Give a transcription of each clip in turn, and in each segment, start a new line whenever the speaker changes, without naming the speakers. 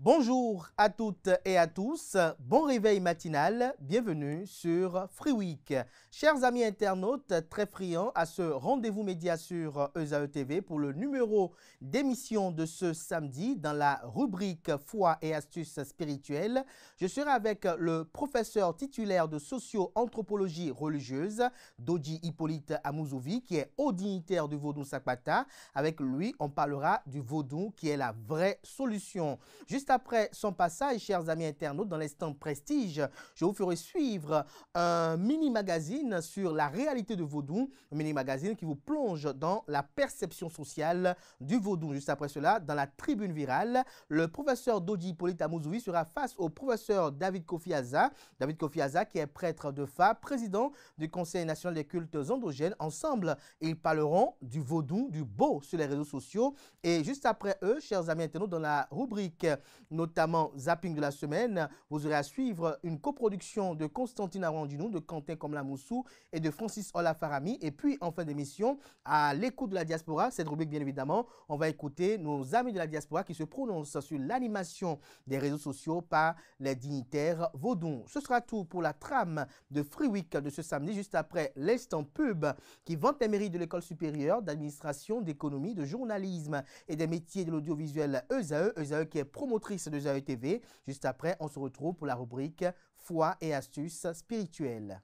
Bonjour à toutes et à tous, bon réveil matinal, bienvenue sur Free Week. Chers amis internautes, très friands à ce rendez-vous média sur ESAE TV pour le numéro d'émission de ce samedi dans la rubrique Foi et astuces spirituelles. Je serai avec le professeur titulaire de socio-anthropologie religieuse, Dodji Hippolyte Amouzovi, qui est haut dignitaire du Vodou Sakpata. Avec lui, on parlera du Vodou qui est la vraie solution. Juste après son passage, chers amis internautes, dans l'instant prestige, je vous ferai suivre un mini-magazine sur la réalité du Vodou, un mini-magazine qui vous plonge dans la perception sociale du Vodou. Juste après cela, dans la tribune virale, le professeur Dodji Hippolyte Amouzovi sera face au professeur David Kofi Aza. David Kofi Aza qui est prêtre de FA, président du Conseil national des cultes endogènes. Ensemble, ils parleront du Vodou, du beau sur les réseaux sociaux. Et juste après eux, chers amis internautes, dans la rubrique notamment Zapping de la semaine, vous aurez à suivre une coproduction de Constantine Arandinou, de Quentin Komlamoussou et de Francis Olafarami. Et puis, en fin d'émission, à l'écoute de la diaspora, cette rubrique bien évidemment, on va écouter nos amis de la diaspora qui se prononcent sur l'animation des réseaux sociaux par les dignitaires vaudous. Ce sera tout pour la trame de Free Week de ce samedi, juste après l'instant pub qui vante les mérites de l'école supérieure d'administration, d'économie, de journalisme et des métiers de l'audiovisuel ESAE, ESAE qui est promotrice de ESAE TV. Juste après, on se retrouve pour la rubrique Foi et astuces spirituelles.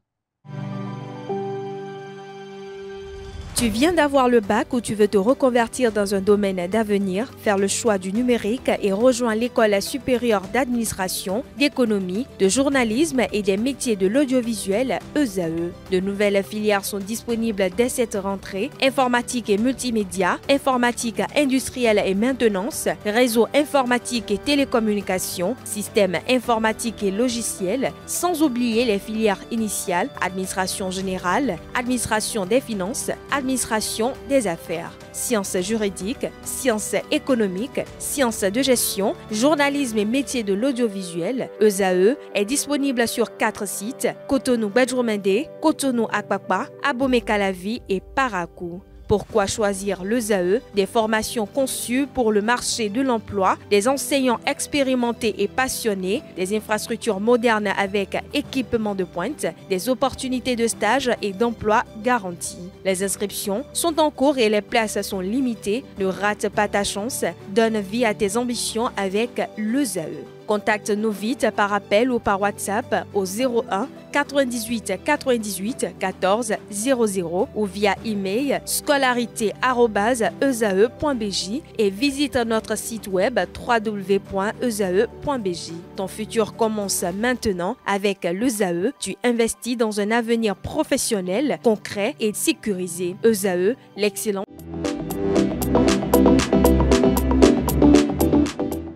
Tu viens d'avoir le bac ou tu veux te reconvertir dans un domaine d'avenir, faire le choix du numérique et rejoindre l'école supérieure d'administration, d'économie, de journalisme et des métiers de l'audiovisuel ESAE. De nouvelles filières sont disponibles dès cette rentrée: informatique et multimédia, informatique industrielle et maintenance, réseau informatique et télécommunications, système informatique et logiciel, sans oublier les filières initiales: administration générale, administration des finances, administration des affaires, sciences juridiques, sciences économiques, sciences de gestion, journalisme et métiers de l'audiovisuel. ESAE est disponible sur 4 sites: Cotonou-Badjourmendé, Cotonou-Akpakpa, Abomey-Calavi et Parakou. Pourquoi choisir l'ESAE? Des formations conçues pour le marché de l'emploi, des enseignants expérimentés et passionnés, des infrastructures modernes avec équipement de pointe, des opportunités de stage et d'emploi garanties. Les inscriptions sont en cours et les places sont limitées. Ne rate pas ta chance, donne vie à tes ambitions avec l'ESAE. Contacte-nous vite par appel ou par WhatsApp au 01 98 98 14 00 ou via email scolarité@esae.bj et visite notre site web www.esae.bj. Ton futur commence maintenant avec l'ESAE. Tu investis dans un avenir professionnel, concret et sécurisé. ESAE, l'excellence.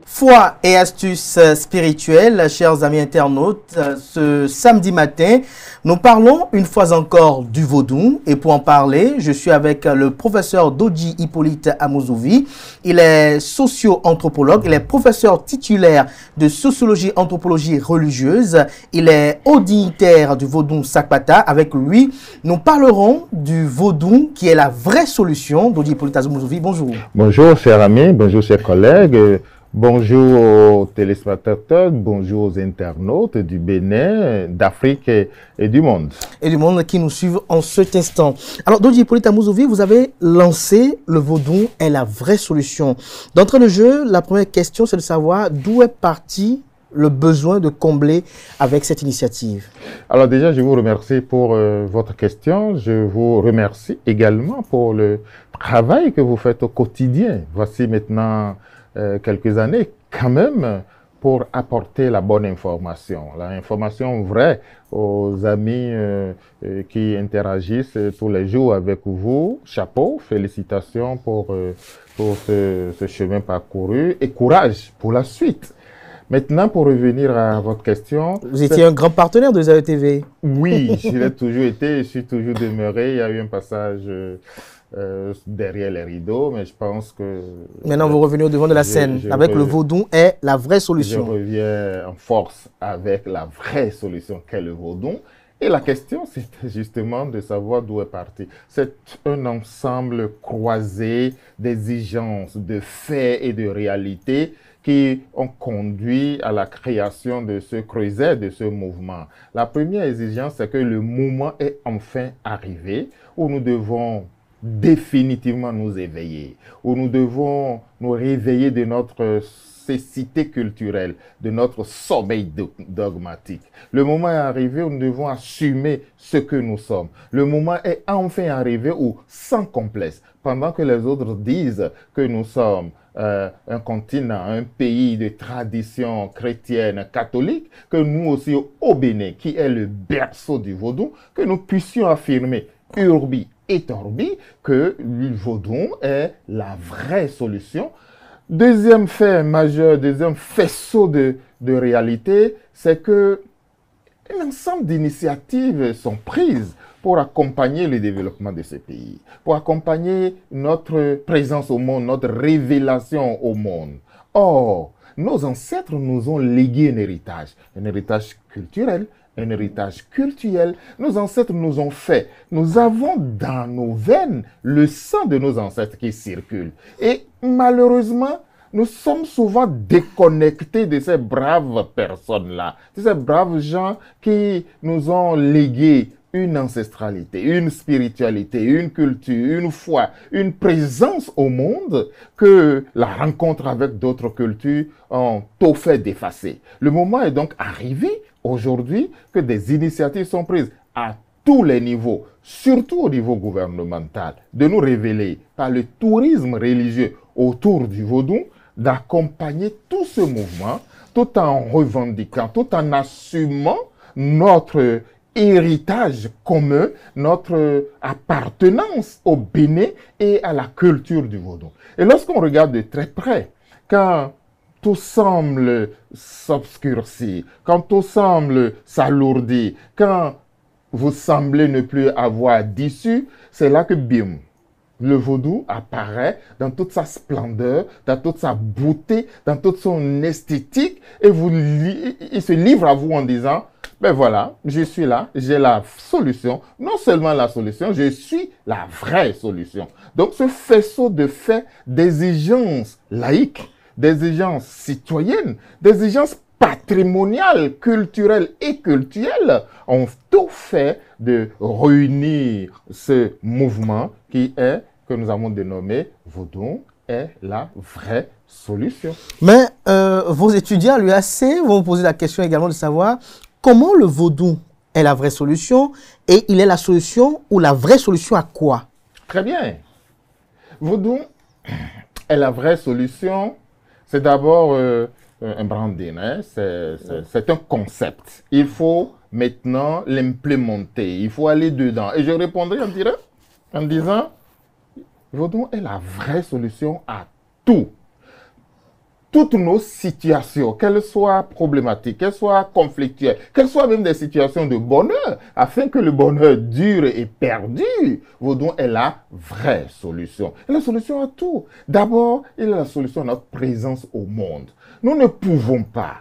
Foi et astuces spirituelles, chers amis internautes, ce samedi matin, nous parlons une fois encore du Vodou. Et pour en parler, je suis avec le professeur Dodji Hippolyte Amouzovi. Il est socio-anthropologue, il est professeur titulaire de sociologie anthropologie religieuse. Il est haut dignitaire du Vodou Sakpata. Avec lui, nous parlerons du Vodou qui est la vraie solution. Dodji Hippolyte Amouzovi, bonjour.
Bonjour, chers amis, bonjour, chers collègues. Bonjour aux téléspectateurs, bonjour aux internautes du Bénin, d'Afrique et du monde. Et du monde qui nous suivent en cet instant. Alors, Dodji Hippolyte Amouzovi, vous avez lancé le Vodou est la vraie solution. D'entrée de jeu, la première question, c'est de savoir d'où est parti le besoin de combler avec cette initiative. Alors déjà, je vous remercie pour votre question. Je vous remercie également pour le travail que vous faites au quotidien. Voici maintenant quelques années quand même pour apporter la bonne information, l'information vraie aux amis qui interagissent tous les jours avec vous. Chapeau, félicitations pour ce chemin parcouru et courage pour la suite. Maintenant, pour revenir à votre question...
Vous étiez un grand partenaire de ZAE-TV.
Oui, je l'ai toujours été, je suis toujours demeuré. Il y a eu un passage derrière les rideaux, mais je pense que...
Maintenant, vous revenez au devant de la scène avec le vaudou est la vraie solution.
Je reviens en force avec la vraie solution qu'est le vaudou. Et la question, c'était justement de savoir d'où est parti. C'est un ensemble croisé d'exigences, de faits et de réalités qui ont conduit à la création de ce creuset, de ce mouvement. La première exigence, c'est que le moment est enfin arrivé, où nous devons définitivement nous éveiller, où nous devons nous réveiller de notre cécité culturelle, de notre sommeil dogmatique. Le moment est arrivé où nous devons assumer ce que nous sommes. Le moment est enfin arrivé où, sans complexe, pendant que les autres disent que nous sommes un continent, un pays de tradition chrétienne catholique, que nous aussi au Bénin, qui est le berceau du vaudou, que nous puissions affirmer urbi et torbi que le vaudou est la vraie solution. Deuxième fait majeur, deuxième faisceau de réalité, c'est que un ensemble d'initiatives sont prises pour accompagner le développement de ce pays, pour accompagner notre présence au monde, notre révélation au monde. Or, nos ancêtres nous ont légué un héritage culturel, un héritage cultuel. Nos ancêtres nous ont fait. Nous avons dans nos veines le sang de nos ancêtres qui circule. Et malheureusement, nous sommes souvent déconnectés de ces braves personnes-là, de ces braves gens qui nous ont légué une ancestralité, une spiritualité, une culture, une foi, une présence au monde que la rencontre avec d'autres cultures ont tout fait d'effacer. Le moment est donc arrivé aujourd'hui que des initiatives sont prises à tous les niveaux, surtout au niveau gouvernemental, de nous révéler par le tourisme religieux autour du vaudou, d'accompagner tout ce mouvement tout en revendiquant, tout en assumant notre héritage commun, notre appartenance au Bénin et à la culture du vaudou. Et lorsqu'on regarde de très près, quand tout semble s'obscurcir, quand tout semble s'alourdir, quand vous semblez ne plus avoir d'issue, c'est là que bim, le vaudou apparaît dans toute sa splendeur, dans toute sa beauté, dans toute son esthétique, et il se livre à vous en disant, ben voilà, je suis là, j'ai la solution, non seulement la solution, je suis la vraie solution. Donc ce faisceau de faits, d'exigences laïques, d'exigences citoyennes, d'exigences patrimoniales, culturelles et cultuelles ont tout fait de réunir ce mouvement que nous avons dénommé Vaudou est la vraie solution.
Mais vos étudiants à l'UAC vont poser la question également de savoir comment le vaudou est la vraie solution et il est la solution ou la vraie solution à quoi?
Très bien. Vaudou est la vraie solution. C'est d'abord un branding, hein? C'est un concept. Il faut maintenant l'implémenter. Il faut aller dedans. Et je répondrai en disant, Vaudou est la vraie solution à tout. Toutes nos situations, qu'elles soient problématiques, qu'elles soient conflictuelles, qu'elles soient même des situations de bonheur, afin que le bonheur dure et perdure, Vaudou est la vraie solution. Et la solution à tout. D'abord, il est la solution à notre présence au monde. Nous ne pouvons pas,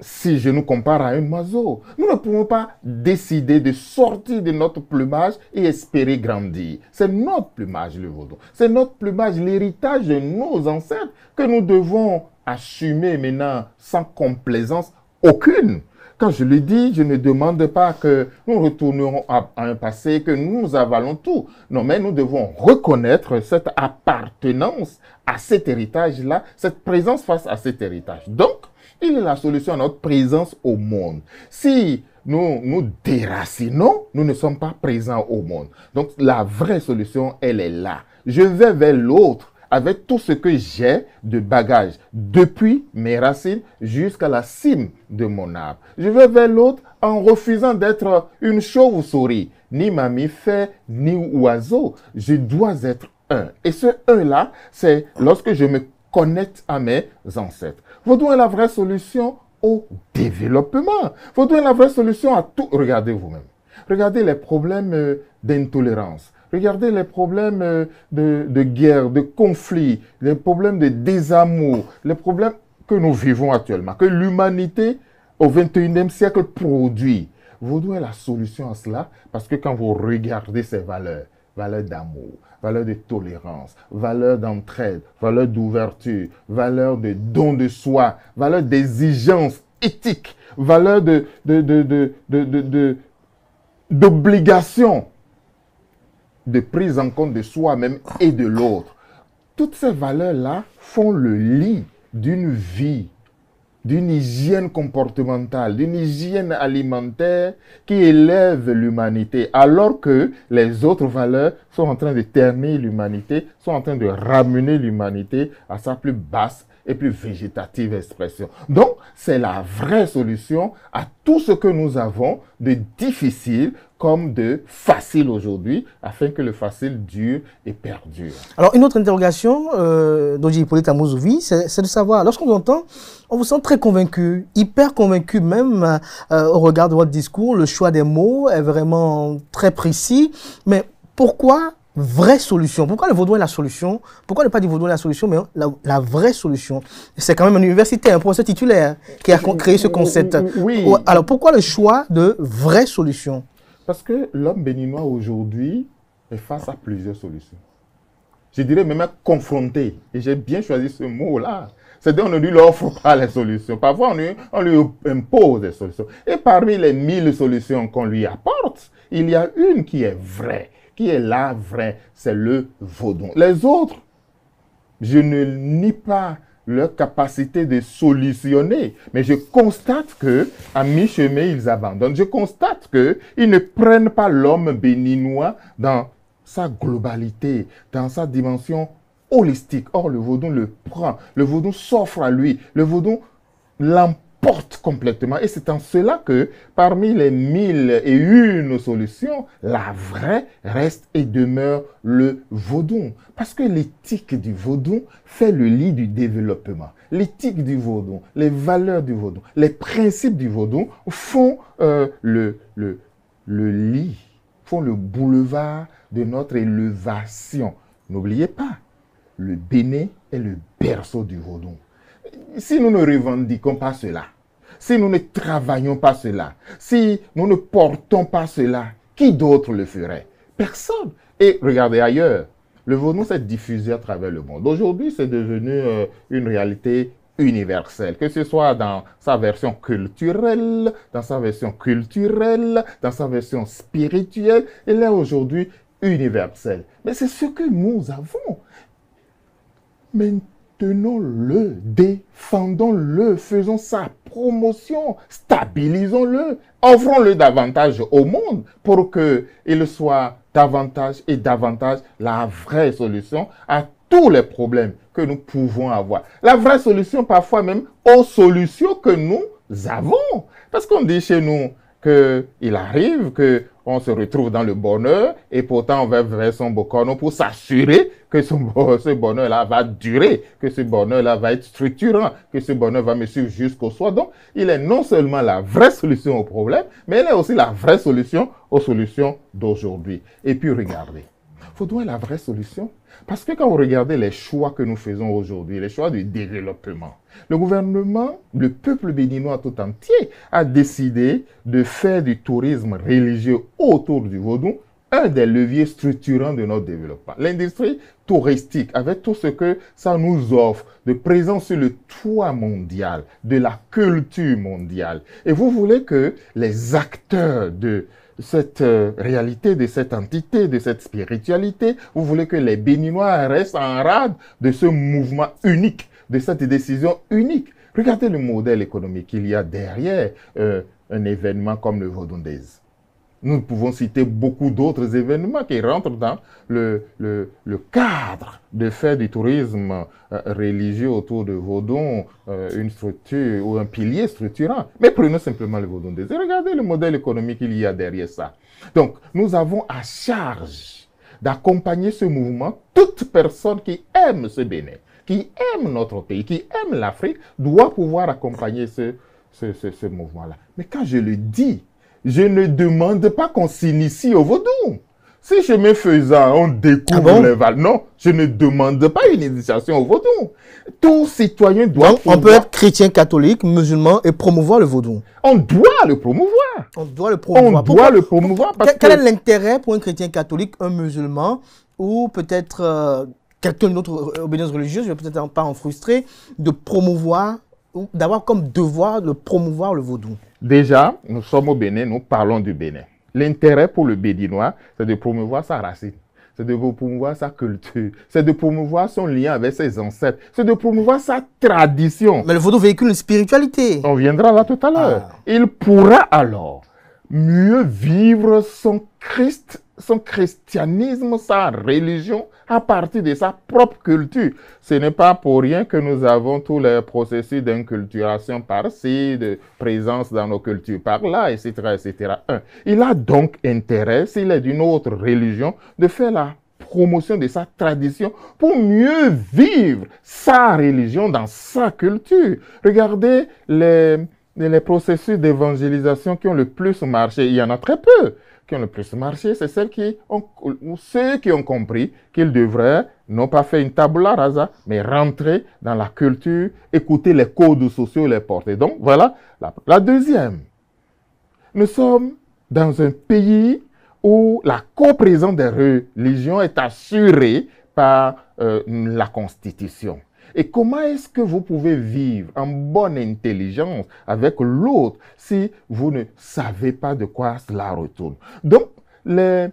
si je nous compare à un oiseau, nous ne pouvons pas décider de sortir de notre plumage et espérer grandir. C'est notre plumage, le vaudou. C'est notre plumage, l'héritage de nos ancêtres que nous devons assumer maintenant sans complaisance aucune. Quand je le dis, je ne demande pas que nous retournerons à un passé, que nous avalons tout. Non, mais nous devons reconnaître cette appartenance à cet héritage-là, cette présence face à cet héritage. Donc, il est la solution à notre présence au monde. Si nous nous déracinons, nous ne sommes pas présents au monde. Donc, la vraie solution, elle est là. Je vais vers l'autre avec tout ce que j'ai de bagages, depuis mes racines jusqu'à la cime de mon arbre. Je vais vers l'autre en refusant d'être une chauve-souris, ni mammifère, ni oiseau. Je dois être un. Et ce un-là, c'est lorsque je me connecte à mes ancêtres. Vaudou est la vraie solution au développement. Vaudou est la vraie solution à tout. Regardez vous-même. Regardez les problèmes d'intolérance. Regardez les problèmes de guerre, de conflit, les problèmes de désamour, les problèmes que nous vivons actuellement, que l'humanité au XXIe siècle produit. Vaudou est la solution à cela parce que quand vous regardez ces valeurs, valeurs d'amour, valeurs de tolérance, valeurs d'entraide, valeurs d'ouverture, valeurs de don de soi, valeurs d'exigence éthique, valeurs d'obligation de prise en compte de soi-même et de l'autre. Toutes ces valeurs-là font le lit d'une vie, d'une hygiène comportementale, d'une hygiène alimentaire qui élève l'humanité, alors que les autres valeurs sont en train de ternir l'humanité, sont en train de ramener l'humanité à sa plus basse et plus végétative expression. Donc, c'est la vraie solution à tout ce que nous avons de difficile comme de facile aujourd'hui, afin que le facile dure et perdure.
Alors, une autre interrogation d'Odji Hippolyte Amozouvi, c'est de savoir, lorsqu'on vous entend, on vous sent très convaincu, hyper convaincu même au regard de votre discours, le choix des mots est vraiment très précis, mais pourquoi vraie solution? Pourquoi le vaudouin est la solution? Pourquoi ne pas dire vaudouin est la solution, mais la vraie soluté? C'est quand même un universitaire, un professeur titulaire qui a créé ce concept.
Oui.
Alors pourquoi le choix de vraie solution?
Parce que l'homme béninois aujourd'hui est face à plusieurs solutions. Je dirais même confronté. Et j'ai bien choisi ce mot-là. C'est-à-dire qu'on ne lui offre pas les solutions. Parfois, on lui impose des solutions. Et parmi les 1000 solutions qu'on lui apporte, il y a une qui est vraie. Qui est la vraie, c'est le vaudou. Les autres, je ne nie pas leur capacité de solutionner, mais je constate qu'à mi-chemin, ils abandonnent. Je constate qu'ils ne prennent pas l'homme béninois dans sa globalité, dans sa dimension holistique. Or, le vaudou le prend, le vaudou s'offre à lui, le vaudou l'emporte complètement. Et c'est en cela que parmi les 1001 solutions, la vraie reste et demeure le vaudou. Parce que l'éthique du vaudou fait le lit du développement. L'éthique du vaudou, les valeurs du vaudou, les principes du vaudou font le lit, font le boulevard de notre élévation. N'oubliez pas, le Bénin est le berceau du vaudou. Si nous ne revendiquons pas cela, si nous ne travaillons pas cela, si nous ne portons pas cela, qui d'autre le ferait? Personne. Et regardez ailleurs, le vaudou s'est diffusé à travers le monde. Aujourd'hui, c'est devenu une réalité universelle, que ce soit dans sa version culturelle, dans sa version spirituelle, elle est aujourd'hui universelle. Mais c'est ce que nous avons. Maintenons-le, défendons-le, faisons sa promotion, stabilisons-le, offrons-le davantage au monde pour qu'il soit davantage et davantage la vraie solution à tous les problèmes que nous pouvons avoir. La vraie solution parfois même aux solutions que nous avons. Parce qu'on dit chez nous qu'il arrive qu'on se retrouve dans le bonheur et pourtant on va vers son bocorno pour s'assurer que ce bonheur-là va durer, que ce bonheur-là va être structurant, que ce bonheur va me suivre jusqu'au soir. Donc, il est non seulement la vraie solution au problème, mais il est aussi la vraie solution aux solutions d'aujourd'hui. Et puis, regardez, vaudou est la vraie solution. Parce que quand vous regardez les choix que nous faisons aujourd'hui, les choix de développement, le gouvernement, le peuple béninois tout entier a décidé de faire du tourisme religieux autour du vaudou un des leviers structurants de notre développement. L'industrie touristique, avec tout ce que ça nous offre de présence sur le toit mondial, de la culture mondiale. Et vous voulez que les acteurs de cette réalité, de cette entité, de cette spiritualité, vous voulez que les Béninois restent en rade de ce mouvement unique, de cette décision unique. Regardez le modèle économique qu'il y a derrière un événement comme le Vaudou-Days. Nous pouvons citer beaucoup d'autres événements qui rentrent dans le cadre de faire du tourisme religieux autour de Vaudou, une structure ou un pilier structurant. Mais prenons simplement le Vaudou-Days et regardez le modèle économique qu'il y a derrière ça. Donc, nous avons à charge d'accompagner ce mouvement toute personne qui aime ce Bénin, qui aime notre pays, qui aime l'Afrique, doit pouvoir accompagner ce mouvement-là. Mais quand je le dis, je ne demande pas qu'on s'initie au vaudou. Si chemin faisant, on découvre les valeurs. Non, je ne demande pas une initiation au vaudou. Tout citoyen doit
pouvoir... On peut être chrétien, catholique, musulman et promouvoir le vaudou.
On doit le promouvoir.
On doit le promouvoir.
On doit le promouvoir parce
quel est l'intérêt pour un chrétien catholique, un musulman ou peut-être quelqu'un d'une autre obédience religieuse, je ne vais peut-être pas en frustrer, de promouvoir ou d'avoir comme devoir de promouvoir le vaudou?
Déjà, nous sommes au Bénin, nous parlons du Bénin. L'intérêt pour le Béninois, c'est de promouvoir sa racine, c'est de promouvoir sa culture, c'est de promouvoir son lien avec ses ancêtres, c'est de promouvoir sa tradition.
Mais le vaudou véhicule une spiritualité.
On viendra là tout à l'heure. Il pourra alors mieux vivre son christianisme, sa religion, à partir de sa propre culture. Ce n'est pas pour rien que nous avons tous les processus d'inculturation par-ci, de présence dans nos cultures par-là, etc., etc. Il a donc intérêt, s'il est d'une autre religion, de faire la promotion de sa tradition pour mieux vivre sa religion dans sa culture. Regardez les processus d'évangélisation qui ont le plus marché. Il y en a très peu qui ont le plus marché, c'est ceux qui ont compris qu'ils devraient non pas faire une tabula rasa, mais rentrer dans la culture, écouter les codes sociaux et les porter. Donc voilà la deuxième. Nous sommes dans un pays où la coprésence des religions est assurée par la Constitution. Et comment est-ce que vous pouvez vivre en bonne intelligence avec l'autre si vous ne savez pas de quoi cela retourne? Donc, les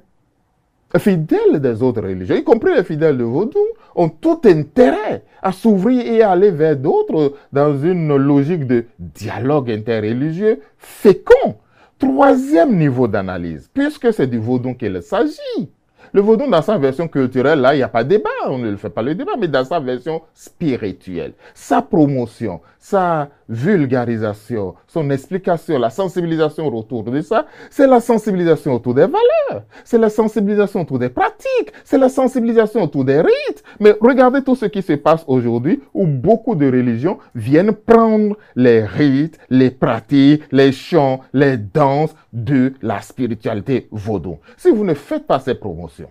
fidèles des autres religions, y compris les fidèles de vaudou, ont tout intérêt à s'ouvrir et à aller vers d'autres dans une logique de dialogue interreligieux fécond. Troisième niveau d'analyse, puisque c'est du vaudou qu'il s'agit. Le vaudou, dans sa version culturelle, là, il n'y a pas de débat, on ne le fait pas le débat, mais dans sa version spirituelle, sa promotion, sa vulgarisation, son explication, la sensibilisation autour de ça, c'est la sensibilisation autour des valeurs, c'est la sensibilisation autour des pratiques, c'est la sensibilisation autour des rites. Mais regardez tout ce qui se passe aujourd'hui où beaucoup de religions viennent prendre les rites, les pratiques, les chants, les danses de la spiritualité vaudou. Si vous ne faites pas ces promotions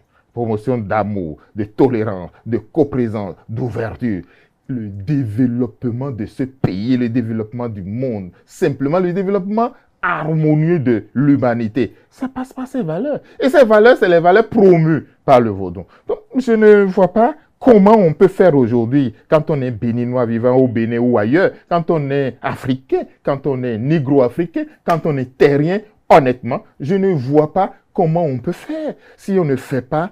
d'amour, de tolérance, de coprésence, d'ouverture, le développement de ce pays, le développement du monde, simplement le développement harmonieux de l'humanité, ça passe par ces valeurs. Et ces valeurs, c'est les valeurs promues par le vaudou. Donc, je ne vois pas comment on peut faire aujourd'hui, quand on est béninois vivant au Bénin ou ailleurs, quand on est africain, quand on est négro-africain, quand on est terrien, honnêtement, je ne vois pas comment on peut faire si on ne fait pas,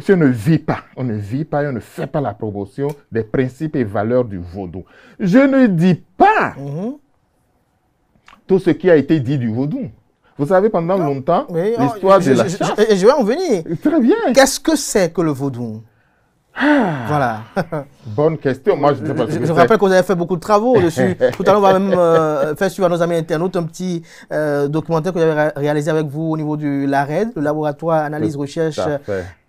si on ne vit pas et on ne fait pas la promotion des principes et valeurs du vaudou. Je ne dis pas tout ce qui a été dit du vaudou. Vous savez, pendant longtemps, l'histoire de la chasse...
Je vais en venir.
Très bien.
Qu'est-ce que c'est que le vaudou? Voilà.
Bonne question. Moi, je ne sais pas ce que
je rappelle que vous avez fait beaucoup de travaux dessus. Tout à l'heure, on va même faire suivre à nos amis internautes un petit documentaire que vous avez réalisé avec vous au niveau du LARED, le laboratoire analyse, recherche,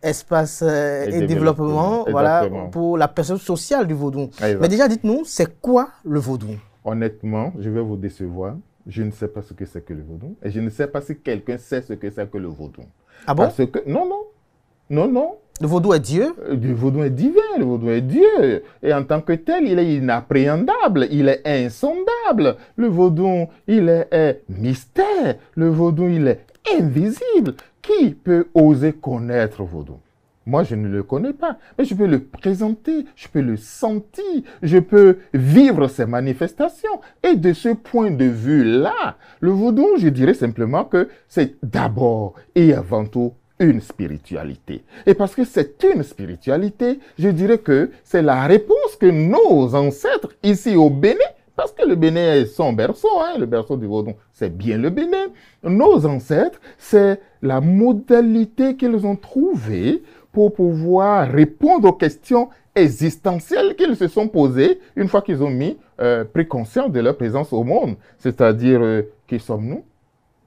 espace et développement, voilà, pour la personne sociale du vaudou. Mais déjà, dites-nous, c'est quoi le vaudou?
Honnêtement, je vais vous décevoir. Je ne sais pas ce que c'est que le vaudou. Et je ne sais pas si quelqu'un sait ce que c'est que le vaudou.
Ah bon?
Parce que, non.
Le vaudou est Dieu?
Le vaudou est divin, le vaudou est Dieu. Et en tant que tel, il est inappréhendable, il est insondable. Le vaudou, il est mystère. Le vaudou, il est invisible. Qui peut oser connaître le vaudou? Moi, je ne le connais pas, mais je peux le présenter, je peux le sentir, je peux vivre ses manifestations. Et de ce point de vue-là, le vaudou, je dirais simplement que c'est d'abord et avant tout une spiritualité. Et parce que c'est une spiritualité, je dirais que c'est la réponse que nos ancêtres ici au Bénin, parce que le Bénin est son berceau, le berceau du vaudou, c'est bien le Bénin. Nos ancêtres, c'est la modalité qu'ils ont trouvée pour pouvoir répondre aux questions existentielles qu'ils se sont posées une fois qu'ils ont pris conscience de leur présence au monde. C'est-à-dire, qui sommes-nous?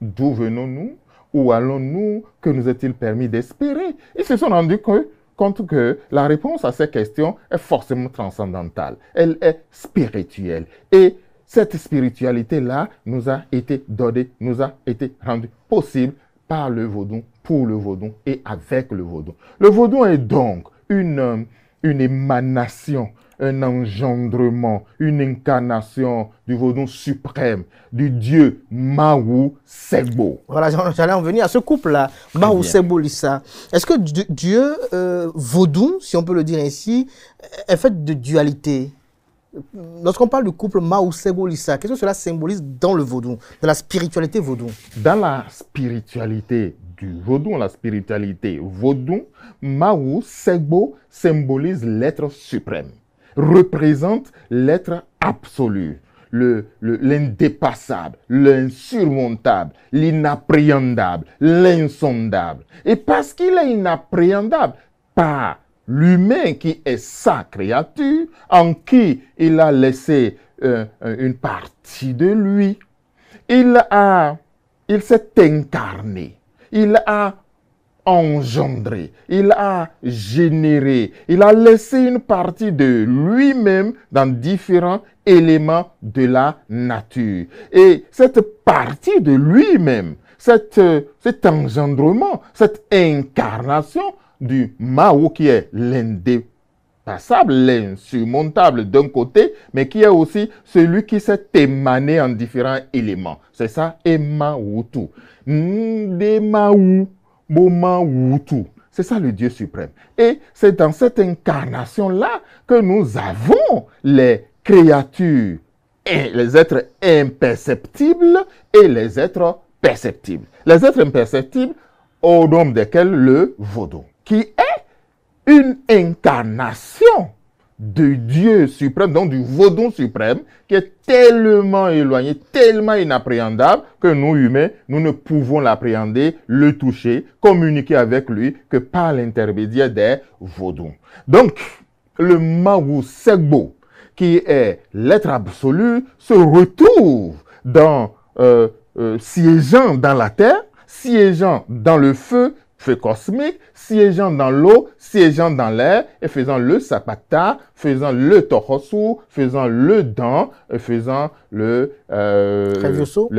D'où venons-nous? Où allons-nous? Que nous est-il permis d'espérer? Ils se sont rendus compte compte que la réponse à ces questions est forcément transcendantale. Elle est spirituelle. Et cette spiritualité-là nous a été donnée, nous a été rendue possible par le vaudou, pour le vaudou et avec le vaudou. Le vaudou est donc une émanation, un engendrement, une incarnation du vaudou suprême, du dieu Mahou Segbo.
Voilà, j'allais en venir à ce couple-là, Mahou Segbo Lissa. Est-ce que Dieu vaudou, si on peut le dire ainsi, est fait de dualité? Lorsqu'on parle du couple Mahou Segbo Lissa, qu'est-ce que cela symbolise dans le vaudou, dans la spiritualité vaudou?
Dans la spiritualité du vaudou, la spiritualité vaudou, Mahou Segbo symbolise l'être suprême, représente l'être absolu, l'indépassable, l'insurmontable, l'inappréhendable, l'insondable. Et parce qu'il est inappréhendable par l'humain qui est sa créature, en qui il a laissé une partie de lui, il s'est incarné, il a engendré, il a généré, il a laissé une partie de lui-même dans différents éléments de la nature. Et cette partie de lui-même, cet engendrement, cette incarnation du Mahou qui est l'indépassable, l'insurmontable d'un côté, mais qui est aussi celui qui s'est émané en différents éléments. C'est ça, Emahoutou. Ndemahou. C'est ça le Dieu suprême. Et c'est dans cette incarnation-là que nous avons les créatures, et les êtres imperceptibles et les êtres perceptibles. Les êtres imperceptibles, au nombre desquels le vaudou, qui est une incarnation de Dieu suprême, donc du vaudou suprême, qui est tellement éloigné, tellement inappréhendable, que nous, humains, nous ne pouvons l'appréhender, le toucher, communiquer avec lui, que par l'intermédiaire des vaudous. Donc, le Mahou Segbo, qui est l'être absolu, se retrouve siégeant dans la terre, siégeant dans le feu cosmique, siégeant dans l'eau, siégeant dans l'air, et faisant le sapata, faisant le tohosu, faisant le dan, et faisant le rebioso.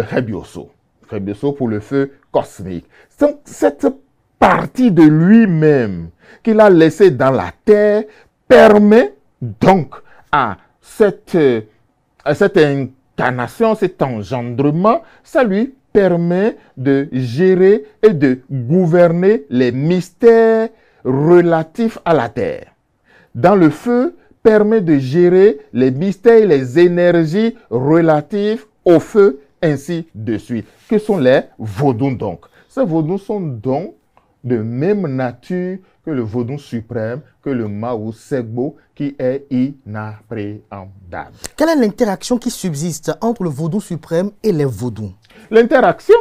Rebioso pour le feu cosmique. Donc, cette partie de lui-même qu'il a laissée dans la terre permet donc à cette incarnation, cet engendrement, ça lui permet de gérer et de gouverner les mystères relatifs à la terre. Dans le feu, permet de gérer les mystères et les énergies relatives au feu, ainsi de suite. Que sont les vaudous donc? Ces vaudous sont donc de même nature que le vaudou suprême, que le Mahou Segbo, qui est inappréhendable.
Quelle est l'interaction qui subsiste entre le vaudou suprême et les vaudous?
L'interaction,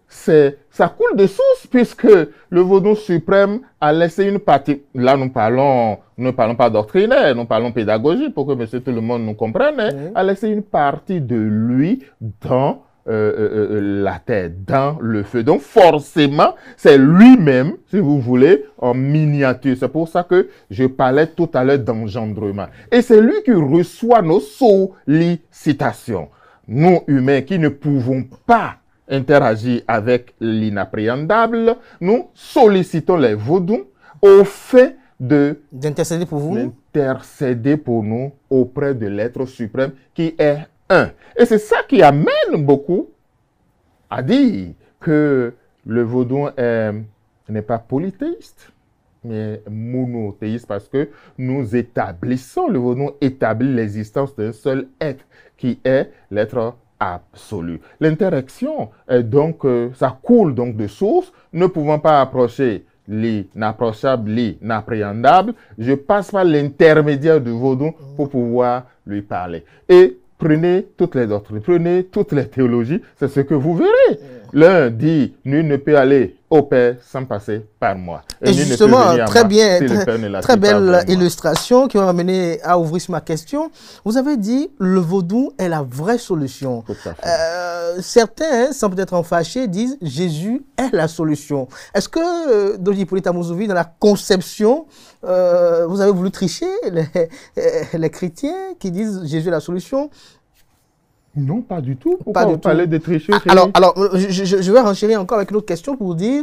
ça coule de source, puisque le vaudou suprême a laissé une partie. Là, nous ne parlons pas doctrinaire, nous parlons pédagogie, pour que monsieur tout le monde nous comprenne. A laissé une partie de lui dans la terre, dans le feu. Donc forcément, c'est lui-même, si vous voulez, en miniature. C'est pour ça que je parlais tout à l'heure d'engendrement. Et c'est lui qui reçoit nos sollicitations. Nous, humains, qui ne pouvons pas interagir avec l'inappréhendable, nous sollicitons les vaudous au fait
d'intercéder pour vous,
d'intercéder pour nous auprès de l'être suprême qui est un. Et c'est ça qui amène beaucoup à dire que le vaudou n'est pas polythéiste, mais monothéiste, parce que nous établissons, le vaudou établit l'existence d'un seul être, qui est l'être absolu. L'interaction est donc, ça coule donc de source, ne pouvant pas approcher l'inapprochable, l'inappréhendable, je passe par l'intermédiaire du vaudou pour pouvoir lui parler. Et prenez toutes les doctrines, prenez toutes les théologies, c'est ce que vous verrez. L'un dit, nul ne peut aller au Père sans passer par moi.
Et justement, très belle illustration qui m'a amené à ouvrir sur ma question. Vous avez dit, le vaudou est la vraie solution.
Tout à fait.
certains, sans peut-être en fâcher, disent Jésus est la solution. Est-ce que, Dodi Hippolyte Amozouvi, dans la conception, vous avez voulu tricher les chrétiens qui disent Jésus est la solution?
Non, pas du tout. Pourquoi vous parlez de tricher?
Alors, je vais renchérir encore avec une autre question pour vous dire,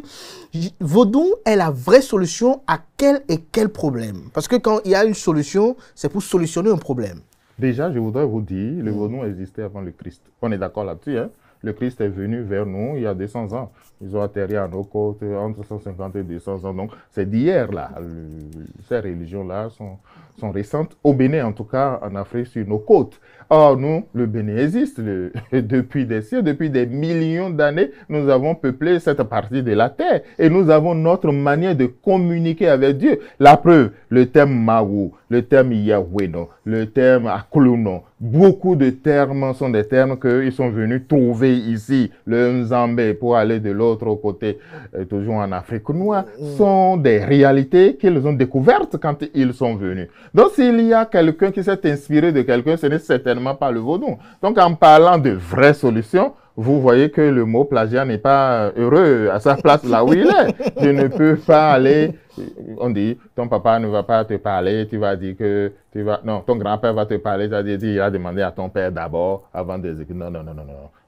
Vodou est la vraie solution à quel et quel problème? Parce que quand il y a une solution, c'est pour solutionner un problème.
Déjà, je voudrais vous dire, le Vodou existait avant le Christ. On est d'accord là-dessus, hein? Le Christ est venu vers nous il y a 200 ans. Ils ont atterri à nos côtes entre 150 et 200 ans. Donc, c'est d'hier, là. Ces religions-là sont récentes. Au Bénin, en tout cas, en Afrique, sur nos côtes. Or, nous, le Bénin existe depuis des siècles, depuis des millions d'années. Nous avons peuplé cette partie de la terre. Et nous avons notre manière de communiquer avec Dieu. La preuve, le terme Maou, le terme Yahweh, le terme Akuluno. Beaucoup de termes sont des termes qu'ils sont venus trouver ici. Le Nzambé, pour aller de l'autre côté, toujours en Afrique noire, sont des réalités qu'ils ont découvertes quand ils sont venus. Donc, s'il y a quelqu'un qui s'est inspiré de quelqu'un, ce n'est certainement pas le Vodou. Donc, en parlant de vraies solutions, vous voyez que le mot plagiat n'est pas heureux à sa place là où il est. Je ne peux pas aller, on dit, ton papa ne va pas te parler, tu vas dire que tu vas, non, ton grand-père va te parler, tu vas dire, il a demandé à ton père d'abord avant de dire, non.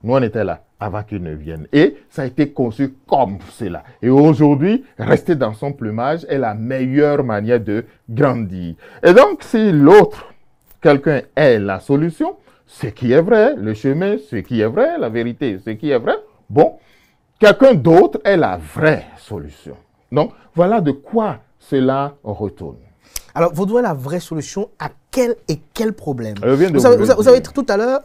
Nous, on était là avant qu'il ne vienne. Et ça a été conçu comme cela. Et aujourd'hui, rester dans son plumage est la meilleure manière de grandir. Et donc, si l'autre, quelqu'un est la solution, ce qui est vrai, le chemin, ce qui est vrai, la vérité, ce qui est vrai, bon, quelqu'un d'autre est la vraie solution. Donc, voilà de quoi cela retourne.
Alors, vous donnez la vraie solution à quel et quel problème? Vous avez tout à l'heure,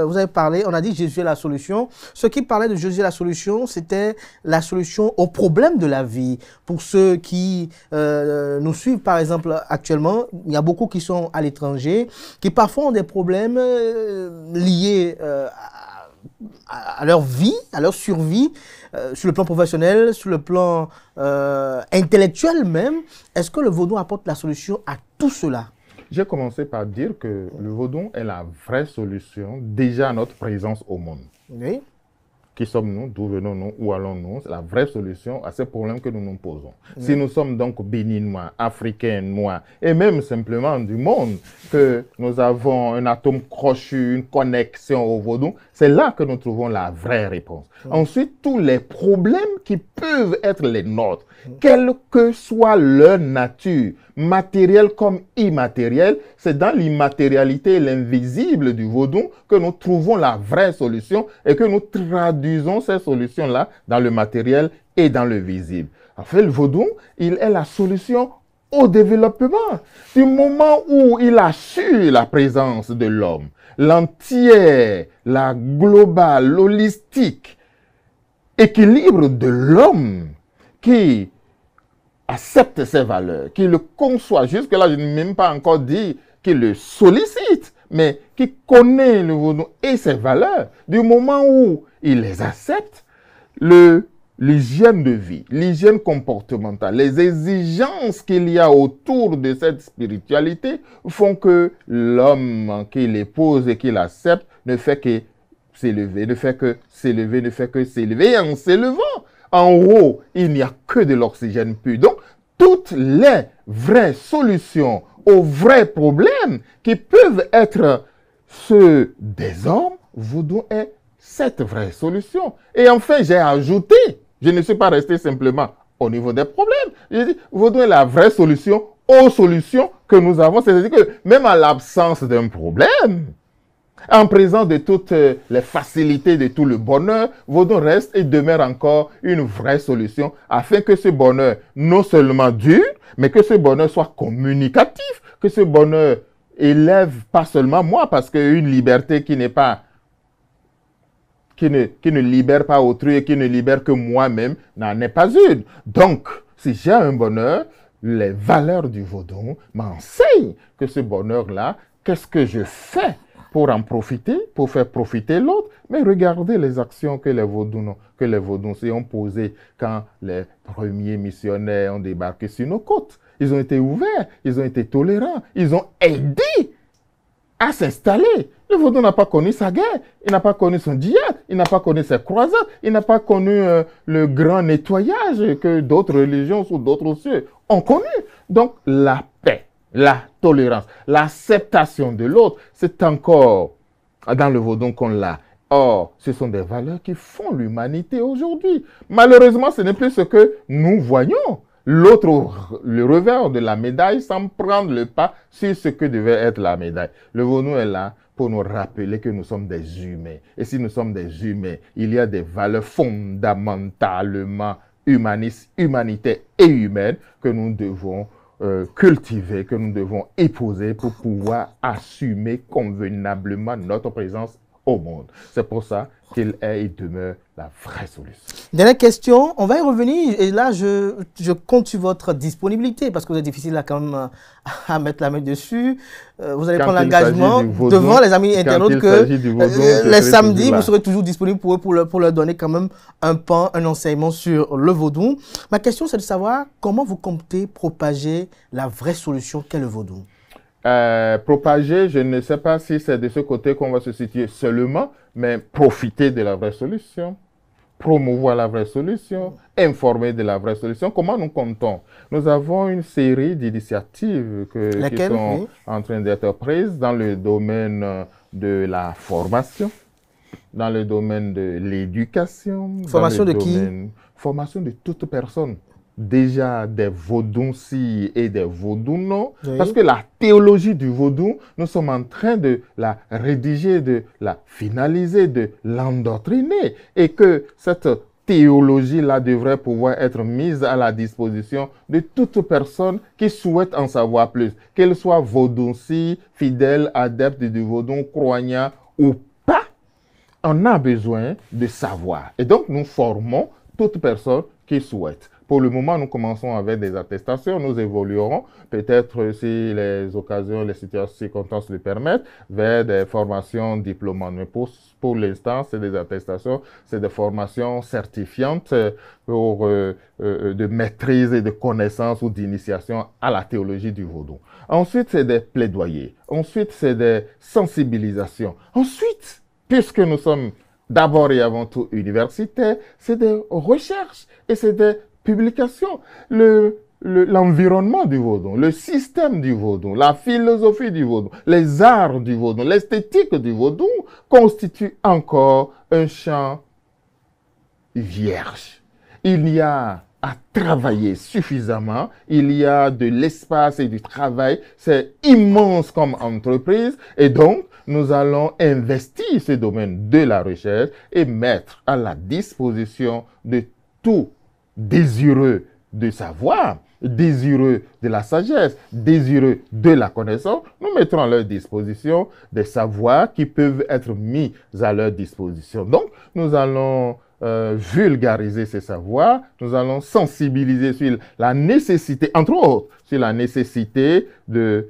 vous avez parlé, on a dit Jésus est la solution. Ce qui parlait de Jésus est la solution, c'était la solution aux problèmes de la vie. Pour ceux qui nous suivent, par exemple, actuellement, il y a beaucoup qui sont à l'étranger, qui parfois ont des problèmes liés à leur vie, à leur survie, sur le plan professionnel, sur le plan intellectuel même. Est-ce que le Vodou apporte la solution à tout cela?
J'ai commencé par dire que le Vodou est la vraie solution déjà à notre présence au monde.
Oui.
Qui sommes-nous? D'où venons-nous? Où allons-nous? C'est la vraie solution à ces problèmes que nous nous posons. Oui. Si nous sommes donc béninois, africains, noirs, et même simplement du monde, que nous avons un atome crochu, une connexion au Vodou, c'est là que nous trouvons la vraie réponse. Oui. Ensuite, tous les problèmes qui peuvent être les nôtres, quelle que soit leur nature, matérielle comme immatérielle, c'est dans l'immatérialité et l'invisible du Vodou que nous trouvons la vraie solution et que nous traduisons ces solutions-là dans le matériel et dans le visible. En fait, le Vodou, il est la solution au développement. Du moment où il a su la présence de l'homme, l'entière, la globale, l'holistique, équilibre de l'homme qui accepte ses valeurs, qui le conçoit. Jusque-là, je n'ai même pas encore dit qu'il le sollicite, mais qui connaît le Vodou et ses valeurs. Du moment où il les accepte, l'hygiène de vie, l'hygiène comportementale, les exigences qu'il y a autour de cette spiritualité font que l'homme qui l'épouse et qui l'accepte ne fait que s'élever, ne fait que s'élever, ne fait que s'élever. Et en s'élevant, en haut, il n'y a que de l'oxygène pur. Donc, toutes les vraies solutions aux vrais problèmes qui peuvent être ceux des hommes, Vodou est cette vraie solution. Et enfin, j'ai ajouté, je ne suis pas resté simplement au niveau des problèmes. J'ai dit, Vodou est la vraie solution aux solutions que nous avons. C'est-à-dire que même en l'absence d'un problème, en présence de toutes les facilités, de tout le bonheur, Vodou reste et demeure encore une vraie solution afin que ce bonheur non seulement dure, mais que ce bonheur soit communicatif, que ce bonheur élève pas seulement moi, parce qu'une liberté qui n'est pas, qui ne libère pas autrui et qui ne libère que moi-même n'en est pas une. Donc, si j'ai un bonheur, les valeurs du Vodou m'enseignent que ce bonheur-là, qu'est-ce que je fais pour en profiter, pour faire profiter l'autre? Mais regardez les actions que les Vaudouns ont posées quand les premiers missionnaires ont débarqué sur nos côtes. Ils ont été ouverts, ils ont été tolérants, ils ont aidé à s'installer. Le Vaudou n'a pas connu sa guerre, il n'a pas connu son djihad, il n'a pas connu ses croisades, il n'a pas connu le grand nettoyage que d'autres religions ou d'autres cieux ont connu. Donc, la paix, la tolérance, l'acceptation de l'autre, c'est encore dans le vaudou qu'on l'a. Or, ce sont des valeurs qui font l'humanité aujourd'hui. Malheureusement, ce n'est plus ce que nous voyons. L'autre, le revers de la médaille, sans prendre le pas sur ce que devait être la médaille. Le vaudou est là pour nous rappeler que nous sommes des humains. Et si nous sommes des humains, il y a des valeurs fondamentalement humanistes, humanitaires et humaines que nous devons cultiver, que nous devons épouser pour pouvoir assumer convenablement notre présence au monde. C'est pour ça qu'il est et demeure la vraie solution.
Dernière question, on va y revenir et là je compte sur votre disponibilité parce que vous êtes difficile à, quand même, à mettre la main dessus. Vous allez prendre l'engagement devant les amis internautes que les samedis vous serez toujours disponible pour eux pour leur donner quand même un enseignement sur le vaudou. Ma question c'est de savoir comment vous comptez propager la vraie solution qu'est le vaudou.
Propager, je ne sais pas si c'est de ce côté qu'on va se situer seulement, mais profiter de la vraie solution, promouvoir la vraie solution, informer de la vraie solution. Comment nous comptons? Nous avons une série d'initiatives qui sont en train d'être prises dans le domaine de la formation, dans le domaine de l'éducation.
Formation de qui?
Formation de toute personne. Déjà des vaudouns-ci et des vaudous-non. Oui. Parce que la théologie du vaudou, nous sommes en train de la rédiger, de la finaliser, de l'endoctriner. Et que cette théologie-là devrait pouvoir être mise à la disposition de toute personne qui souhaite en savoir plus. Qu'elle soit vaudou-ci, fidèle, adepte du vaudou, croyant ou pas, on a besoin de savoir. Et donc, nous formons toute personne qui souhaite. Pour le moment, nous commençons avec des attestations. Nous évoluerons, peut-être si les occasions, les situations, circonstances le permettent, vers des formations diplômantes. Mais pour l'instant, c'est des attestations, c'est des formations certifiantes pour de maîtrise et de connaissance ou d'initiation à la théologie du vaudou. Ensuite, c'est des plaidoyers. Ensuite, c'est des sensibilisations. Ensuite, puisque nous sommes d'abord et avant tout universitaires, c'est des recherches et c'est des publications. L'environnement du vaudou, le système du vaudou, la philosophie du vaudou, les arts du vaudou, l'esthétique du vaudou constituent encore un champ vierge. Il y a à travailler suffisamment, il y a de l'espace et du travail, c'est immense comme entreprise et donc nous allons investir ce domaine de la recherche et mettre à la disposition de tout désireux de savoir, désireux de la sagesse, désireux de la connaissance, nous mettrons à leur disposition des savoirs qui peuvent être mis à leur disposition. Donc, nous allons vulgariser ces savoirs, nous allons sensibiliser sur la nécessité, entre autres, sur la nécessité de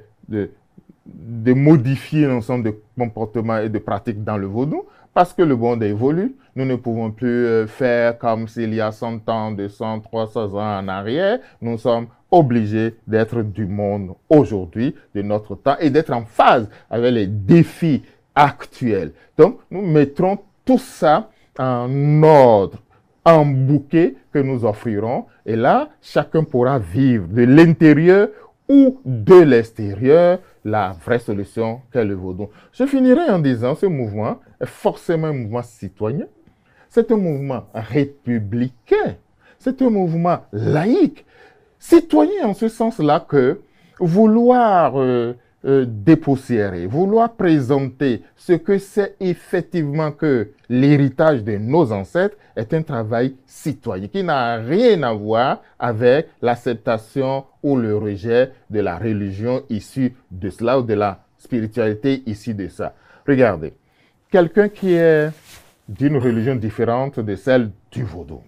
modifier l'ensemble de comportements et de pratiques dans le vaudou, parce que le monde évolue. Nous ne pouvons plus faire comme s'il y a 100 ans, 200, 300 ans en arrière. Nous sommes obligés d'être du monde aujourd'hui, de notre temps, et d'être en phase avec les défis actuels. Donc, nous mettrons tout ça en ordre, en bouquet que nous offrirons. Et là, chacun pourra vivre de l'intérieur ou de l'extérieur la vraie solution qu'est le vaudou. Je finirai en disant ce mouvement est forcément un mouvement citoyen, c'est un mouvement républicain, c'est un mouvement laïque, citoyen en ce sens-là que vouloir dépoussiérer, vouloir présenter ce que c'est effectivement que l'héritage de nos ancêtres est un travail citoyen qui n'a rien à voir avec l'acceptation ou le rejet de la religion issue de cela ou de la spiritualité issue de ça. Regardez, quelqu'un qui est d'une religion différente de celle du vaudou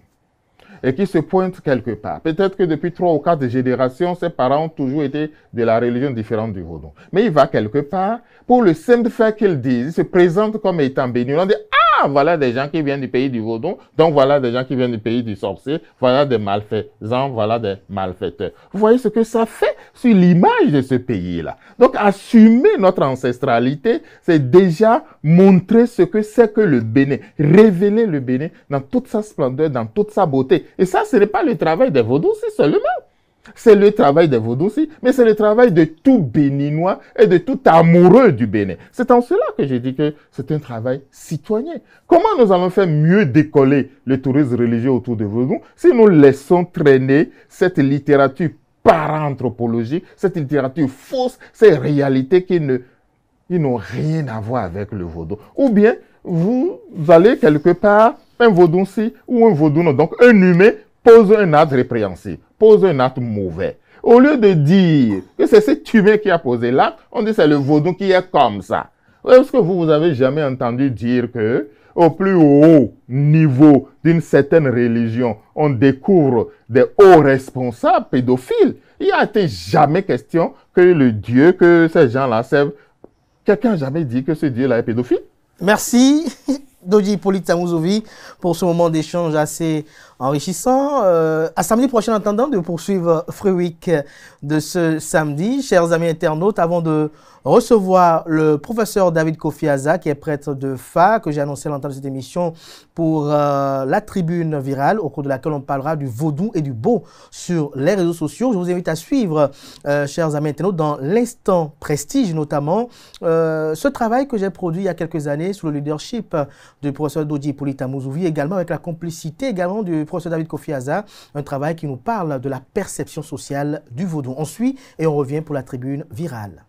et qui se pointe quelque part. Peut-être que depuis 3 ou 4 générations, ses parents ont toujours été de la religion différente du vaudou. Mais il va quelque part, pour le simple fait qu'il dise, il se présente comme étant béni. On dit, Ah, voilà des gens qui viennent du pays du vaudou, donc voilà des gens qui viennent du pays du sorcier, voilà des malfaisants, voilà des malfaiteurs. Vous voyez ce que ça fait sur l'image de ce pays-là. Donc, assumer notre ancestralité, c'est déjà montrer ce que c'est que le Bénin, révéler le Bénin dans toute sa splendeur, dans toute sa beauté. Et ça, ce n'est pas le travail des vaudous seulement. C'est le travail des vaudous aussi, mais c'est le travail de tout Béninois et de tout amoureux du Bénin. C'est en cela que je dis que c'est un travail citoyen. Comment nous allons faire mieux décoller le tourisme religieux autour de vaudou si nous laissons traîner cette littérature para-anthropologique, cette littérature fausse, ces réalités qui n'ont rien à voir avec le vaudou. Ou bien, vous allez quelque part, un vaudou-ci ou un vaudou-non, donc un humain pose un acte répréhensible, pose un acte mauvais. Au lieu de dire que c'est cet humain qui a posé l'acte, on dit c'est le vaudou qui est comme ça. Est-ce que vous avez jamais entendu dire que au plus haut niveau d'une certaine religion, on découvre des hauts responsables pédophiles? Il n'y a été jamais question que le Dieu que ces gens-là servent, quelqu'un n'a jamais dit que ce Dieu-là est pédophile?
Merci. Dodji Hippolyte Tamouzovi pour ce moment d'échange assez enrichissant. À samedi prochain, en attendant de poursuivre Free Week de ce samedi, chers amis internautes, avant de recevoir le professeur David Kofi Aza, qui est prêtre de FA, que j'ai annoncé à l'entame de cette émission pour la tribune virale, au cours de laquelle on parlera du vaudou et du beau sur les réseaux sociaux. Je vous invite à suivre, chers amis internautes, dans l'instant prestige notamment, ce travail que j'ai produit il y a quelques années sous le leadership du professeur Dodji Hippolyte Tamouzovi, également avec la complicité également du professeur David Kofi Aza, un travail qui nous parle de la perception sociale du vaudou. On suit et on revient pour la tribune virale.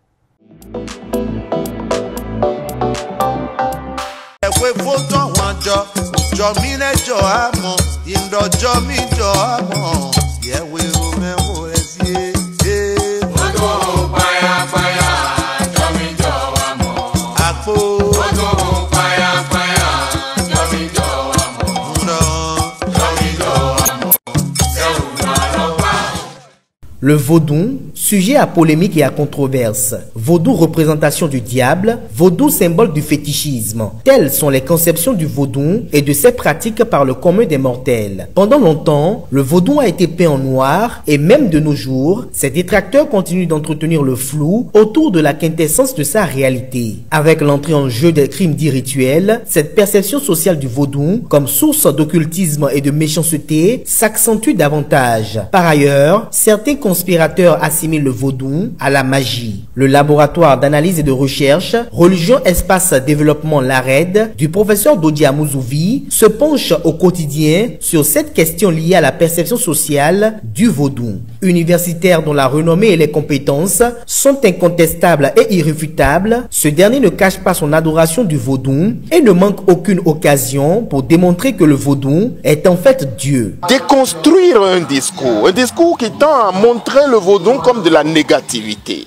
Le vaudou, sujet à polémique et à controverse. Vaudou, représentation du diable. Vaudou, symbole du fétichisme. Telles sont les conceptions du vaudou et de ses pratiques par le commun des mortels. Pendant longtemps, le vaudou a été peint en noir et même de nos jours, ses détracteurs continuent d'entretenir le flou autour de la quintessence de sa réalité. Avec l'entrée en jeu des crimes dits rituels, cette perception sociale du vaudou, comme source d'occultisme et de méchanceté, s'accentue davantage. Par ailleurs, certains conspirateurs assimilent le vaudou à la magie. Le laboratoire d'analyse et de recherche Religion Espace Développement l'ARED du professeur Dodji Tamouzovi se penche au quotidien sur cette question liée à la perception sociale du vaudou. Universitaire dont la renommée et les compétences sont incontestables et irréfutables, ce dernier ne cache pas son adoration du vaudou et ne manque aucune occasion pour démontrer que le vaudou est en fait Dieu.
Déconstruire un discours qui tend à montrer le vaudou comme de la négativité,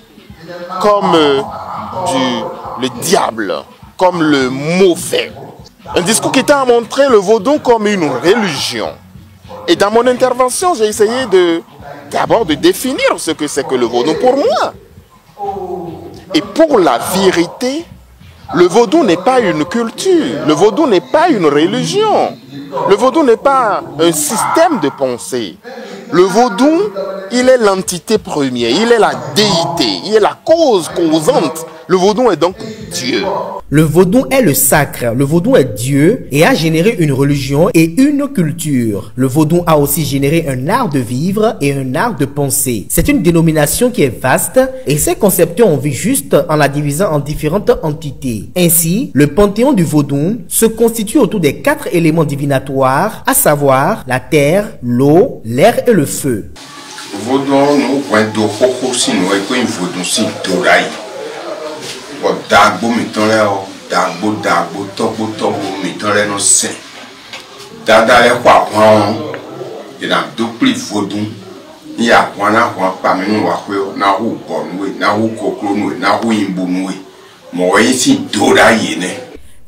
comme le diable, comme le mauvais. Un discours qui tend à montrer le vaudou comme une religion. Et dans mon intervention, j'ai essayé d'abord de définir ce que c'est que le vaudou pour moi. Et pour la vérité, le vaudou n'est pas une culture, le vaudou n'est pas une religion, le vaudou n'est pas un système de pensée. Le vaudou, il est l'entité première, il est la déité, il est la cause causante. Le vaudou est donc Dieu.
Le vaudou est le sacre, le vaudou est Dieu et a généré une religion et une culture. Le vaudou a aussi généré un art de vivre et un art de penser. C'est une dénomination qui est vaste et ses concepteurs ont vu juste en la divisant en différentes entités. Ainsi, le panthéon du vaudou se constitue autour des 4 éléments divinatoires, à savoir la terre, l'eau, l'air et le feu.
Dagbo mitɔlɛ o dagbo tɔgbo mitɔlɛ no sɛ dada lɛ kɔ akɔn yina do kpli vodu ni akɔn na akɔn kpami nu wakɔ na hu bɔ nuwe na hu koklo nuwe na hu imbu nuwe mɔgɔ yi si do da yi nɛ.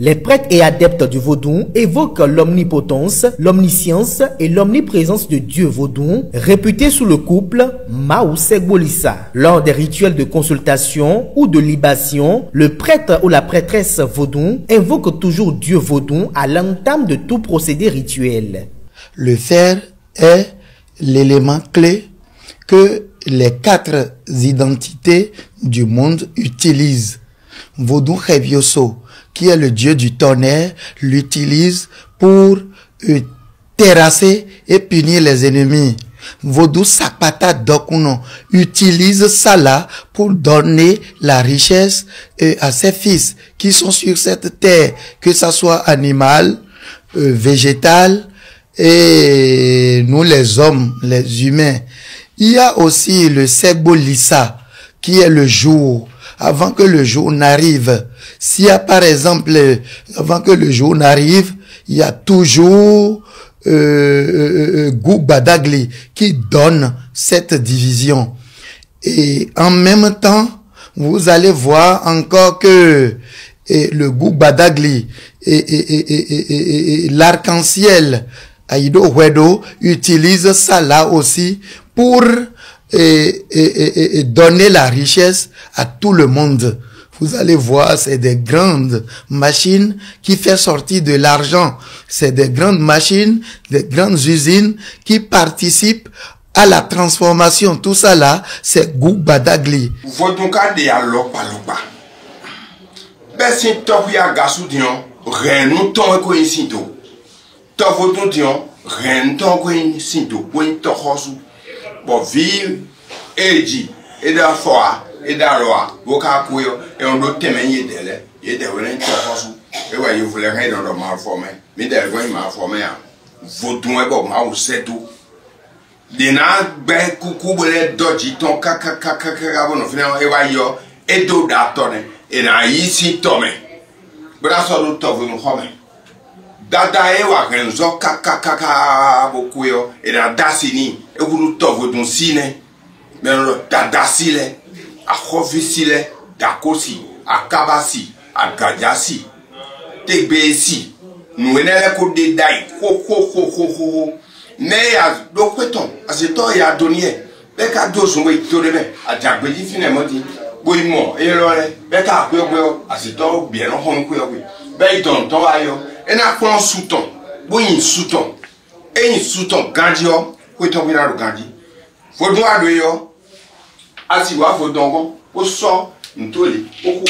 Les prêtres et adeptes du vaudou évoquent l'omnipotence, l'omniscience et l'omniprésence de Dieu vaudou, réputé sous le couple Maousegbolissa. Lors des rituels de consultation ou de libation, le prêtre ou la prêtresse vaudou invoque toujours Dieu vaudou à l'entame de tout procédé rituel.
Le fer est l'élément clé que les 4 identités du monde utilisent. Vodou Revioso, qui est le dieu du tonnerre, l'utilise pour terrasser et punir les ennemis. Vodou Sakpata Dokuno utilise ça là pour donner la richesse à ses fils qui sont sur cette terre, que ça soit animal, végétal, et nous les hommes, les humains. Il y a aussi le Segbolissa, qui est le jour. Avant que le jour n'arrive, s'il y a par exemple, avant que le jour n'arrive, il y a toujours Goubadagli qui donne cette division. Et en même temps, vous allez voir encore que le Goubadagli et l'arc-en-ciel Aïdo Wedo utilise ça là aussi pour donner la richesse à tout le monde. Vous allez voir, c'est des grandes machines qui font sortir de l'argent. C'est des grandes machines, des grandes usines qui participent à la transformation. Tout ça là, c'est Goubadagli.
Vodunka de ya lopa lopa. Besin topi ya gasu dion, renou ton ko insinto. To vodun dion, ren ton ko insinto, ko in tohosu. Bon ville eji eda foa eda loa boka kuyo e on do temenye dele ye de wele tohosu e wa yo vle ren do ma forme mi de go ma forme ya vodun e bo ma o setu dina gbe kuku bole doji ton kaka bono fina e wa yo e do da tone e na yi si tome bra so do to vu mo home dada e wa renzo kaka boku yo e na dasini e guru to vodun sine men dada sile a khovisile dakosi a kabasi a gajasi tegbesi nou enele ko de dai ho ne ya do kweton aseto ya donye be ka do so we to rebe a jagbeji fine modi boimo e lo re be ka pe ogbe aseto bien no hon ku yo be don to ayo e na kon suton boyin suton eyin suton ganji o kweton bi na ro ganji fodun ado yo asi wa fodun gon o so ntoli o ku o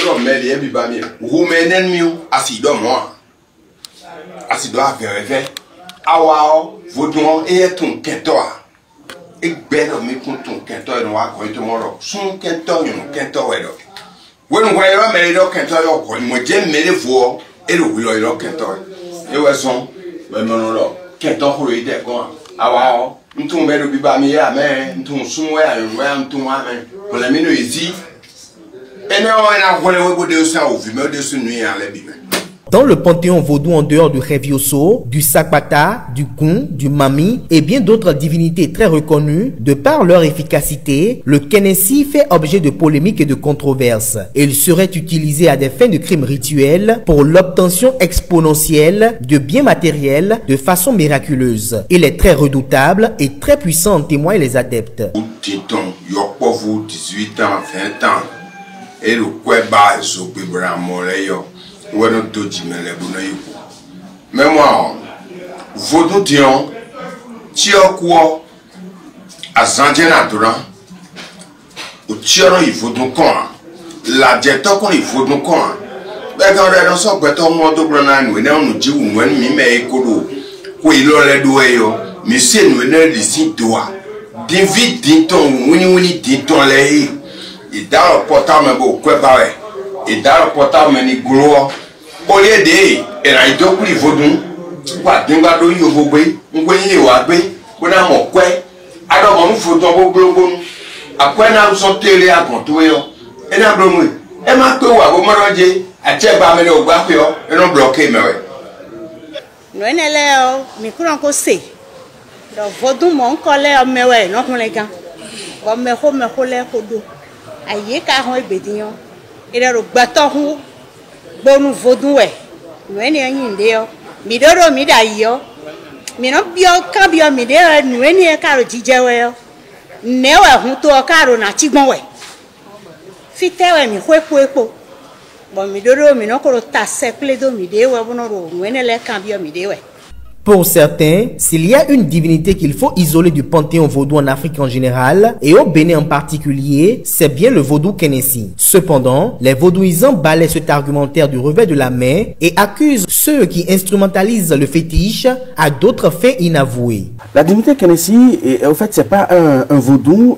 lo mele e bi ba mi o menen mi asi do mo asi do avere awa vodun e tun kento a e gbero mi kun tun kento e no wa ko to mo ro sun kento yun kento we do wonu wa yo mele do kento yo ko mo je mele vo e lo wi lo kento e we son we mo no lo kento ho ri de go awa o ntun be do bi ba mi ya me ntun sun we ayo we ntun wa me ko le mi no izi ene o na ko le we bo de so o vi me de sun nu ya le bi me.
Dans le panthéon vaudou, en dehors du Revioso, du Sakpata, du Gun, du Mami et bien d'autres divinités très reconnues, de par leur efficacité, le Kenessi fait objet de polémiques et de controverses. Il serait utilisé à des fins de crimes rituels pour l'obtention exponentielle de biens matériels de façon miraculeuse. Il est très redoutable et très puissant, en témoignent les adeptes.
18 ans, 20 ans, et le Kweba Weno doji mele buno yuko. Memwa vodun dion tio kuo azanje na duran o tioro yi vodun kon la jeto kon yi vodun kon be kan re don so gbeto mo do bro na nu ne onu jiwu nu mi me ekodo ko ilo le do eyo mi se nu ne li si doa David dinton wini dinton le e da porta me bo kweba we e da porta me ni gro o ye de era idokuri vodun wa dinga do yo gbogbe ngwe yin wa gbe ko na mo kwe ado mo vodun gbogbo akwe na so tere agbon to yo e na bro mu e ma pe wa bo moroje ache ba me no gba pe yo e no bloquer me we
no enele o mi kuran ko se do vodun mo nko le o me we no kun le gan bo me ko le ko do aye ka hon ebediyan ere ro gbato hu bon nous vaudou ouais nous est né indéo midoro midayo mi no bio kan bio mi de nu eni e karo jije we yo ne we hun to karo na chigbon we fi te we mi hwepo epo bo mi doro mi no ko ta sekle do mi de we bono ro nu eni le kan bio mi de we.
Pour certains, s'il y a une divinité qu'il faut isoler du panthéon vaudou en Afrique en général, et au Bénin en particulier, c'est bien le vaudou Kenessi. Cependant, les vaudouisants balayent cet argumentaire du revers de la main et accusent ceux qui instrumentalisent le fétiche à d'autres faits inavoués.
La divinité Kenessi, en fait, c'est pas un vaudou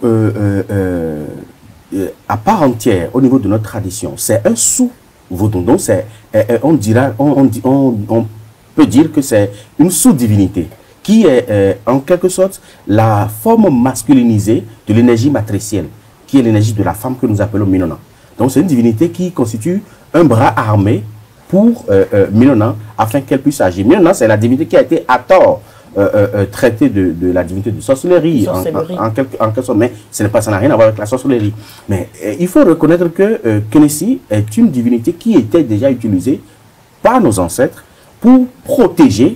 à part entière au niveau de notre tradition. C'est un sous-vaudou. Donc, on peut dire que c'est une sous-divinité qui est en quelque sorte la forme masculinisée de l'énergie matricielle, qui est l'énergie de la femme que nous appelons Minona. Donc c'est une divinité qui constitue un bras armé pour Minona afin qu'elle puisse agir. Minona, c'est la divinité qui a été à tort traitée de la divinité de sorcellerie, en quelque sorte, mais ça n'a rien à voir avec la sorcellerie. Mais il faut reconnaître que Kenessi est une divinité qui était déjà utilisée par nos ancêtres pour protéger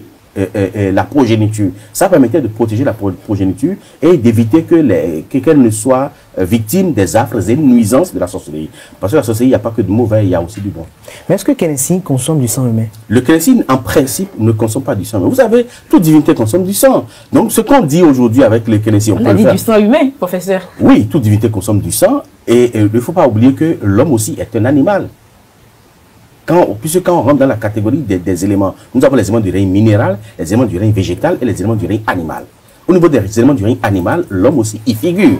la progéniture. Ça permettait de protéger la progéniture et d'éviter qu'elle ne soit victime des affres et nuisances de la sorcellerie. Parce que la sorcellerie, il n'y a pas que de mauvais, il y a aussi du bon.
Mais est-ce que Kenessi consomme du sang humain?
Le Kenessi, en principe, ne consomme pas du sang humain. Vous savez, toute divinité consomme du sang. Donc, ce qu'on dit aujourd'hui avec le Kenessi,
on a dit du sang humain, professeur.
Oui, toute divinité consomme du sang. Et il ne faut pas oublier que l'homme aussi est un animal. Puisque quand on rentre dans la catégorie des éléments, nous avons les éléments du règne minéral, les éléments du règne végétal et les éléments du règne animal. Au niveau des éléments du règne animal, l'homme aussi y figure.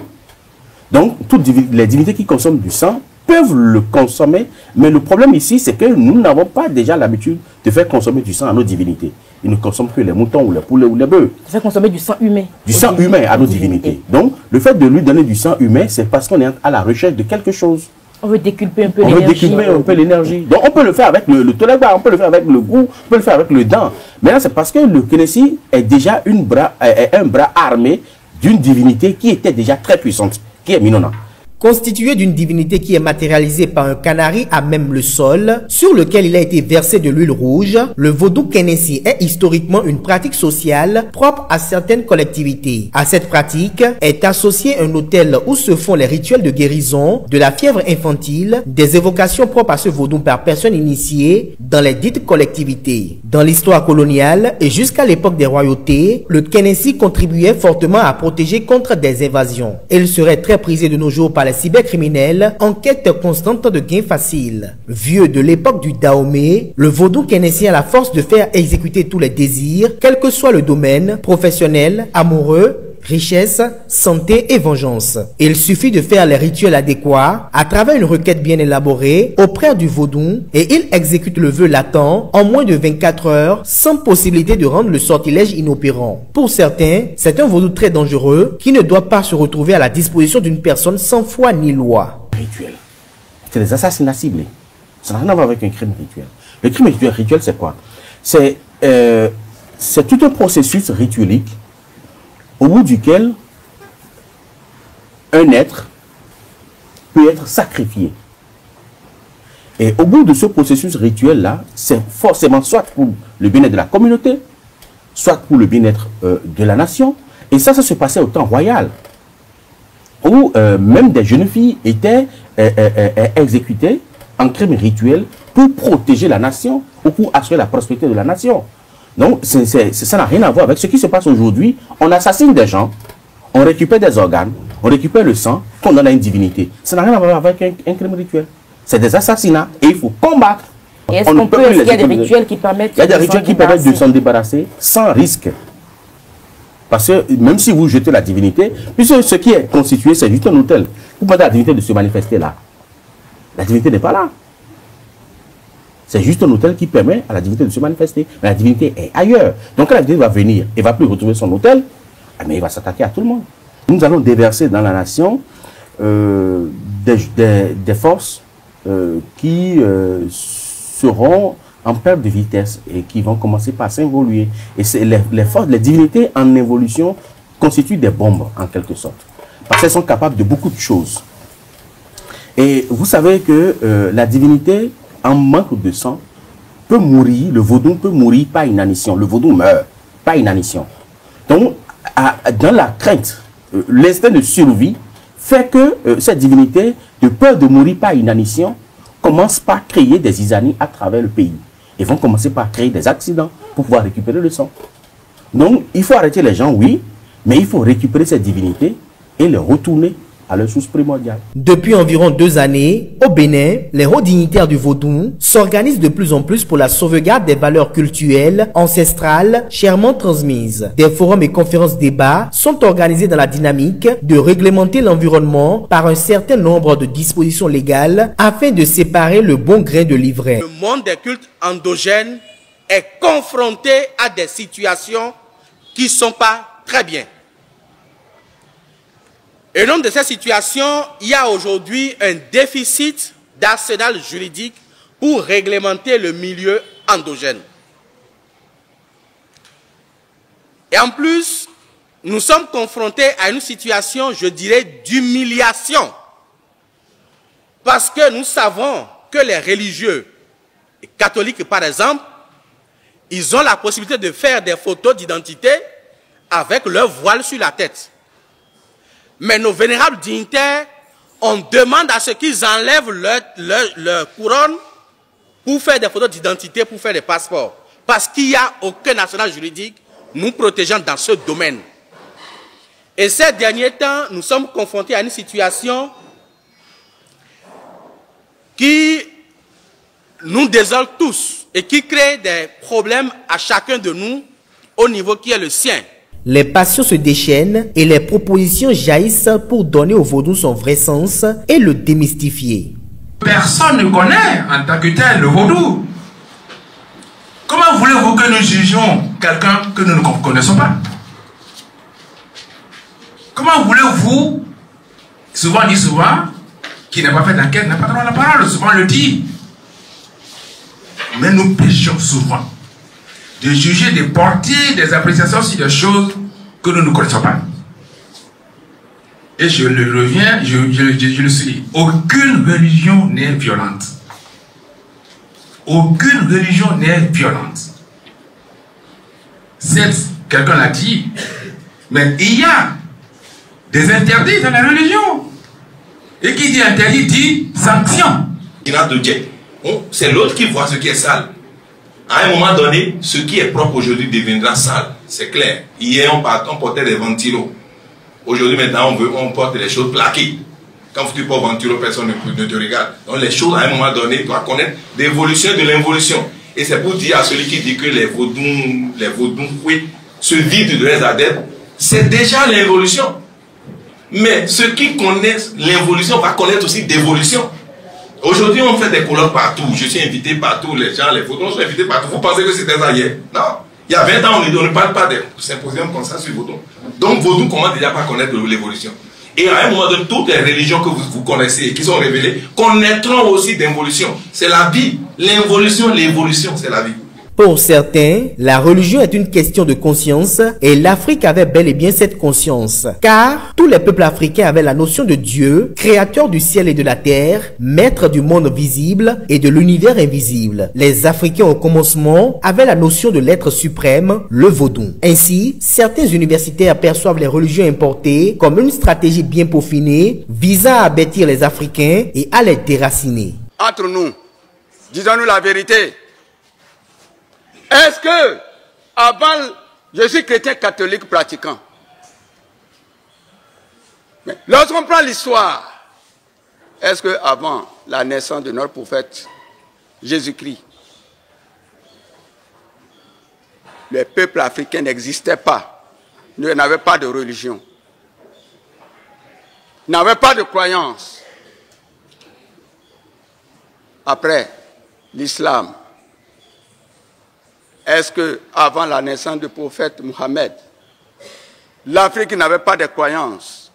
Donc, toutes les divinités qui consomment du sang peuvent le consommer, mais le problème ici, c'est que nous n'avons pas déjà l'habitude de faire consommer du sang à nos divinités. Ils ne consomment que les moutons ou les poulets ou les bœufs.
De faire consommer du sang humain.
Du sang humain à nos divinités. Donc, le fait de lui donner du sang humain, c'est parce qu'on est à la recherche de quelque chose.
On veut déculper un peu l'énergie.
On veut déculper un peu l'énergie. Donc on peut le faire avec le toleba, on peut le faire avec le goût, on peut le faire avec le dent. Mais là, c'est parce que le Kenessi est déjà un bras armé d'une divinité qui était déjà très puissante, qui est Minona.
Constitué d'une divinité qui est matérialisée par un canari à même le sol, sur lequel il a été versé de l'huile rouge, le vaudou Kenessi est historiquement une pratique sociale propre à certaines collectivités. À cette pratique est associé un autel où se font les rituels de guérison, de la fièvre infantile, des évocations propres à ce vaudou par personnes initiées dans les dites collectivités. Dans l'histoire coloniale et jusqu'à l'époque des royautés, le Kenessi contribuait fortement à protéger contre des invasions. Il serait très prisé de nos jours par les cybercriminels en quête constante de gains faciles. Vieux de l'époque du Dahomey, le vaudou Kenessi a la force de faire exécuter tous les désirs, quel que soit le domaine, professionnel, amoureux, richesse, santé et vengeance. Il suffit de faire les rituels adéquats à travers une requête bien élaborée auprès du vaudou et il exécute le vœu latent en moins de 24 heures sans possibilité de rendre le sortilège inopérant. Pour certains, c'est un vaudou très dangereux qui ne doit pas se retrouver à la disposition d'une personne sans foi ni loi.
Rituel. C'est des assassinats ciblés. Ça n'a rien à voir avec un crime rituel. Le crime rituel, c'est quoi? C'est tout un processus rituelique au bout duquel un être peut être sacrifié. Et au bout de ce processus rituel-là, c'est forcément soit pour le bien-être de la communauté, soit pour le bien-être de la nation. Et ça se passait au temps royal, où même des jeunes filles étaient exécutées en crime rituel pour protéger la nation ou pour assurer la prospérité de la nation. Donc, ça n'a rien à voir avec ce qui se passe aujourd'hui. On assassine des gens, on récupère des organes, on récupère le sang, qu'on donne à une divinité. Ça n'a rien à voir avec un crime rituel. C'est des assassinats et il faut combattre.
Est-ce qu'il y a des rituels qui permettent
de s'en débarrasser sans risque? Parce que même si vous jetez la divinité, puisque ce qui est constitué, c'est juste un autel. Vous demandez à la divinité de se manifester là. La divinité n'est pas là. C'est juste un autel qui permet à la divinité de se manifester. Mais la divinité est ailleurs. Donc quand la divinité va venir et va plus retrouver son autel, mais il va s'attaquer à tout le monde. Nous allons déverser dans la nation des forces qui seront en perte de vitesse et qui vont commencer par s'évoluer. Et les divinités en évolution constituent des bombes en quelque sorte. Parce qu'elles sont capables de beaucoup de choses. Et vous savez que la divinité en manque de sang peut mourir, le vaudou peut mourir par inanition. Le vaudou meurt par inanition. Donc, dans la crainte, l'instinct de survie fait que cette divinité, de peur de mourir par inanition, commence par créer des isanies à travers le pays. Ils vont commencer par créer des accidents pour pouvoir récupérer le sang. Donc, il faut arrêter les gens, oui, mais il faut récupérer cette divinité et les retourner à leur source primordiale.
Depuis environ 2 années, au Bénin, les hauts dignitaires du vaudou s'organisent de plus en plus pour la sauvegarde des valeurs culturelles, ancestrales, chèrement transmises. Des forums et conférences débats sont organisés dans la dynamique de réglementer l'environnement par un certain nombre de dispositions légales afin de séparer le bon grain de l'ivraie.
Le monde des cultes endogènes est confronté à des situations qui ne sont pas très bien. Et donc de cette situation, il y a aujourd'hui un déficit d'arsenal juridique pour réglementer le milieu endogène. Et en plus, nous sommes confrontés à une situation, je dirais, d'humiliation. Parce que nous savons que les religieux, les catholiques par exemple, ils ont la possibilité de faire des photos d'identité avec leur voile sur la tête. Mais nos vénérables dignitaires, on demande à ce qu'ils enlèvent leur couronne pour faire des photos d'identité, pour faire des passeports. Parce qu'il n'y a aucun arsenal juridique nous protégeant dans ce domaine. Et ces derniers temps, nous sommes confrontés à une situation qui nous désole tous et qui crée des problèmes à chacun de nous au niveau qui est le sien.
Les passions se déchaînent et les propositions jaillissent pour donner au vaudou son vrai sens et le démystifier.
Personne ne connaît en tant que tel le vaudou. Comment voulez-vous que nous jugions quelqu'un que nous ne connaissons pas? Comment voulez-vous, souvent on dit souvent, qui n'a pas fait d'enquête n'a pas droit à la parole, souvent on le dit. Mais nous péchons souvent de juger, de porter des appréciations sur des choses que nous ne connaissons pas. Et je le reviens, je le suis. Aucune religion n'est violente. Aucune religion n'est violente. Quelqu'un l'a dit, mais il y a des interdits dans la religion. Et qui dit interdit dit sanction.
Il y a deux quais. C'est l'autre qui voit ce qui est sale. À un moment donné, ce qui est propre aujourd'hui deviendra sale. C'est clair. Hier, on portait des ventilos. Aujourd'hui, maintenant, on porte des choses plaquées. Quand tu portes ventilo, personne ne te regarde. Donc, les choses, à un moment donné, tu dois connaître l'évolution de l'involution. Et c'est pour dire à celui qui dit que les vaudous, oui, se vident de leurs adeptes, c'est déjà l'évolution. Mais ceux qui connaissent l'évolution vont connaître aussi d'évolution. Aujourd'hui, on fait des colloques partout. Je suis invité partout. Les gens, les vaudous sont invités partout. Vous pensez que c'était ça hier? Non. Il y a 20 ans, on ne parle pas de symposium comme ça sur vaudou. Donc, vaudou commence déjà par connaître l'évolution. Et à un moment donné, toutes les religions que vous connaissez et qui sont révélées connaîtront aussi d'évolution. C'est la vie. L'involution, l'évolution, c'est la vie.
Pour certains, la religion est une question de conscience et l'Afrique avait bel et bien cette conscience. Car tous les peuples africains avaient la notion de Dieu, créateur du ciel et de la terre, maître du monde visible et de l'univers invisible. Les Africains au commencement avaient la notion de l'être suprême, le vaudou. Ainsi, certains universitaires perçoivent les religions importées comme une stratégie bien peaufinée visant à bâtir les Africains et à les déraciner.
Entre nous, disons-nous la vérité. Est-ce que, avant, je suis chrétien catholique pratiquant, mais lorsqu'on prend l'histoire, est-ce que avant la naissance de notre prophète Jésus-Christ, les peuples africains n'existaient pas, n'avaient pas de religion, n'avaient pas de croyance? Après l'islam, est-ce que avant la naissance du prophète Mohammed, l'Afrique n'avait pas de croyances?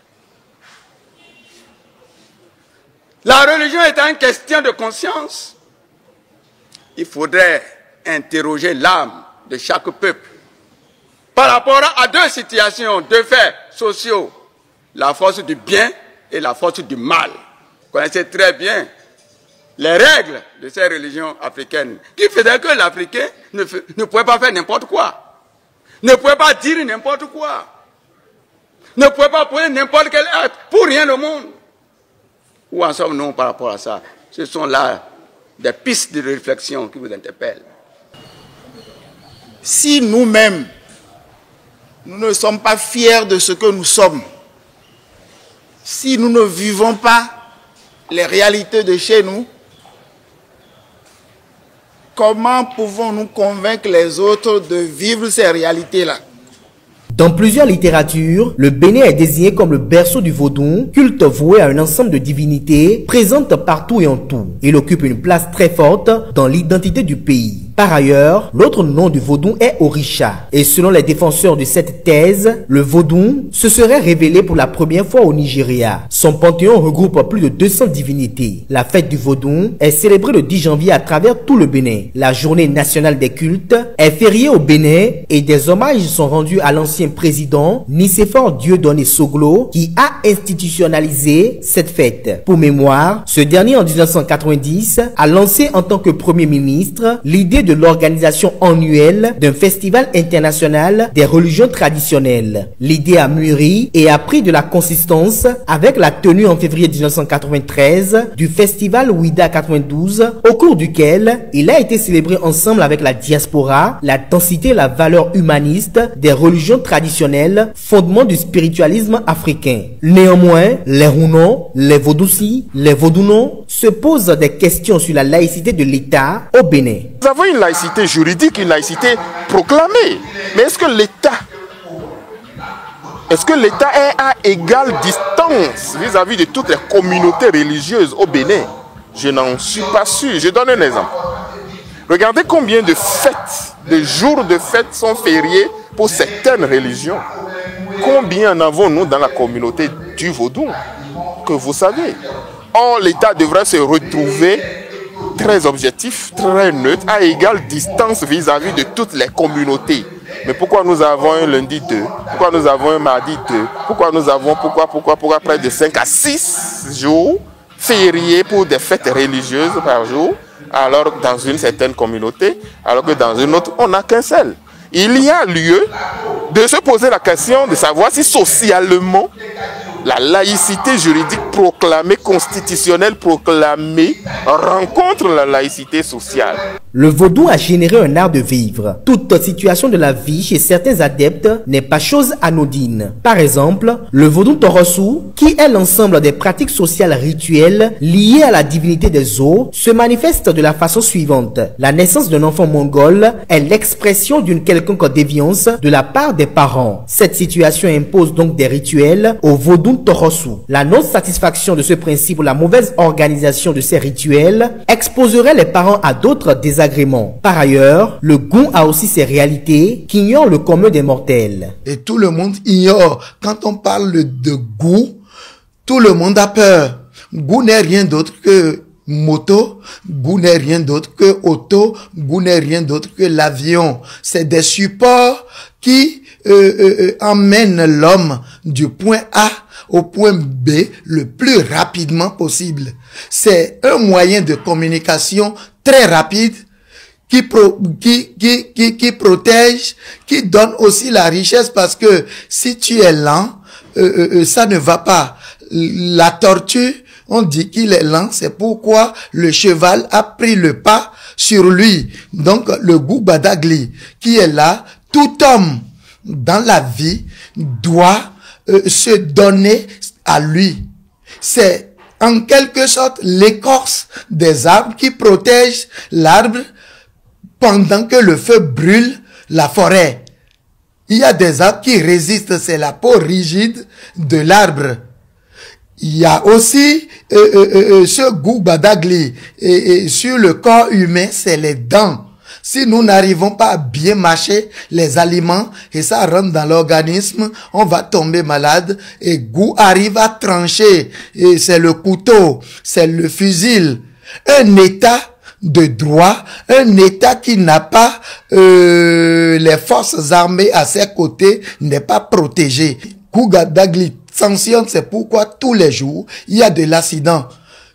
La religion étant une question de conscience, il faudrait interroger l'âme de chaque peuple par rapport à deux situations, deux faits sociaux, la force du bien et la force du mal. Vous connaissez très bien les règles de ces religions africaines, qui faisaient que l'Africain ne pouvait pas faire n'importe quoi, ne pouvait pas dire n'importe quoi, ne pouvait pas poser n'importe quel acte pour rien au monde. Où en sommes-nous par rapport à ça? Ce sont là des pistes de réflexion qui vous interpellent.
Si nous-mêmes, nous ne sommes pas fiers de ce que nous sommes, si nous ne vivons pas les réalités de chez nous, comment pouvons-nous convaincre les autres de vivre ces réalités-là?
Dans plusieurs littératures, le Bénin est désigné comme le berceau du vaudou, culte voué à un ensemble de divinités présentes partout et en tout. Il occupe une place très forte dans l'identité du pays. Par ailleurs, l'autre nom du vaudou est Orisha. Et selon les défenseurs de cette thèse, le vaudou se serait révélé pour la première fois au Nigeria. Son panthéon regroupe plus de 200 divinités. La fête du vaudou est célébrée le 10 janvier à travers tout le Bénin. La journée nationale des cultes est fériée au Bénin et des hommages sont rendus à l'ancien président Nicéphore Dieudonné Soglo qui a institutionnalisé cette fête. Pour mémoire, ce dernier en 1990 a lancé en tant que premier ministre l'idée de l'organisation annuelle d'un festival international des religions traditionnelles. L'idée a mûri et a pris de la consistance avec la tenue en février 1993 du festival Ouida 92 au cours duquel il a été célébré ensemble avec la diaspora la densité et la valeur humaniste des religions traditionnelles, fondement du spiritualisme africain. Néanmoins, les Rounon, les Vaudoussi, les Vaudounon se posent des questions sur la laïcité de l'État au Bénin.
Nous avons une laïcité juridique, une laïcité proclamée. Mais est-ce que l'État est à égale distance vis-à-vis de toutes les communautés religieuses au Bénin? Je n'en suis pas sûr. Je donne un exemple. Regardez combien de fêtes, de jours de fêtes sont fériés pour certaines religions. Combien en avons-nous dans la communauté du vaudou? Que vous savez. Or, l'État devrait se retrouver très objectif, très neutre, à égale distance vis-à-vis de toutes les communautés. Mais pourquoi nous avons un lundi 2? Pourquoi nous avons un mardi 2? Pourquoi nous avons, pourquoi près de 5 à 6 jours fériés pour des fêtes religieuses par jour, alors que dans une certaine communauté, alors que dans une autre, on n'a qu'un seul. Il y a lieu de se poser la question de savoir si socialement, la laïcité juridique proclamée, constitutionnelle proclamée, rencontre la laïcité sociale.
Le vaudou a généré un art de vivre. Toute situation de la vie chez certains adeptes n'est pas chose anodine. Par exemple, le vaudou Torosu, qui est l'ensemble des pratiques sociales rituelles liées à la divinité des eaux, se manifeste de la façon suivante. La naissance d'un enfant mongol est l'expression d'une quelconque déviance de la part des parents. Cette situation impose donc des rituels au vaudou Torosu. La non-satisfaction de ce principe ou la mauvaise organisation de ces rituels exposerait les parents à d'autres désagréments. Par ailleurs, le goût a aussi ses réalités qu'ignorent le commun des mortels.
Et tout le monde ignore. Quand on parle de goût, tout le monde a peur. Goût n'est rien d'autre que moto, goût n'est rien d'autre que auto, goût n'est rien d'autre que l'avion. C'est des supports qui emmènent l'homme du point A au point B le plus rapidement possible. C'est un moyen de communication très rapide qui protège, qui donne aussi la richesse, parce que si tu es lent, ça ne va pas. La tortue, on dit qu'il est lent, c'est pourquoi le cheval a pris le pas sur lui. Donc le goût Badagli qui est là, tout homme dans la vie doit se donner à lui. C'est en quelque sorte l'écorce des arbres qui protège l'arbre pendant que le feu brûle la forêt. Il y a des arbres qui résistent, c'est la peau rigide de l'arbre. Il y a aussi ce goût Badagli et sur le corps humain, c'est les dents. Si nous n'arrivons pas à bien mâcher les aliments et ça rentre dans l'organisme, on va tomber malade. Et goût arrive à trancher. Et c'est le couteau, c'est le fusil. Un état de droit, un état qui n'a pas les forces armées à ses côtés n'est pas protégé. Goût Badagli sanctionne, c'est pourquoi tous les jours il y a de l'accident.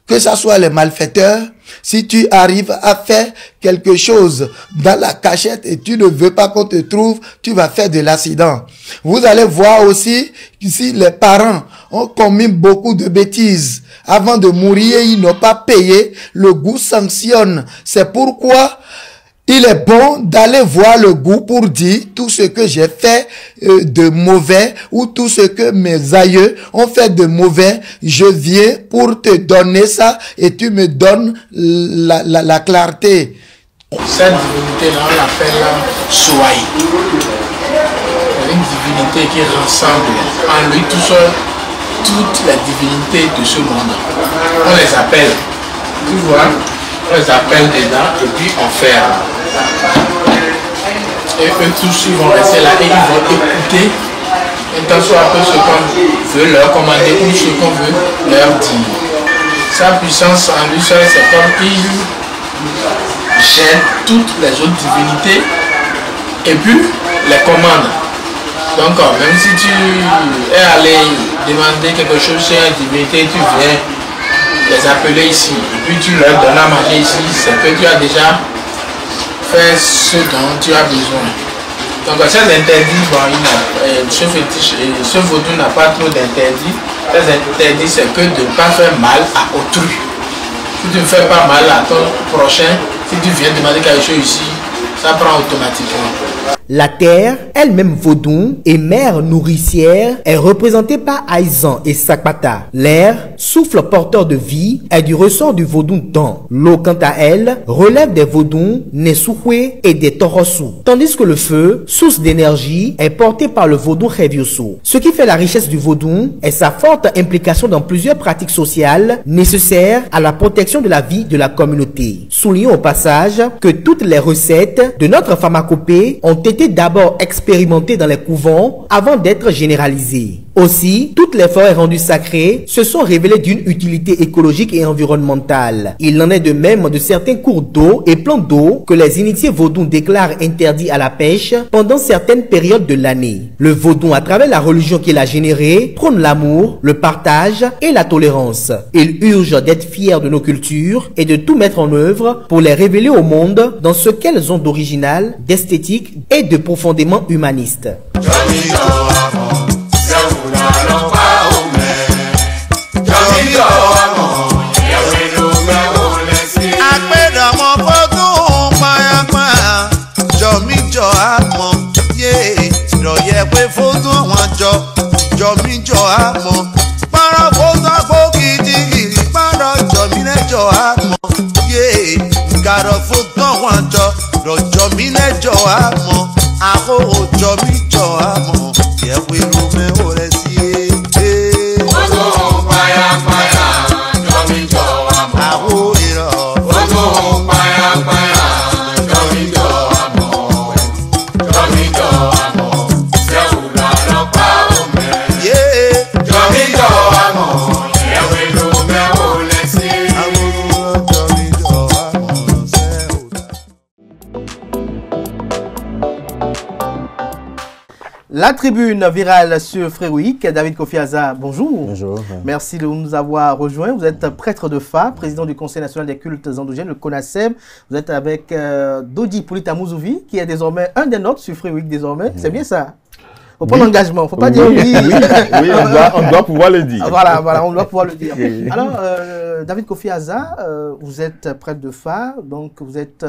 que ça soit les malfaiteurs, si tu arrives à faire quelque chose dans la cachette et tu ne veux pas qu'on te trouve, tu vas faire de l'accident. Vous allez voir aussi si les parents ont commis beaucoup de bêtises. Avant de mourir, ils n'ont pas payé, le goût sanctionne. C'est pourquoi il est bon d'aller voir le goût pour dire tout ce que j'ai fait de mauvais ou tout ce que mes aïeux ont fait de mauvais. Je viens pour te donner ça et tu me donnes la clarté.
Cette divinité-là, on l'appelle Souaï. C'est une divinité qui rassemble en lui tout seul toutes les divinités de ce monde. On les appelle, tu vois, on les appelle dedans et puis on ferme. Et eux tous ils vont rester là et ils vont écouter et tant soit peu ce qu'on veut leur commander ou ce qu'on veut leur dire. Sa puissance en lui seul, c'est comme il gère toutes les autres divinités et puis les commande. Donc même si tu es allé demander quelque chose chez une divinité, tu viens les appeler ici et puis tu leur donnes à manger ici, c'est que tu as déjà fait ce dont tu as besoin. Donc ces interdits, bon, ce vaudou n'a pas trop d'interdits. Les interdits, c'est que de ne pas faire mal à autrui. Si tu ne fais pas mal à ton prochain, si tu viens demander quelque chose ici, ça prend automatiquement.
La terre, elle-même vaudou et mère nourricière, est représentée par Aizan et Sakpata. L'air, souffle porteur de vie, est du ressort du vaudou Dan. L'eau, quant à elle, relève des vaudous, Nesouhwe et des Torosu. Tandis que le feu, source d'énergie, est porté par le vaudou Revioso. Ce qui fait la richesse du vaudou est sa forte implication dans plusieurs pratiques sociales nécessaires à la protection de la vie de la communauté. Soulignons au passage que toutes les recettes de notre pharmacopée ont été d'abord expérimentés dans les couvents avant d'être généralisés. Aussi, toutes les forêts rendues sacrées se sont révélées d'une utilité écologique et environnementale. Il en est de même de certains cours d'eau et plans d'eau que les initiés vaudous déclarent interdits à la pêche pendant certaines périodes de l'année. Le vaudou, à travers la religion qu'il a générée, prône l'amour, le partage et la tolérance. Il urge d'être fiers de nos cultures et de tout mettre en œuvre pour les révéler au monde dans ce qu'elles ont d'original, d'esthétique et de profondément humaniste. La tribune virale sur Freeweek, David Kofiaza, bonjour.
Bonjour.
Merci de nous avoir rejoints. Vous êtes prêtre de Fa, président du Conseil national des cultes endogènes, le CONASEM. Vous êtes avec Dodi Poulita Mouzouvi, qui est désormais un des nôtres sur Freeweek désormais. C'est bien ça? Faut prendre l'engagement, il ne faut pas dire oui.
Oui, on doit pouvoir le dire.
Voilà, on doit pouvoir le dire. Alors, David Kofiaza, vous êtes prêtre de Fa, donc vous êtes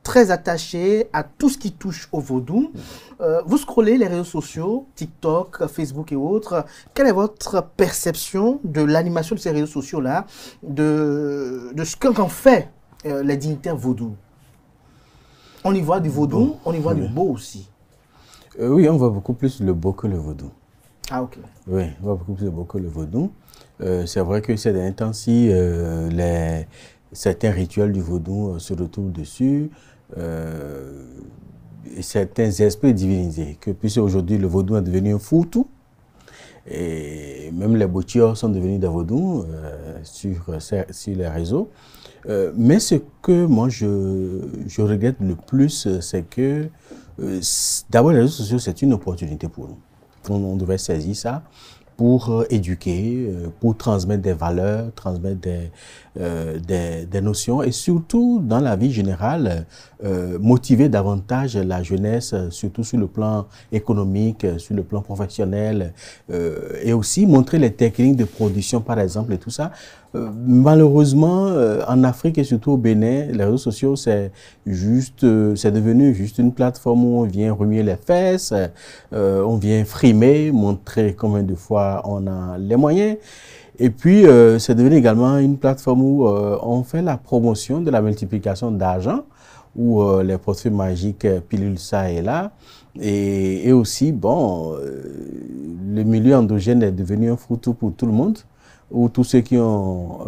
très attaché à tout ce qui touche au vaudou. Vous scrollez les réseaux sociaux, TikTok, Facebook et autres. Quelle est votre perception de l'animation de ces réseaux sociaux-là, de ce qu'en fait les dignitaires vaudous? On y voit du vaudou, on y voit du beau aussi.
Oui, on voit beaucoup plus le beau que le vaudou.
Ah, ok.
Oui, on voit beaucoup plus le beau que le vaudou. C'est vrai que ces derniers temps-ci, certains rituels du vaudou se retrouvent dessus, et certains esprits divinisés, que puisque aujourd'hui le vaudou est devenu un fourre-tout, et même les boutières sont devenus des vaudous sur les réseaux. Mais ce que moi je regrette le plus, c'est que d'abord les réseaux sociaux, c'est une opportunité pour nous. On devrait saisir ça pour éduquer, pour transmettre des valeurs, transmettre des notions et surtout dans la vie générale, motiver davantage la jeunesse, surtout sur le plan économique, sur le plan professionnel et aussi montrer les techniques de production par exemple et tout ça. Malheureusement, en Afrique et surtout au Bénin, les réseaux sociaux, c'est devenu juste une plateforme où on vient remuer les fesses, on vient frimer, montrer combien de fois on a les moyens. Et puis, c'est devenu également une plateforme où on fait la promotion de la multiplication d'argent, où les produits magiques pilulent ça et là. Et aussi, bon, le milieu endogène est devenu un foutu pour tout le monde, où tous ceux qui ont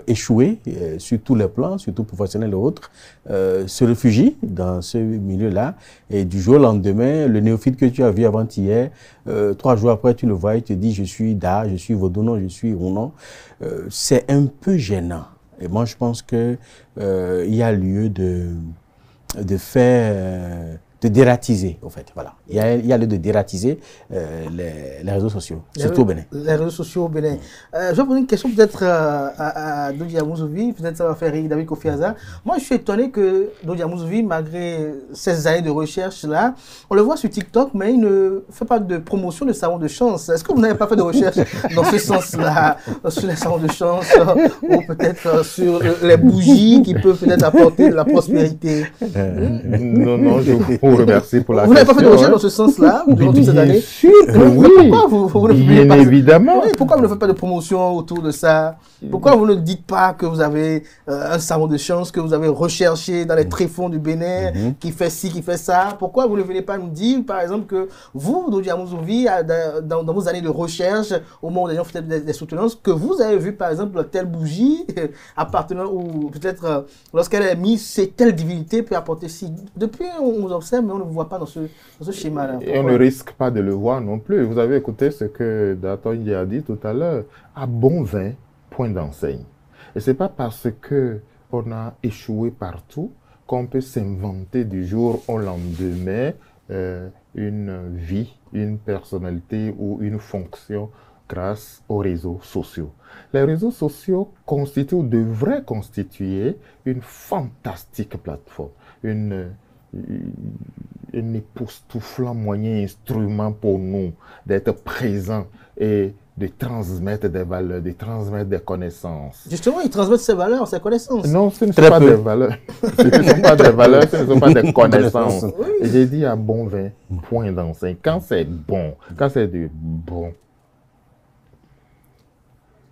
échoué sur tous les plans, surtout professionnels et autres, se réfugient dans ce milieu-là. Et du jour au lendemain, le néophyte que tu as vu avant-hier, 3 jours après, tu le vois et tu te dis « je suis Da, je suis Vodounon, je suis Rounon ». C'est un peu gênant. Et moi, je pense qu'il y a lieu de faire... de dératiser, en fait, voilà. Il y a lieu de dératiser les réseaux sociaux, surtout au Bénin.
Les réseaux sociaux au Bénin. Je vais poser une question peut-être à Dodi Amouzovi, peut-être ça va faire rire David Kofi Azar. Moi, je suis étonné que Dodi Amouzovi, malgré ces années de recherche-là, on le voit sur TikTok, mais il ne fait pas de promotion de salons de chance. Est-ce que vous n'avez pas fait de recherche dans ce sens-là, sur les salons de chance, ou peut-être sur les bougies qui peuvent peut-être apporter de la prospérité?
Non, je vous remercie pour la question.
Vous n'avez pas fait de recherche dans ce sens-là durant toutes ces années?
Sûr, oui.
Pourquoi
bien évidemment.
Oui, pourquoi vous ne faites pas de promotion autour de ça? Pourquoi vous ne dites pas que vous avez un salon de chance que vous avez recherché dans les tréfonds du Bénin, qui fait ci, qui fait ça? Pourquoi vous ne venez pas nous dire, par exemple, que vous, Dodi Amouzovi, dans vos années de recherche, au moment où les gens faisaient des soutenances, que vous avez vu, par exemple, telle bougie appartenant, ou peut-être lorsqu'elle est mise, c'est telle divinité peut apporter ci. Depuis, on vous observe, mais on ne vous voit pas dans ce schéma-là.
Et on ne risque pas de le voir non plus. Vous avez écouté ce que Daton a dit tout à l'heure. À bon vin, point d'enseigne. Et ce n'est pas parce qu'on a échoué partout qu'on peut s'inventer du jour au lendemain une vie, une personnalité ou une fonction grâce aux réseaux sociaux. Les réseaux sociaux constituent ou devraient constituer une fantastique plateforme, un époustouflant moyen, instrument pour nous d'être présents et de transmettre des valeurs, de transmettre des connaissances.
Justement, ils transmettent ces valeurs, ces connaissances.
Non, ce ne sont pas des valeurs. Ce ne sont pas des valeurs, ce ne sont pas des connaissances. Oui. J'ai dit à bon vin, point d'enseigne. Quand c'est bon, quand c'est du bon,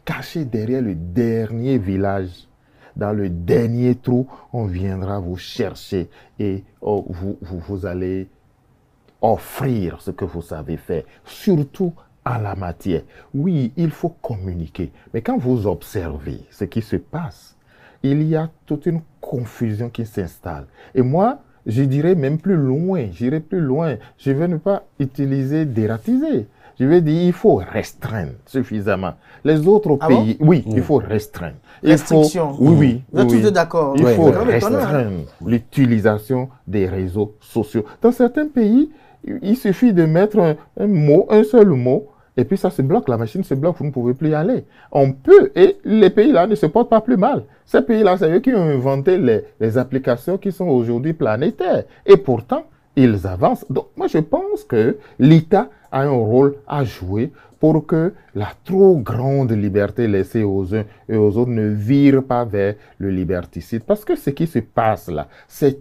caché derrière le dernier village, dans le dernier trou, on viendra vous chercher et vous allez offrir ce que vous savez faire, surtout à la matière. Oui, il faut communiquer, mais quand vous observez ce qui se passe, il y a toute une confusion qui s'installe. Et moi, je dirais même plus loin, j'irai plus loin. Je vais ne pas utiliser dératiser. Je vais dire il faut restreindre suffisamment. Les autres pays, oui, il faut restreindre.
Restriction.
Oui.
Vous êtes tous d'accord.
Il faut restreindre l'utilisation des réseaux sociaux. Dans certains pays, il suffit de mettre un seul mot, et puis ça se bloque, la machine se bloque, vous ne pouvez plus y aller. On peut, et les pays-là ne se portent pas plus mal. Ces pays-là, c'est eux qui ont inventé les applications qui sont aujourd'hui planétaires. Et pourtant, ils avancent. Donc, moi, je pense que l'État a un rôle à jouer pour que la trop grande liberté laissée aux uns et aux autres ne vire pas vers le liberticide. Parce que ce qui se passe là, c'est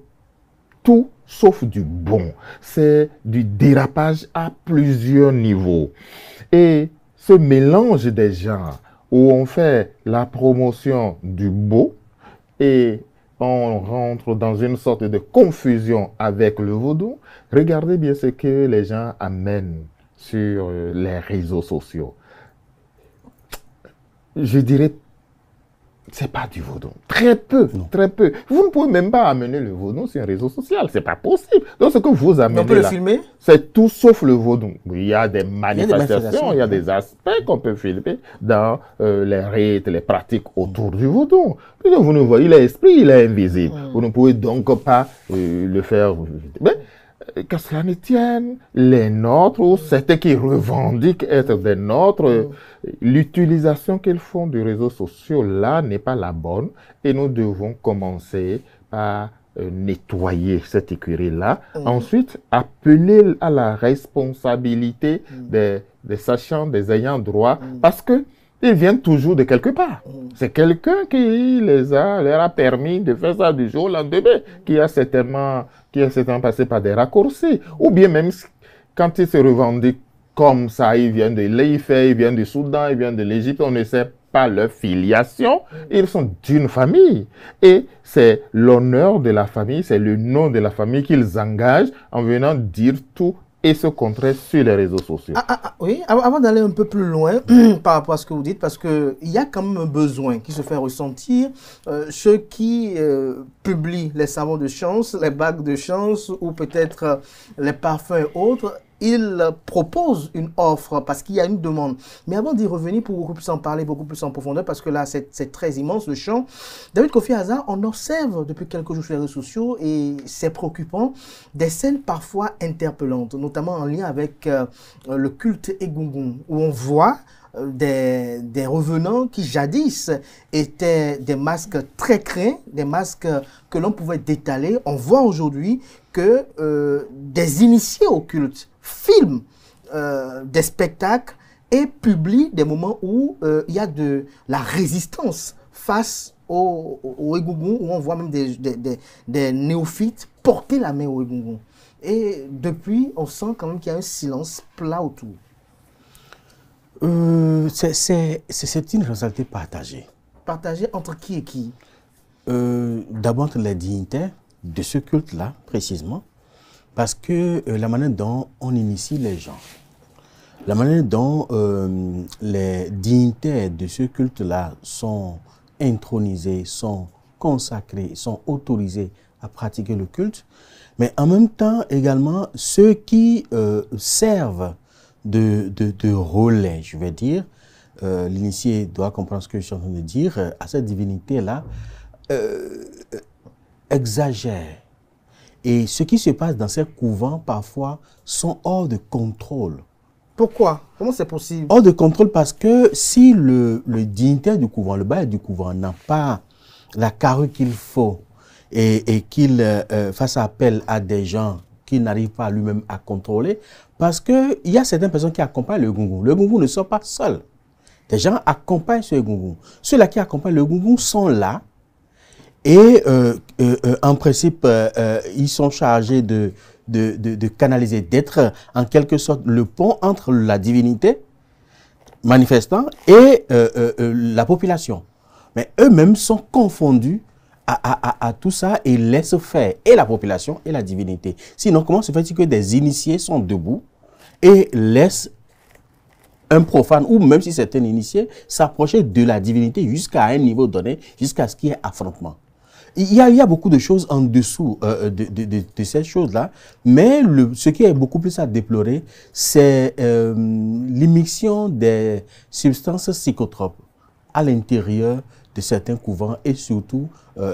tout sauf du bon. C'est du dérapage à plusieurs niveaux. Et ce mélange des genres où on fait la promotion du beau et on rentre dans une sorte de confusion avec le vaudou, regardez bien ce que les gens amènent sur les réseaux sociaux. Je dirais, c'est pas du vaudou. Très peu, très peu. Vous ne pouvez même pas amener le vaudou sur un réseau social. C'est pas possible. Donc, ce que vous amenez
on peut le filmer?
C'est tout sauf le vaudou. Il y a des manifestations, il y a des aspects qu'on peut filmer dans les rites, les pratiques autour du vaudou. Vous ne voyez, il est esprit, il est invisible. Vous ne pouvez donc pas le faire. Mais qu'à cela ne tienne, les nôtres ou certains qui revendiquent être des nôtres, l'utilisation qu'ils font des réseaux sociaux là n'est pas la bonne et nous devons commencer par nettoyer cette écurie-là. Ensuite, appeler à la responsabilité des sachants, des ayants droit, parce que ils viennent toujours de quelque part. C'est quelqu'un qui leur a permis de faire ça du jour au lendemain, qui a certainement passé par des raccourcis. Ou bien même quand ils se revendiquent comme ça, ils viennent de l'Égypte, ils viennent du Soudan, ils viennent de l'Égypte, on ne sait pas leur filiation, ils sont d'une famille. Et c'est l'honneur de la famille, c'est le nom de la famille qu'ils engagent en venant dire tout et se contrer sur les réseaux sociaux.
Oui, avant d'aller un peu plus loin par rapport à ce que vous dites, parce qu'il y a quand même un besoin qui se fait ressentir. Ceux qui publient les savons de chance, les bagues de chance ou peut-être les parfums et autres, ils proposent une offre parce qu'il y a une demande. Mais avant d'y revenir, pour beaucoup plus en parler, beaucoup plus en profondeur, parce que là, c'est très immense le champ. David Kofi Hazard, on observe depuis quelques jours sur les réseaux sociaux, et c'est préoccupant, des scènes parfois interpellantes, notamment en lien avec le culte Egungun, où on voit des revenants qui jadis étaient des masques très crins, des masques que l'on pouvait détaler. On voit aujourd'hui que des initiés au culte filment des spectacles et publient des moments où il y a de la résistance face au Egungun, où on voit même des néophytes porter la main au Egungun. Et depuis, on sent quand même qu'il y a un silence plat autour.
C'est une responsabilité partagée.
Partagée entre qui et qui?
D'abord entre les dignitaires de ce culte-là, précisément, parce que la manière dont on initie les gens, la manière dont les dignitaires de ce culte-là sont intronisés, sont consacrés, sont autorisés à pratiquer le culte, mais en même temps également ceux qui servent de relais, je vais dire. L'initié doit comprendre ce que je suis en train de dire. À cette divinité-là, exagère. Et ce qui se passe dans ces couvents, parfois, sont hors de contrôle.
Pourquoi? Comment c'est possible?
Hors de contrôle parce que si le dignitaire du couvent, le bail du couvent, n'a pas la carrure qu'il faut et qu'il fasse appel à des gens qu'il n'arrive pas lui-même à contrôler, parce qu'il y a certaines personnes qui accompagnent le Gungun. Le Gungun ne sort pas seul. Des gens accompagnent ce Gungun. Ceux-là qui accompagnent le Gungun sont là et en principe, ils sont chargés de canaliser, d'être en quelque sorte le pont entre la divinité manifestant et la population. Mais eux-mêmes sont confondus à tout ça et laissent faire et la population et la divinité. Sinon, comment se fait-il que des initiés sont debout et laissent un profane, ou même si c'est un initié, s'approcher de la divinité jusqu'à un niveau donné, jusqu'à ce qu'il y ait affrontement? Il y a beaucoup de choses en dessous de ces choses-là, mais ce qui est beaucoup plus à déplorer, c'est l'immixtion des substances psychotropes à l'intérieur de certains couvents et surtout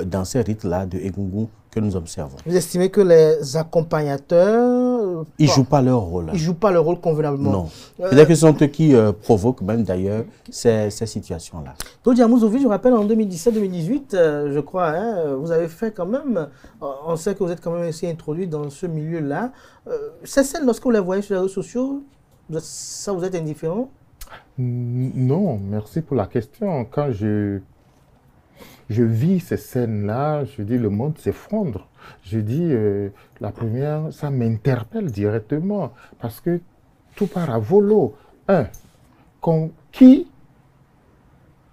dans ces rites-là de Egungun que nous observons.
Vous estimez que les accompagnateurs...
Ils ne jouent pas leur rôle.
Ils ne jouent pas leur rôle convenablement.
Non. Peut-être que ce sont eux qui provoquent même d'ailleurs ces situations-là.
Todja Mouzovi, je rappelle en 2017-2018, je crois, hein, vous avez fait quand même, on sait que vous êtes quand même aussi introduit dans ce milieu-là. Ces scènes, lorsque vous les voyez sur les réseaux sociaux, ça vous êtes indifférent?
Non, merci pour la question. Quand je vis ces scènes-là, je dis le monde s'effondre. Je dis, la première, ça m'interpelle directement parce que tout part à volo. Qui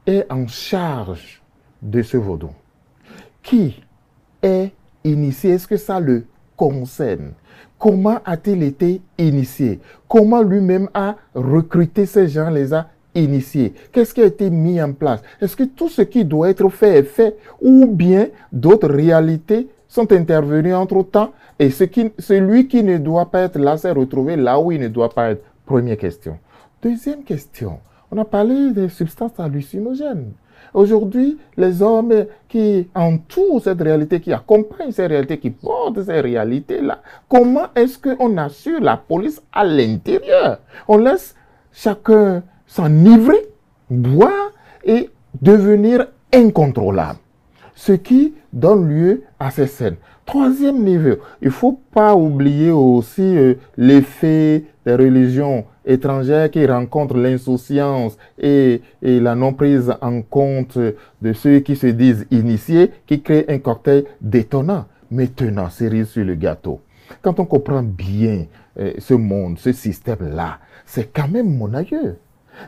est en charge de ce vaudou? Qui est initié? Est-ce que ça le concerne? Comment a-t-il été initié? Comment lui-même a recruté ces gens, les a initiés? Qu'est-ce qui a été mis en place? Est-ce que tout ce qui doit être fait est fait? Ou bien d'autres réalités sont intervenues entre-temps et celui qui ne doit pas être là s'est retrouvé là où il ne doit pas être? Première question. Deuxième question. On a parlé des substances hallucinogènes. Aujourd'hui, les hommes qui entourent cette réalité, qui accompagnent cette réalité, qui portent ces réalités-là, comment est-ce qu'on assure la police à l'intérieur? On laisse chacun s'enivrer, boire et devenir incontrôlable. Ce qui donne lieu à ces scènes. Troisième niveau, il ne faut pas oublier aussi l'effet des religions étrangères qui rencontrent l'insouciance et la non-prise en compte de ceux qui se disent initiés, qui créent un cocktail détonnant. Maintenant, cerise sur le gâteau. Quand on comprend bien ce monde, ce système-là, c'est quand même mon aïeux.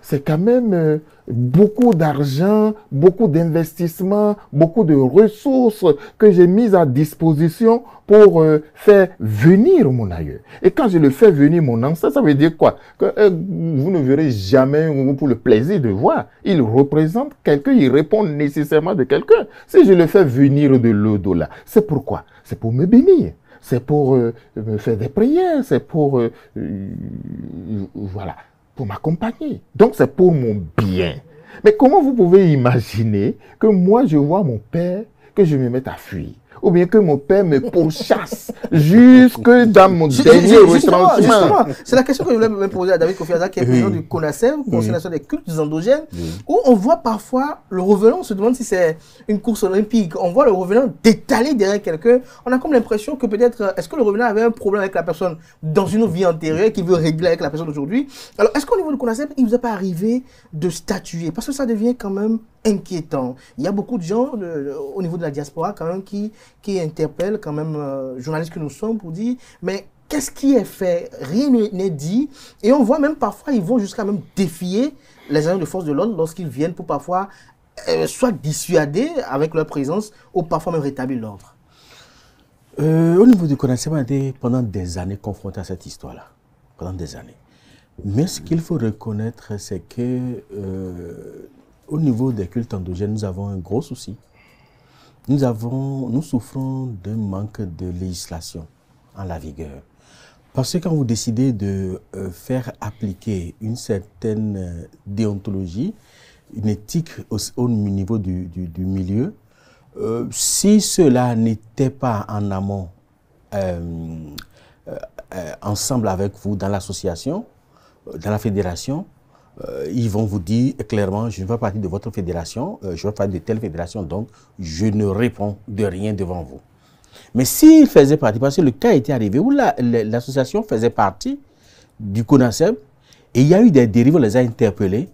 C'est quand même beaucoup d'argent, beaucoup d'investissements, beaucoup de ressources que j'ai mises à disposition pour faire venir mon aïeux. Et quand je le fais venir mon ancêtre, ça veut dire quoi? Que vous ne verrez jamais pour le plaisir de voir. Il représente quelqu'un, il répond nécessairement de quelqu'un. Si je le fais venir de l'au-delà, c'est pourquoi? C'est pour me bénir. C'est pour me faire des prières, c'est pour... voilà. Pour m'accompagner. Donc, c'est pour mon bien. Mais comment vous pouvez imaginer que moi, je vois mon père, que je me mette à fuir? Ou bien que mon père me pourchasse jusque dans mon dernier retranchement.
C'est la question que je voulais me poser à David Kofi Aza, qui est président du CONASEV, Conseil national des cultes endogènes, où on voit parfois le revenant, on se demande si c'est une course olympique, on voit le revenant détalé derrière quelqu'un, on a comme l'impression que peut-être, est-ce que le revenant avait un problème avec la personne dans une vie antérieure, qu'il veut régler avec la personne d'aujourd'hui? Alors, est-ce qu'au niveau du CONASEV, il ne vous a pas arrivé de statuer? Parce que ça devient quand même inquiétant. Il y a beaucoup de gens au niveau de la diaspora quand même qui interpellent quand même journalistes que nous sommes pour dire mais qu'est-ce qui est fait? Rien n'est dit. Et on voit même parfois, ils vont jusqu'à même défier les agents de force de l'ordre lorsqu'ils viennent pour parfois soit dissuader avec leur présence ou parfois même rétablir l'ordre.
Au niveau du CONASEV, on a été pendant des années confronté à cette histoire-là. Pendant des années. Mais ce qu'il faut reconnaître, c'est que au niveau des cultes endogènes, nous avons un gros souci. Nous souffrons d'un manque de législation en la vigueur. Parce que quand vous décidez de faire appliquer une certaine déontologie, une éthique au niveau du milieu, si cela n'était pas en amont ensemble avec vous dans l'association, dans la fédération, ils vont vous dire clairement, je ne fais pas partie de votre fédération, je fais partie de telle fédération, donc je ne réponds de rien devant vous. Mais s'ils faisaient partie, parce que le cas était arrivé où l'association faisait partie du CONASEV, et il y a eu des dérives, on les a interpellés,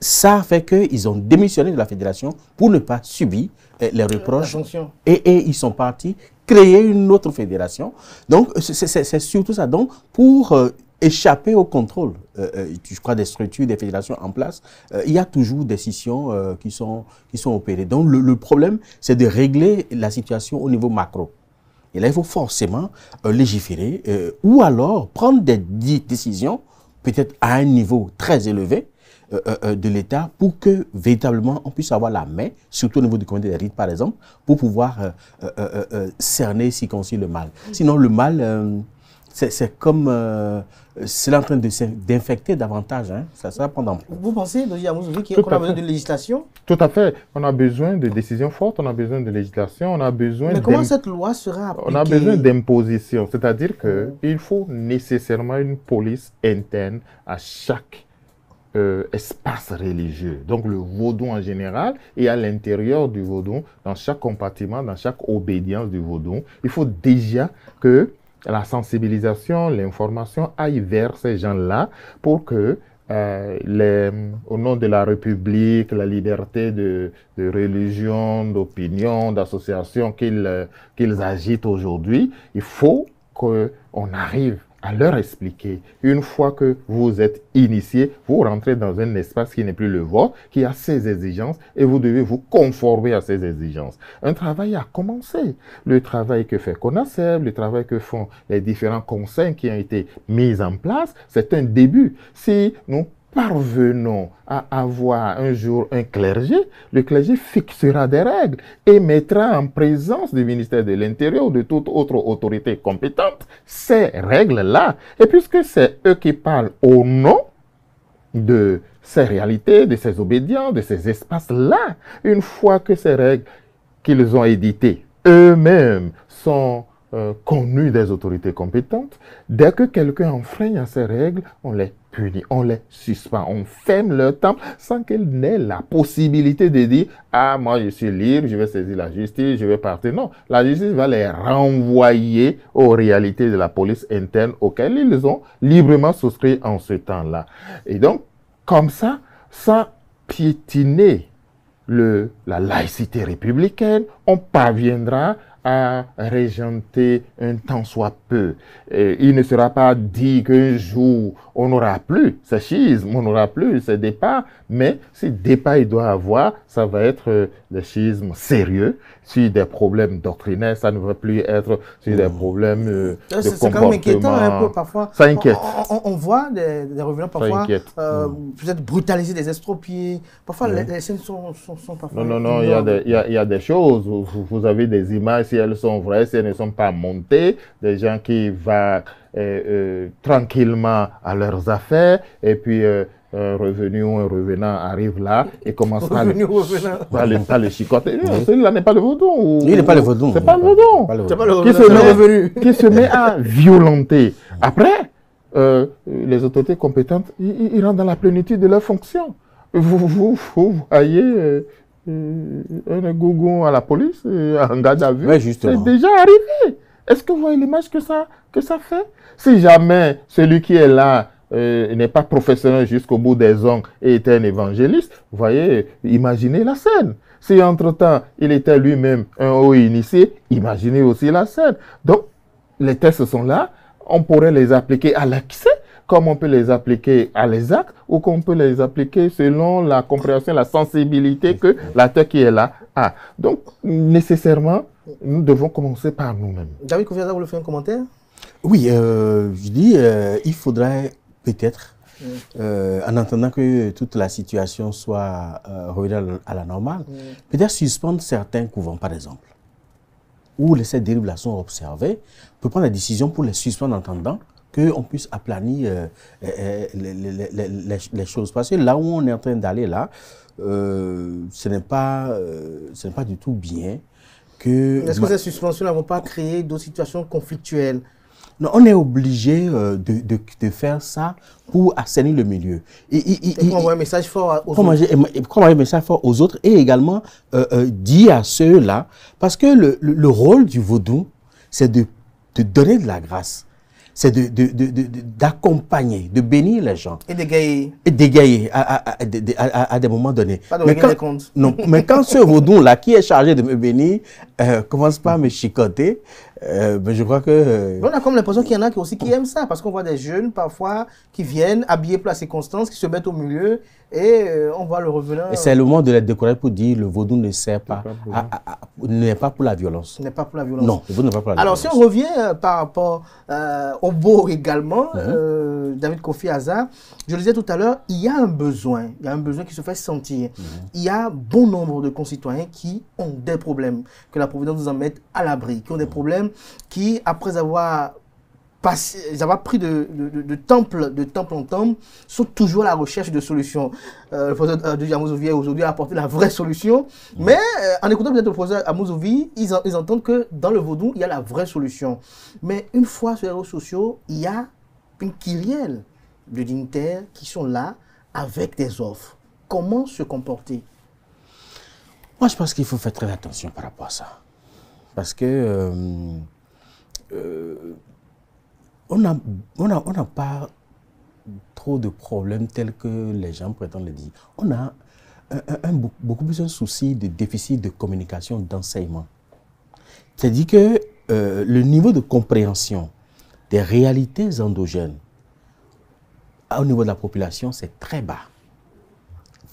ça a fait qu'ils ont démissionné de la fédération pour ne pas subir les reproches. Et ils sont partis créer une autre fédération. Donc, c'est surtout ça. Donc, pour échapper au contrôle, je crois, des structures, des fédérations en place, il y a toujours des scissions qui sont opérées. Donc, le problème, c'est de régler la situation au niveau macro. Et là, il faut forcément légiférer ou alors prendre des décisions, peut-être à un niveau très élevé, de l'État pour que véritablement on puisse avoir la main, surtout au niveau du comité des rites par exemple, pour pouvoir cerner, circoncire le mal. Sinon le mal, c'est comme c'est en train d'infecter davantage. Hein. Ça va prendre.
Vous pensez, qu'on a besoin de législation?
Tout à fait. On a besoin de décisions fortes, on a besoin de législation, on a besoin.
Mais comment cette loi sera appliquée?
On a besoin d'imposition, c'est-à-dire qu'il faut nécessairement une police interne à chaque espace religieux, donc le vaudou en général, et à l'intérieur du vaudou, dans chaque compartiment, dans chaque obédience du vaudou, il faut déjà que la sensibilisation, l'information aille vers ces gens-là pour que au nom de la République, la liberté de religion, d'opinion, d'association qu'ils agitent aujourd'hui, il faut qu'on arrive à leur expliquer. Une fois que vous êtes initié, vous rentrez dans un espace qui n'est plus le vôtre, qui a ses exigences, et vous devez vous conformer à ces exigences. Un travail a commencé. Le travail que fait CONASEV, le travail que font les différents conseils qui ont été mis en place, c'est un début. Si nous parvenons à avoir un jour un clergé, le clergé fixera des règles et mettra en présence du ministère de l'Intérieur ou de toute autre autorité compétente ces règles-là. Et puisque c'est eux qui parlent au nom de ces réalités, de ces obédiences, de ces espaces-là. Une fois que ces règles qu'ils ont éditées eux-mêmes sont connus des autorités compétentes, dès que quelqu'un enfreint à ces règles, on les punit, on les suspend, on ferme leur temple sans qu'elle n'ait la possibilité de dire « Ah, moi je suis libre, je vais saisir la justice, je vais partir ». Non, la justice va les renvoyer aux réalités de la police interne auxquelles ils ont librement souscrit en ce temps-là. Et donc, comme ça, sans piétiner la laïcité républicaine, on parviendra à régenter un tant soit peu. Et il ne sera pas dit qu'un jour, on n'aura plus ce schisme, on n'aura plus ce débat, mais si débat il doit avoir, ça va être des schismes sérieux. Si des problèmes doctrinaires, ça ne va plus être sur des problèmes de comportement.
C'est quand même inquiétant un peu parfois.
Ça inquiète.
On voit des revenants parfois peut-être brutaliser des estropiés. Parfois, les scènes sont parfois...
Non, il y a des choses. Vous avez des images, si elles sont vraies, si elles ne sont pas montées, des gens qui vont tranquillement à leurs affaires, et puis un revenu ou un revenant arrive là et commence à le chicoter. Celui-là n'est pas le vaudou.
Il n'est pas le vaudou.
C'est pas le vaudou. Qui se met à violenter. Après, les autorités compétentes, ils rentrent dans la plénitude de leurs fonctions. Vous voyez un gougou à la police, en garde à vue, c'est déjà arrivé. Est-ce que vous voyez l'image que ça fait? Si jamais celui qui est là n'est pas professionnel jusqu'au bout des ongles et était un évangéliste, vous voyez, imaginez la scène. Si entre-temps, il était lui-même un haut initié, imaginez aussi la scène. Donc, les tests sont là, on pourrait les appliquer à l'accès, comme on peut les appliquer à les actes, ou qu'on peut les appliquer selon la compréhension, la sensibilité que l'acteur qui est là a. Donc, nécessairement, nous devons commencer par nous-mêmes.
David Kofi, vous voulez faire un commentaire?
Oui, je dis, il faudrait peut-être, en attendant que toute la situation soit revenue à la normale, peut-être suspendre certains couvents, par exemple, où ces dérives-là sont observées, pour prendre la décision pour les suspendre en attendant qu'on puisse aplanir les choses. Parce que là où on est en train d'aller là, ce n'est pas du tout bien.
Est-ce que ces suspensions ne vont pas créer d'autres situations conflictuelles?
Non, on est obligé de faire ça pour assainir le milieu.
Pour envoyer un message fort aux
autres. Et également dire à ceux-là, parce que le rôle du vaudou, c'est de donner de la grâce. C'est d'accompagner, de bénir les gens.
Et d'égayer.
Et d'égayer à des moments donnés.
Pas de régler les comptes.
Non, mais quand ce vaudou-là, qui est chargé de me bénir, commence pas à me chicoter, je crois que...
On a comme l'impression qu'il y en a qui aiment ça, parce qu'on voit des jeunes, parfois, qui viennent habillés pour la circonstance, qui se mettent au milieu, et on voit le revenant...
Et c'est le moment de les décourager pour dire le vaudou ne sert pas, n'est pas pour la violence.
N'est pas pour la violence.
Non, le vaudou n'est pas pour la violence.
Alors, si on revient par rapport au beau également, David Kofi Azar, je le disais tout à l'heure, il y a un besoin qui se fait sentir. Il y a bon nombre de concitoyens qui ont des problèmes, que la Providence nous en mette à l'abri, qui ont des problèmes qui, après avoir pris de temple en temple, sont toujours à la recherche de solutions. Le professeur de Amouzovi aujourd'hui a apporté la vraie solution, mais en écoutant peut-être le professeur Amouzovi, ils entendent que dans le vaudou, il y a la vraie solution. Mais une fois sur les réseaux sociaux, il y a une kyrielle de dignitaires qui sont là avec des offres. Comment se comporter?
Moi, je pense qu'il faut faire très attention par rapport à ça. Parce que on n'a pas trop de problèmes tels que les gens prétendent le dire. On a beaucoup plus un souci de déficit de communication, d'enseignement. C'est-à-dire que le niveau de compréhension des réalités endogènes au niveau de la population, c'est très bas.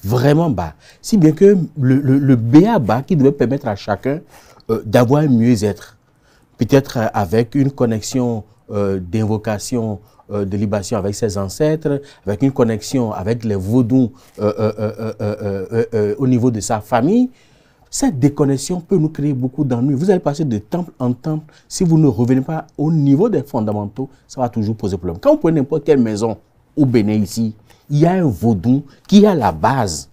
Vraiment bas. Si bien que le BA qui devait permettre à chacun d'avoir un mieux-être, peut-être avec une connexion d'invocation, de libation avec ses ancêtres, avec une connexion avec les vaudous au niveau de sa famille, cette déconnexion peut nous créer beaucoup d'ennuis. Vous allez passer de temple en temple. Si vous ne revenez pas au niveau des fondamentaux, ça va toujours poser problème. Quand vous prenez n'importe quelle maison au Bénin ici, il y a un vaudou qui est à la base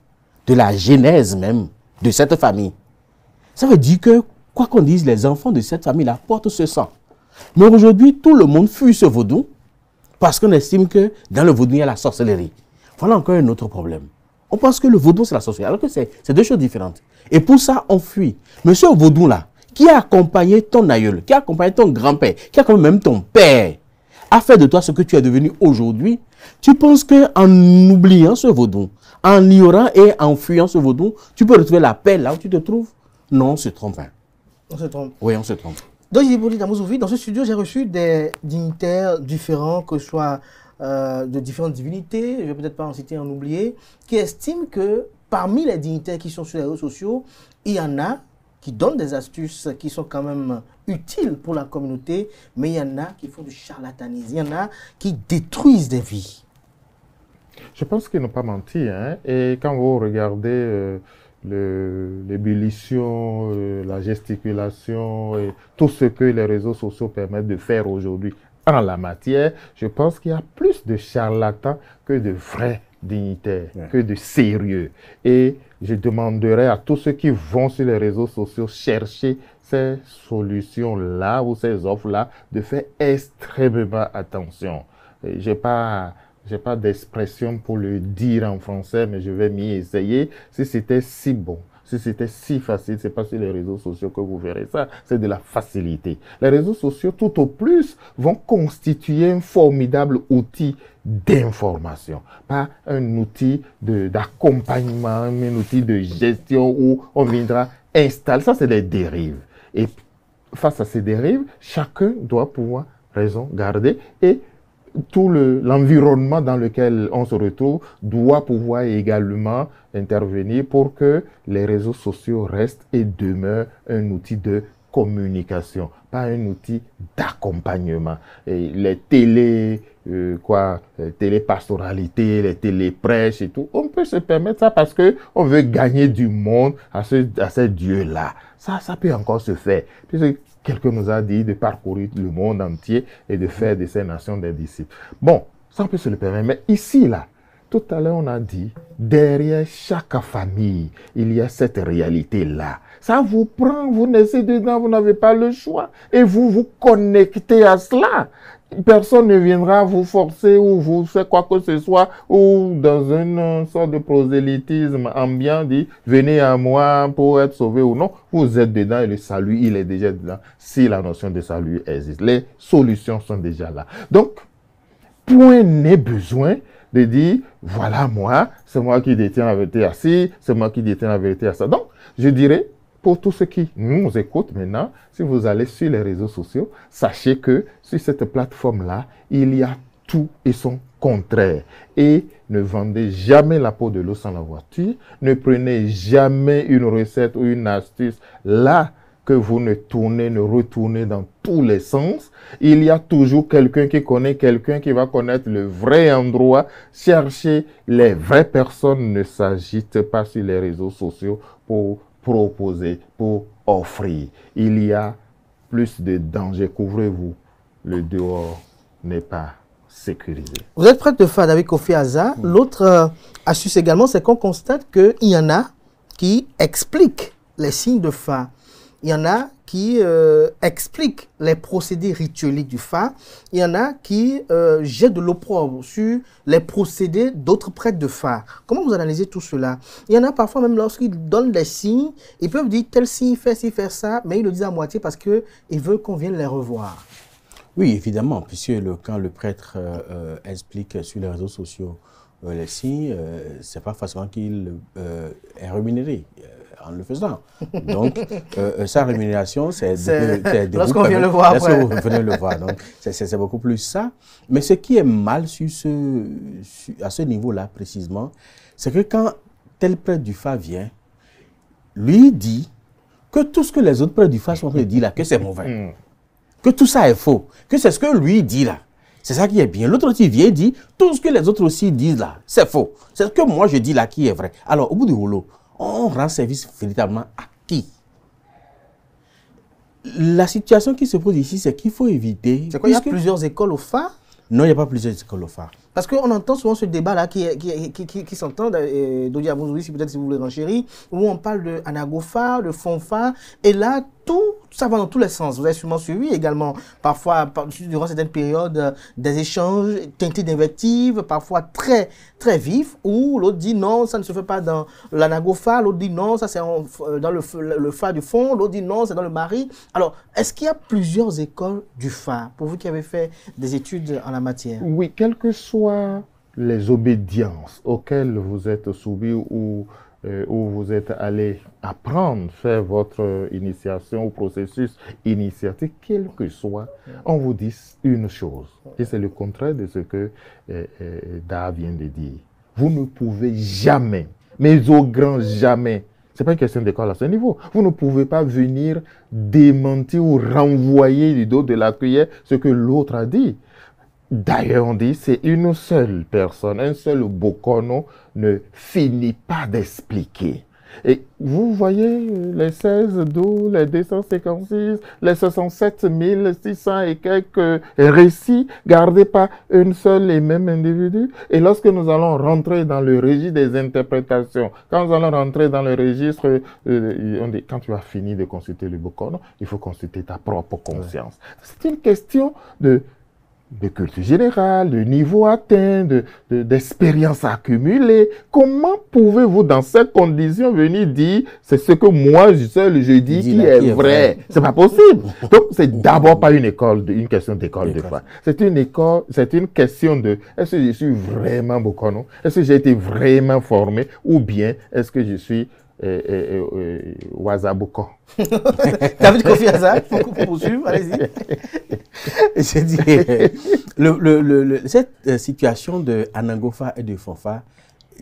de la genèse même de cette famille. Ça veut dire que, quoi qu'on dise, les enfants de cette famille-là portent ce sang. Mais aujourd'hui, tout le monde fuit ce vaudou parce qu'on estime que dans le vaudou, il y a la sorcellerie. Voilà encore un autre problème. On pense que le vaudou, c'est la sorcellerie, alors que c'est deux choses différentes. Et pour ça, on fuit. Mais ce vaudou-là, qui a accompagné ton aïeul, qui a accompagné ton grand-père, qui a accompagné même ton père, a fait de toi ce que tu es devenu aujourd'hui, tu penses qu'en oubliant ce vaudou, en ignorant et en fuyant ce vaudou, tu peux retrouver la paix là où tu te trouves? Non, on se trompe. Hein.
On se trompe.
Oui, on se trompe.
Donc, dans ce studio, j'ai reçu des dignitaires différents, que ce soit de différentes divinités, je ne vais peut-être pas en citer, en oublier, qui estiment que parmi les dignitaires qui sont sur les réseaux sociaux, il y en a qui donnent des astuces qui sont quand même utiles pour la communauté, mais il y en a qui font du charlatanisme, il y en a qui détruisent des vies.
Je pense qu'ils n'ont pas menti. Hein? Et quand vous regardez l'ébullition, la gesticulation, et tout ce que les réseaux sociaux permettent de faire aujourd'hui en la matière, je pense qu'il y a plus de charlatans que de vrais dignitaires, que de sérieux. Et je demanderais à tous ceux qui vont sur les réseaux sociaux chercher ces solutions-là ou ces offres-là de faire extrêmement attention. Je n'ai pas d'expression pour le dire en français, mais je vais m'y essayer. Si c'était si bon, si c'était si facile, ce n'est pas sur les réseaux sociaux que vous verrez ça, c'est de la facilité. Les réseaux sociaux, tout au plus, vont constituer un formidable outil d'information, pas un outil d'accompagnement, un outil de gestion où on viendra installer. Ça, c'est des dérives. Et face à ces dérives, chacun doit pouvoir raison garder et tout l'environnement dans lequel on se retrouve doit pouvoir également intervenir pour que les réseaux sociaux restent et demeurent un outil de communication, pas un outil d'accompagnement. Les télépastoralités, les téléprêches et tout, on peut se permettre ça parce qu'on veut gagner du monde à ces dieux-là. Ça peut encore se faire. Puisque quelqu'un nous a dit de parcourir le monde entier et de faire de ces nations des disciples. Bon, ça on peut se le permettre. Mais ici, là, tout à l'heure, on a dit, derrière chaque famille, il y a cette réalité-là. Ça vous prend, vous naissez dedans, vous n'avez pas le choix. Et vous vous connectez à cela. Personne ne viendra vous forcer ou vous faire quoi que ce soit ou dans une sorte de prosélytisme ambiant dit venez à moi pour être sauvé ou non. Vous êtes dedans et le salut, il est déjà dedans si la notion de salut existe. Les solutions sont déjà là. Donc, point n'est besoin de dire voilà moi, c'est moi qui détiens la vérité à ci, c'est moi qui détiens la vérité à ça. Donc, je dirais, pour tous ceux qui nous écoutent maintenant, si vous allez sur les réseaux sociaux, sachez que sur cette plateforme-là, il y a tout et son contraire. Et ne vendez jamais la peau de l'eau sans la voiture. Ne prenez jamais une recette ou une astuce là que vous ne retournez dans tous les sens. Il y a toujours quelqu'un qui connaît quelqu'un qui va connaître le vrai endroit. Cherchez les vraies personnes. Ne s'agite pas sur les réseaux sociaux pour proposer, pour offrir. Il y a plus de danger. Couvrez-vous. Le dehors n'est pas sécurisé.
Vous êtes prête de faire avec Kofi Aza. L'autre astuce également, c'est qu'on constate qu'il y en a qui expliquent les signes de Fa. Il y en a qui expliquent les procédés ritueliques du Fa. Il y en a qui jettent de l'opprobre sur les procédés d'autres prêtres de Fa. Comment vous analysez tout cela? Il y en a parfois même lorsqu'ils donnent des signes, ils peuvent dire tel signe, fait ci, fait ça, mais ils le disent à moitié parce qu'ils veulent qu'on vienne les revoir.
Oui, évidemment, puisque quand le prêtre explique sur les réseaux sociaux les signes, c'est pas forcément qu'il est rémunéré en le faisant. Donc, sa rémunération, c'est
lorsqu'on vient le voir après.
Lorsque vous venez le voir. Donc, c'est beaucoup plus ça. Mais ce qui est mal à ce niveau-là, précisément, c'est que quand tel prêtre du Fa vient, lui dit que tout ce que les autres prêtres du Fa sont en train de dire là, que c'est mauvais. Que tout ça est faux. Que c'est ce que lui dit là. C'est ça qui est bien. L'autre aussi vient et dit, tout ce que les autres aussi disent là, c'est faux. C'est ce que moi je dis là qui est vrai. Alors, au bout du rouleau, on rend service véritablement à qui? La situation qui se pose ici, c'est qu'il faut éviter...
C'est quoi, il y a plusieurs écoles au Fa?
Non, il n'y a pas plusieurs écoles au Fa.
Parce qu'on entend souvent ce débat-là qui s'entend, Dodi Amouzoui, peut-être si vous voulez renchérir, où on parle de Anagofa, de Fonfa, et là, tout ça va dans tous les sens. Vous avez sûrement suivi également, parfois, durant certaines périodes, des échanges teintés d'invectives, parfois très, très vifs, où l'autre dit non, ça ne se fait pas dans l'Anagofa, l'autre dit non, ça c'est dans le Fa du fond, l'autre dit non, c'est dans le Mari. Alors, est-ce qu'il y a plusieurs écoles du Fa, pour vous qui avez fait des études en la matière?
Oui, quelles que soient les obédiences auxquelles vous êtes soumis ou où vous êtes allé apprendre, faire votre initiation ou processus initiatique, quel que soit, on vous dit une chose. Et c'est le contraire de ce que Da vient de dire. Vous ne pouvez jamais, mais au grand jamais, ce n'est pas une question d'école à ce niveau, vous ne pouvez pas venir démentir ou renvoyer du dos de la cuillère ce que l'autre a dit. D'ailleurs, on dit c'est une seule personne, un seul Bokono ne finit pas d'expliquer. Et vous voyez les 16 d'où, les 256, les 67 600 et quelques récits gardés par une seule et même individu. Et lorsque nous allons rentrer dans le registre des interprétations, quand nous allons rentrer dans le registre, on dit quand tu as fini de consulter le Bokono, il faut consulter ta propre conscience. C'est une question de culture générale, de niveau atteint, d'expérience accumulée. Comment pouvez-vous, dans ces conditions, venir dire c'est ce que moi seul je dis qui est vrai? C'est pas possible. Donc, c'est d'abord pas une question d'école de foi. C'est une question de est-ce que je suis vraiment Bokono? Est-ce que j'ai été vraiment formé? Ou bien est-ce que je suis Wazaboko?
David Kofi Azar, pour poursuivre, allez-y.
Je dis, cette situation de Anagofa et de Fonfa,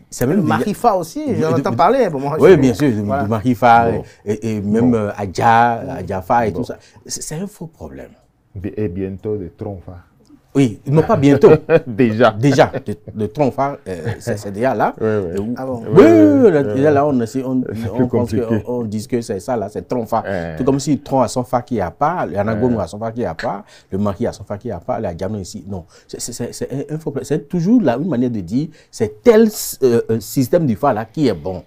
c'est même...
Marifa aussi, j'en entends parler.
Oui, bien sûr, voilà. De Marifa et même Adjafa et tout ça. C'est un faux problème.
Et bientôt de Tronfa.
Oui, non pas bientôt.
Déjà.
Déjà, de Tronfa, c'est déjà là.
Oui,
ah bon?
Déjà là, on dit que c'est ça là, c'est Tronfa. Tout comme si Tron a son Fa qui a pas, le Anagono a son Fa qui a pas, le Mari a son Fa qui a pas, le Adjano ici. Non, c'est un faux problème. C'est toujours là une manière de dire, c'est tel système du Fa là qui est bon.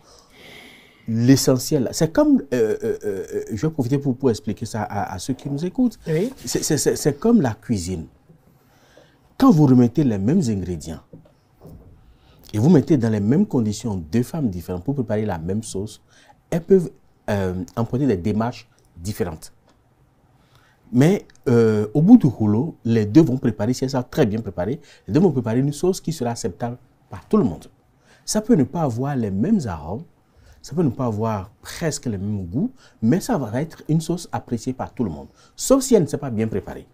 L'essentiel, c'est comme, je vais profiter pour expliquer ça à ceux qui nous écoutent.
Oui.
C'est comme la cuisine. Quand vous remettez les mêmes ingrédients et vous mettez dans les mêmes conditions deux femmes différentes pour préparer la même sauce, elles peuvent emprunter des démarches différentes. Mais au bout du rouleau, les deux vont préparer, si elles sont très bien préparées, les deux vont préparer une sauce qui sera acceptable par tout le monde. Ça peut ne pas avoir les mêmes arômes, ça peut ne pas avoir presque le même goût, mais ça va être une sauce appréciée par tout le monde, sauf si elle ne s'est pas bien préparée.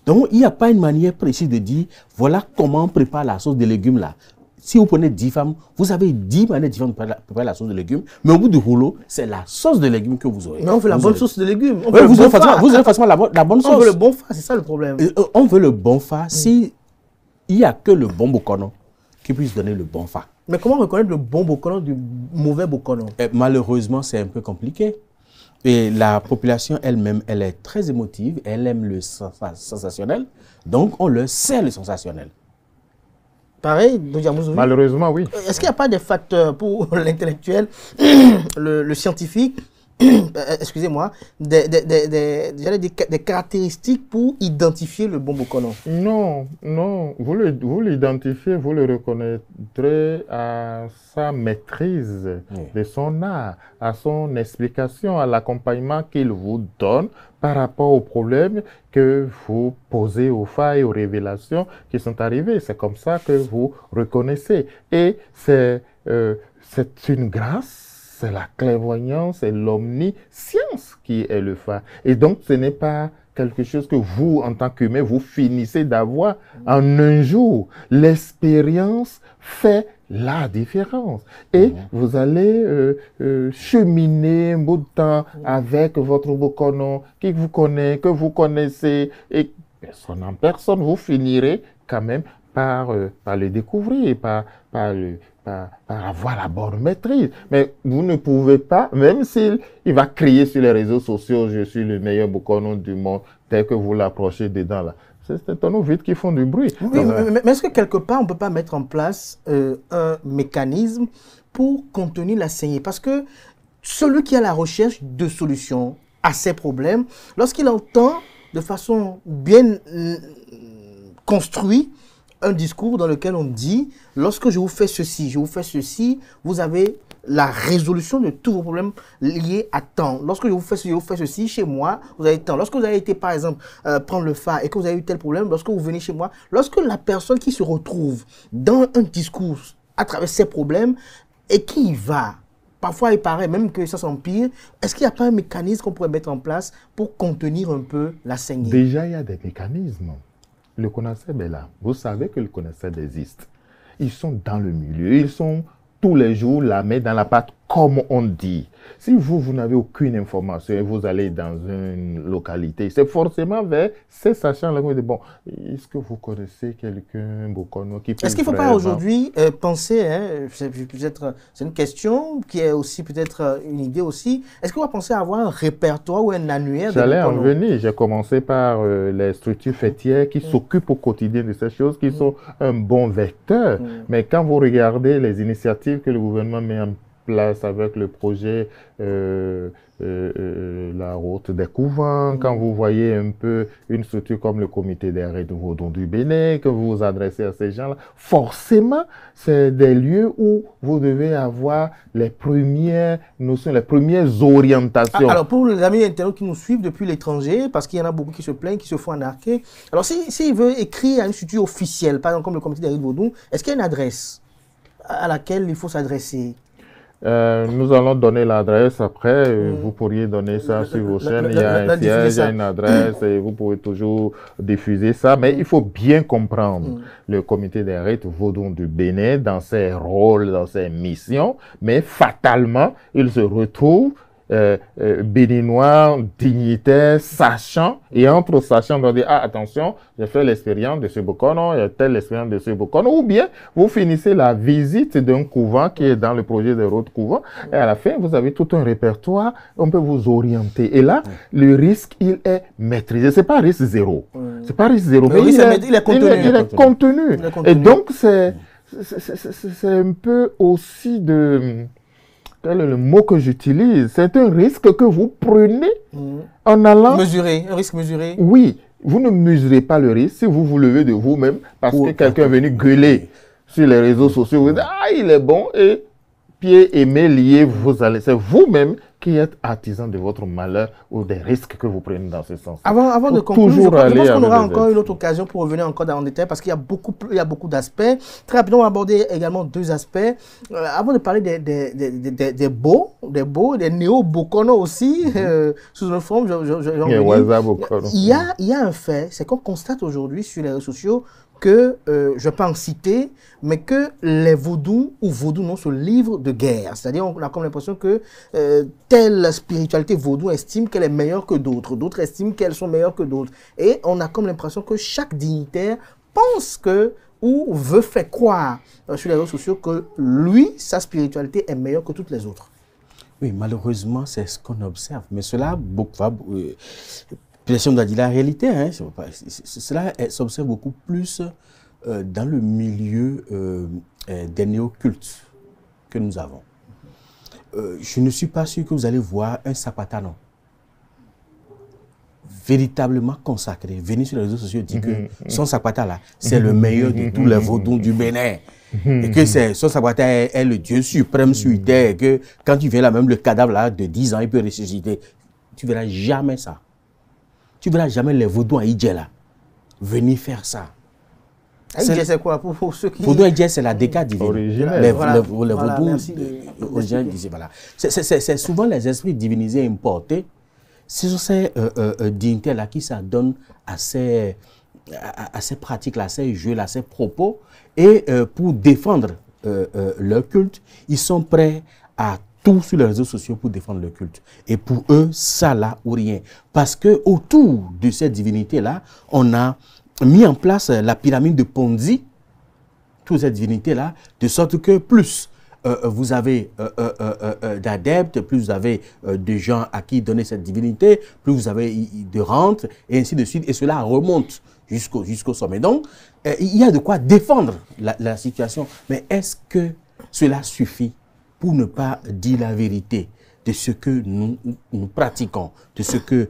Donc, il n'y a pas une manière précise de dire, voilà comment on prépare la sauce de légumes là. Si vous prenez 10 femmes, vous avez 10 manières différentes de préparer la sauce de légumes, mais au bout du rouleau, c'est la sauce de légumes que vous aurez.
Mais on veut la bonne sauce de légumes.
Vous aurez facilement la bonne sauce.
On veut le bon Fa, c'est ça le problème.
On veut le bon Fa si il n'y a que le bon Bokono qui puisse donner le bon Fa.
Mais comment reconnaître le bon Bokono du mauvais Bokono?
Malheureusement, c'est un peu compliqué. Et la population elle-même, elle est très émotive, elle aime le sensationnel, donc on leur sert le sensationnel.
Pareil, Dodi Amouzoui.
Malheureusement, oui.
Est-ce qu'il n'y a pas des facteurs pour l'intellectuel, le scientifique, excusez-moi, des caractéristiques pour identifier le bon Bokono?
Non, non. Vous l'identifiez, vous le reconnaîtrez à sa maîtrise de son art, à son explication, à l'accompagnement qu'il vous donne par rapport aux problèmes que vous posez aux failles, aux révélations qui sont arrivées. C'est comme ça que vous reconnaissez. Et c'est une grâce. C'est la clairvoyance et l'omniscience qui est le Fa. Et donc, ce n'est pas quelque chose que vous, en tant qu'humain, vous finissez d'avoir en un jour. L'expérience fait la différence. Et vous allez cheminer un bout de temps avec votre Bokono qui vous connaît, que vous connaissez. Et personne en personne, vous finirez quand même par le découvrir, par avoir la bonne maîtrise. Mais vous ne pouvez pas, même s'il va crier sur les réseaux sociaux, je suis le meilleur Bokono du monde, tel que vous l'approchez dedans là, C'est tonneaux vides qui font du bruit.
Oui, mais est-ce que quelque part, on ne peut pas mettre en place un mécanisme pour contenir la saignée? Parce que celui qui a la recherche de solutions à ces problèmes, lorsqu'il entend de façon bien construite un discours dans lequel on dit, lorsque je vous fais ceci, vous avez la résolution de tous vos problèmes liés à temps. Lorsque je vous fais ceci chez moi, vous avez temps. Lorsque vous avez été, par exemple, prendre le phare et que vous avez eu tel problème, lorsque vous venez chez moi, lorsque la personne qui se retrouve dans un discours à travers ses problèmes et qui y va, parfois il paraît même que ça s'empire, est-ce qu'il n'y a pas un mécanisme qu'on pourrait mettre en place pour contenir un peu la saignée?
Déjà, il y a des mécanismes. Le CONASEB est là. Vous savez que le CONASEB existe. Ils sont dans le milieu, ils sont tous les jours la main dans la pâte, comme on dit. Si vous n'avez aucune information et vous allez dans une localité, c'est forcément vers ces sachants-là que vous dites, bon, est-ce que vous connaissez quelqu'un, Bokono, qui peut...
Est-ce qu'il ne faut pas aujourd'hui penser, c'est une question qui est aussi peut-être une idée aussi, est-ce qu'on va penser à avoir un répertoire ou un annuaire?
J'allais en venir, j'ai commencé par les structures fêtières qui s'occupent au quotidien de ces choses, qui sont un bon vecteur. Mais quand vous regardez les initiatives que le gouvernement met en place avec le projet la route des couvents, quand vous voyez un peu une structure comme le comité des arrêts de Vaudon du Bénin, que vous vous adressez à ces gens-là, forcément, c'est des lieux où vous devez avoir les premières notions, les premières orientations.
Alors, pour les amis internautes qui nous suivent depuis l'étranger, parce qu'il y en a beaucoup qui se plaignent, qui se font anarquer, alors s'il veut écrire à une structure officielle, par exemple comme le comité des arrêts de Vaudon, est-ce qu'il y a une adresse à laquelle il faut s'adresser?
Nous allons donner l'adresse après. Vous pourriez donner ça sur vos chaînes. Il y a un siège, il y a une adresse et vous pouvez toujours diffuser ça. Mais il faut bien comprendre le comité des rites Vaudon du Bénin dans ses rôles, dans ses missions. Mais fatalement, il se retrouve béninois, dignitaire, sachant, et entre sachant, on doit dire, ah, attention, j'ai fait l'expérience de ce Bokono, il y a telle expérience de ce Bokono, ou bien vous finissez la visite d'un couvent qui est dans le projet de route couvent, et à la fin, vous avez tout un répertoire, on peut vous orienter. Et là, le risque, il est maîtrisé. C'est pas risque zéro. C'est pas risque zéro, mais il est contenu. Et donc, c'est un peu aussi de... Quel est le mot que j'utilise? C'est un risque que vous prenez en allant...
Mesurer, un risque mesuré.
Oui, vous ne mesurez pas le risque si vous vous levez de vous-même parce que quelqu'un est venu gueuler sur les réseaux sociaux. Vous dites, ah, il est bon, et pieds et mains liés, vous allez... C'est vous-même qui êtes artisan de votre malheur ou des risques que vous prenez dans ce sens.
Avant de conclure, je pense qu'on aura encore une autre occasion pour revenir encore dans le détail parce qu'il y a beaucoup d'aspects. Très rapidement, on va aborder également deux aspects. Avant de parler des beaux, des néo-bokono aussi, sous une forme, il y a un fait, c'est qu'on constate aujourd'hui sur les réseaux sociaux que, je ne vais pas en citer, mais que les vaudous ou vaudous non se livrent de guerre. C'est-à-dire, on a comme l'impression que telle spiritualité vaudou estime qu'elle est meilleure que d'autres, d'autres estiment qu'elles sont meilleures que d'autres. Et on a comme l'impression que chaque dignitaire pense que, ou veut faire croire sur les réseaux sociaux que lui, sa spiritualité est meilleure que toutes les autres.
Oui, malheureusement, c'est ce qu'on observe. Mais cela, on doit dire la réalité, hein, cela s'observe beaucoup plus dans le milieu des néocultes que nous avons. Je ne suis pas sûr que vous allez voir un sapatano véritablement consacré, venir sur les réseaux sociaux et dire que son sapata là, c'est le meilleur de tous les vaudous du Bénin. Et que son sapata est le Dieu suprême sur terre, et que quand tu viens là, même le cadavre là de 10 ans, il peut ressusciter. Tu ne verras jamais ça. Tu ne verras jamais les vaudous à Idjé là venir faire ça.
Idjé, c'est quoi pour ceux qui...
Vaudou Idjé, c'est la décade divine. Les vaudous originels, voilà. C'est souvent les esprits divinisés importés. Ce sont ces dignitaires-là qui s'adonnent à ces pratiques-là, à ces jeux-là, à ces propos. Et pour défendre leur culte, ils sont prêts à tout sur les réseaux sociaux pour défendre le culte. Et pour eux, ça là ou rien. Parce que autour de cette divinité-là, on a mis en place la pyramide de Ponzi, toutes ces divinités-là, de sorte que plus vous avez d'adeptes, plus vous avez de gens à qui donner cette divinité, plus vous avez de rentes, et ainsi de suite. Et cela remonte jusqu'au sommet. Donc, il y a de quoi défendre la situation. Mais est-ce que cela suffit pour ne pas dire la vérité de ce que nous pratiquons, de ce que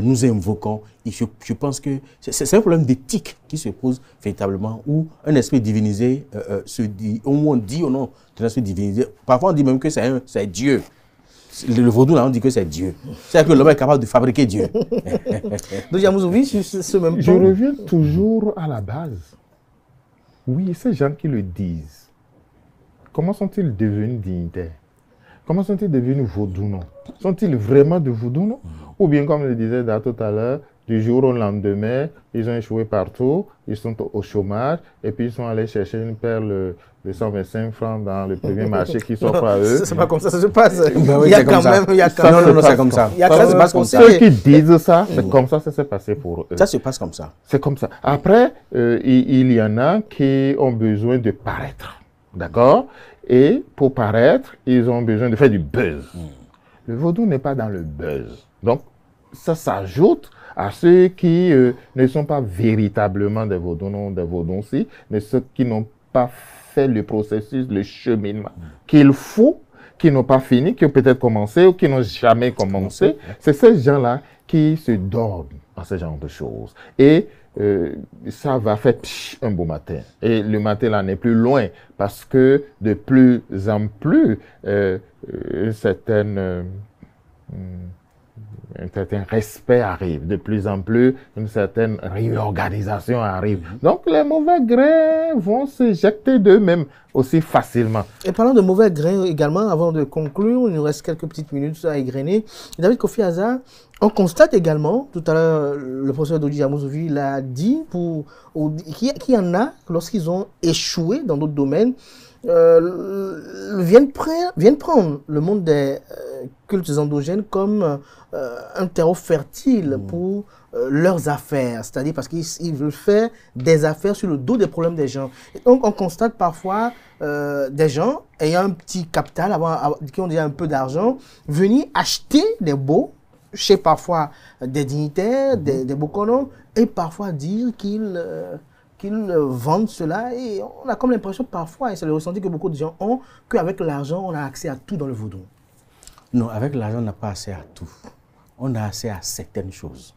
nous invoquons? Et je pense que c'est un problème d'éthique qui se pose véritablement, où un esprit divinisé se dit, on dit au nom d'un esprit divinisé. Parfois on dit même que c'est Dieu. Le vaudou, là, on dit que c'est Dieu. C'est-à-dire que l'homme est capable de fabriquer Dieu.
Donc, Yamouzoui, sur ce même point.
Je reviens toujours à la base. Oui, ces gens qui le disent, comment sont-ils devenus dignitaires? Comment sont-ils devenus vaudou? Sont-ils vraiment de vaudou? Ou bien, comme le disait tout à l'heure, du jour au lendemain, ils ont échoué partout, ils sont au chômage, et puis ils sont allés chercher une perle de 125 francs dans le premier marché qui s'offre à eux.
C'est pas comme ça se passe.
Ben oui,
il y a quand même...
Non, c'est comme ça.
Ça se passe comme ça. Ceux qui disent ça, c'est comme ça s'est passé pour eux.
Ça se passe comme ça.
C'est comme ça. Après, il y en a qui ont besoin de paraître. D'accord? Et pour paraître, ils ont besoin de faire du buzz. Le vaudou n'est pas dans le buzz. Donc, ça s'ajoute à ceux qui ne sont pas véritablement des vaudous-ci, mais ceux qui n'ont pas fait le processus, le cheminement qu'il faut, qui n'ont pas fini, qui ont peut-être commencé ou qui n'ont jamais commencé. C'est ces gens-là qui se donnent à ce genre de choses. Et ça va faire un beau matin. Et le matin, là, n'est plus loin parce que de plus en plus, un certain respect arrive. De plus en plus, une certaine réorganisation arrive. Donc, les mauvais grains vont s'éjecter d'eux-mêmes aussi facilement.
Et parlant de mauvais grains également, avant de conclure, il nous reste quelques petites minutes à égrener. David Kofi Azar, on constate également, tout à l'heure, le professeur Dodi Yamouzoui l'a dit, qu'il y en a, lorsqu'ils ont échoué dans d'autres domaines, viennent prendre le monde des cultes endogènes comme un terreau fertile pour leurs affaires, c'est-à-dire parce qu'ils veulent faire des affaires sur le dos des problèmes des gens. Et donc on constate parfois des gens ayant un petit capital, qui ont déjà un peu d'argent, venir acheter des baux chez parfois des dignitaires, des bokonos, et parfois dire qu'ils vendent cela, et on a comme l'impression parfois, et c'est le ressenti que beaucoup de gens ont, qu'avec l'argent, on a accès à tout dans le vaudou.
Non, avec l'argent, on n'a pas accès à tout. On a accès à certaines choses.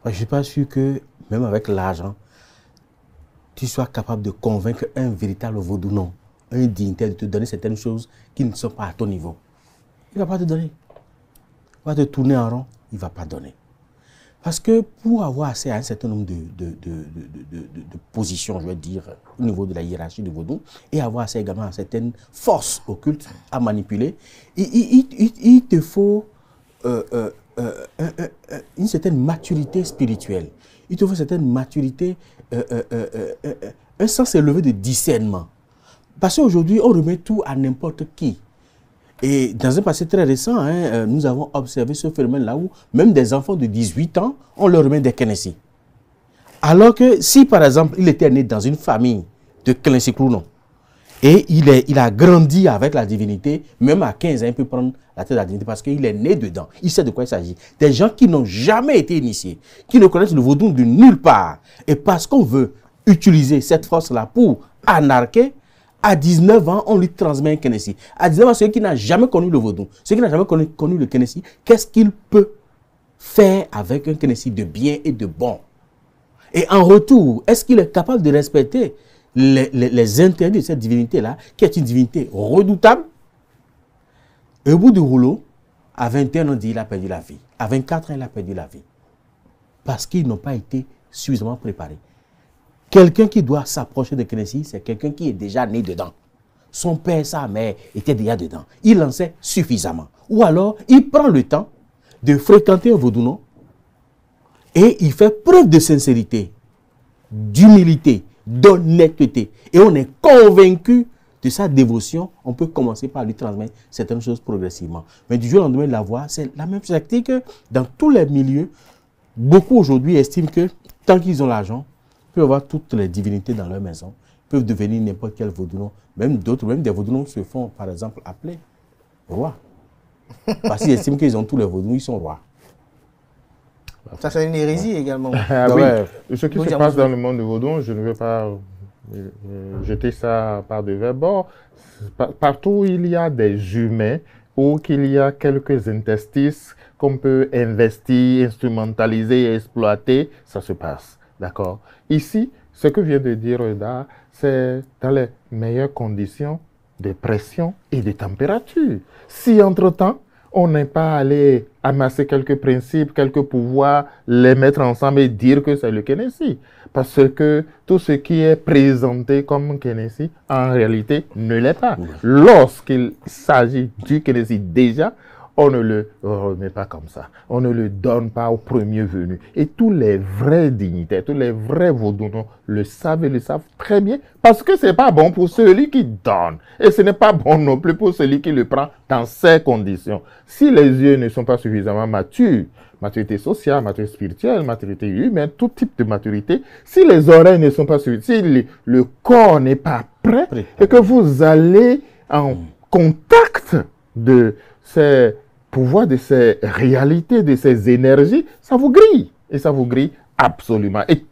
Je ne suis pas sûr que, même avec l'argent, tu sois capable de convaincre un véritable vaudou, non, un dignitaire de te donner certaines choses qui ne sont pas à ton niveau. Il ne va pas te donner. Il va te tourner en rond, il ne va pas donner. Parce que pour avoir accès à un certain nombre de positions, je veux dire, au niveau de la hiérarchie du vaudou, et avoir accès également à certaines forces occultes à manipuler, il te faut une certaine maturité spirituelle. Il te faut une certaine maturité, un sens élevé de discernement. Parce qu'aujourd'hui, on remet tout à n'importe qui. Et dans un passé très récent, nous avons observé ce phénomène-là où même des enfants de 18 ans, on leur remet des Kenessi. Alors que si, par exemple, il était né dans une famille de Kenessi Krounon, et il a grandi avec la divinité, même à 15 ans, il peut prendre la tête de la divinité parce qu'il est né dedans. Il sait de quoi il s'agit. Des gens qui n'ont jamais été initiés, qui ne connaissent le vaudou de nulle part. Et parce qu'on veut utiliser cette force-là pour anarquer, à 19 ans, on lui transmet un Kenessi. À 19 ans, celui qui n'a jamais connu le vaudou, celui qui n'a jamais connu le Kenessi, qu'est-ce qu'il peut faire avec un Kenessi de bien et de bon? Et en retour, est-ce qu'il est capable de respecter les interdits de cette divinité-là, qui est une divinité redoutable? Et au bout du rouleau, à 21 ans, il a perdu la vie. À 24 ans, il a perdu la vie. Parce qu'ils n'ont pas été suffisamment préparés. Quelqu'un qui doit s'approcher de Kenessi, c'est quelqu'un qui est déjà né dedans. Son père, sa mère étaient déjà dedans. Il en sait suffisamment. Ou alors, il prend le temps de fréquenter un vaudounon et il fait preuve de sincérité, d'humilité, d'honnêteté. Et on est convaincu de sa dévotion. On peut commencer par lui transmettre certaines choses progressivement. Mais du jour au lendemain, la voix, c'est la même tactique que dans tous les milieux. Beaucoup aujourd'hui estiment que tant qu'ils ont l'argent, ils peuvent avoir toutes les divinités dans leur maison, peuvent devenir n'importe quel vaudounon. Même d'autres, même des vaudounos se font, par exemple, appeler rois. Parce qu'ils estiment qu'ils ont tous les vaudounos, ils sont rois.
Ça, c'est une hérésie également.
Ah oui, ce qui se passe dans le monde du vaudou, je ne veux pas jeter ça par devers bord. Partout où il y a des humains ou qu'il y a quelques interstices qu'on peut investir, instrumentaliser et exploiter, ça se passe. D'accord? Ici, ce que vient de dire Reda, c'est dans les meilleures conditions de pression et de température. Si entre-temps, on n'est pas allé amasser quelques principes, quelques pouvoirs, les mettre ensemble et dire que c'est le Kenési. Parce que tout ce qui est présenté comme Kenési, en réalité, ne l'est pas. Lorsqu'il s'agit du Kenési déjà, on ne le remet pas comme ça. On ne le donne pas au premier venu. Et tous les vrais dignitaires, tous les vrais vaudounos le savent et le savent très bien parce que ce n'est pas bon pour celui qui donne. Et ce n'est pas bon non plus pour celui qui le prend dans ces conditions. Si les yeux ne sont pas suffisamment matures, maturité sociale, maturité spirituelle, maturité humaine, tout type de maturité, si les oreilles ne sont pas suffisantes, si le corps n'est pas prêt et que vous allez en contact de ces pouvoirs, de ces réalités, de ces énergies, ça vous grille. Et ça vous grille absolument. Et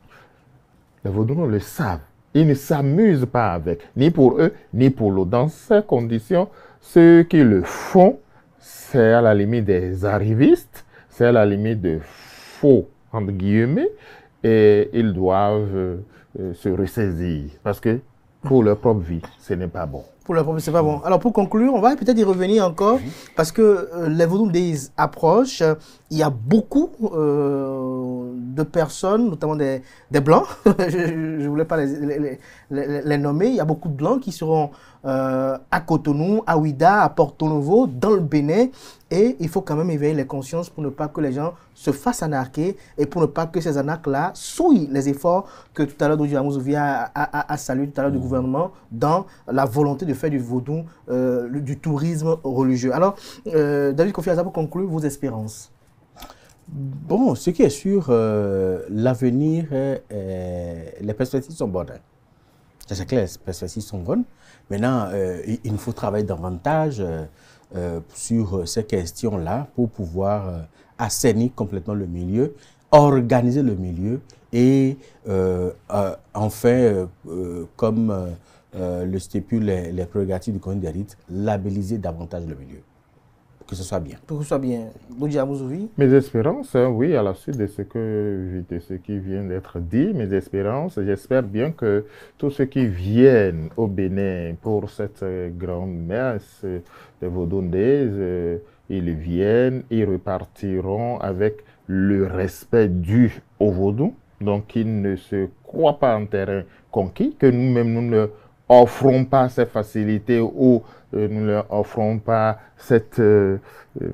les vaudounos le savent. Ils ne s'amusent pas avec, ni pour eux, ni pour l'autre. Dans ces conditions, ceux qui le font, c'est à la limite des arrivistes, c'est à la limite de faux, entre guillemets, et ils doivent se ressaisir. Parce que pour leur propre vie, ce n'est pas bon.
Pour leur propre vie, ce n'est pas bon. Alors pour conclure, on va peut-être y revenir encore, parce que les Voodoo Days approchent. Il y a beaucoup de personnes, notamment des Blancs, je ne voulais pas les nommer, il y a beaucoup de Blancs qui seront à Cotonou, à Ouida, à Porto Novo, dans le Bénin, et il faut quand même éveiller les consciences pour ne pas que les gens se fassent anarquer et pour ne pas que ces anarques-là souillent les efforts que tout à l'heure Doji Amouzovi a salué tout à l'heure du gouvernement dans la volonté de faire du vaudou, du tourisme religieux. Alors, David Kofi Aza, pour conclure, vos espérances.
Bon, ce qui est sûr, l'avenir, les perspectives sont bonnes. C'est clair, les perspectives sont bonnes. Maintenant, il nous faut travailler davantage sur ces questions-là pour pouvoir assainir complètement le milieu, organiser le milieu et enfin, comme le stipulent les prérogatives du Conseil des rites, labelliser davantage le milieu. Que ce soit bien.
Pour que ce soit bien. Doji Amouzovi.
Mes espérances, oui, à la suite de ce qui vient d'être dit, mes espérances, j'espère bien que tous ceux qui viennent au Bénin pour cette grande messe de Voodoo Days, ils viennent, ils repartiront avec le respect dû au vaudou. Donc, ils ne se croient pas en terrain conquis, que nous-mêmes, nous ne offrons pas ces facilités ou nous ne leur offrons pas cette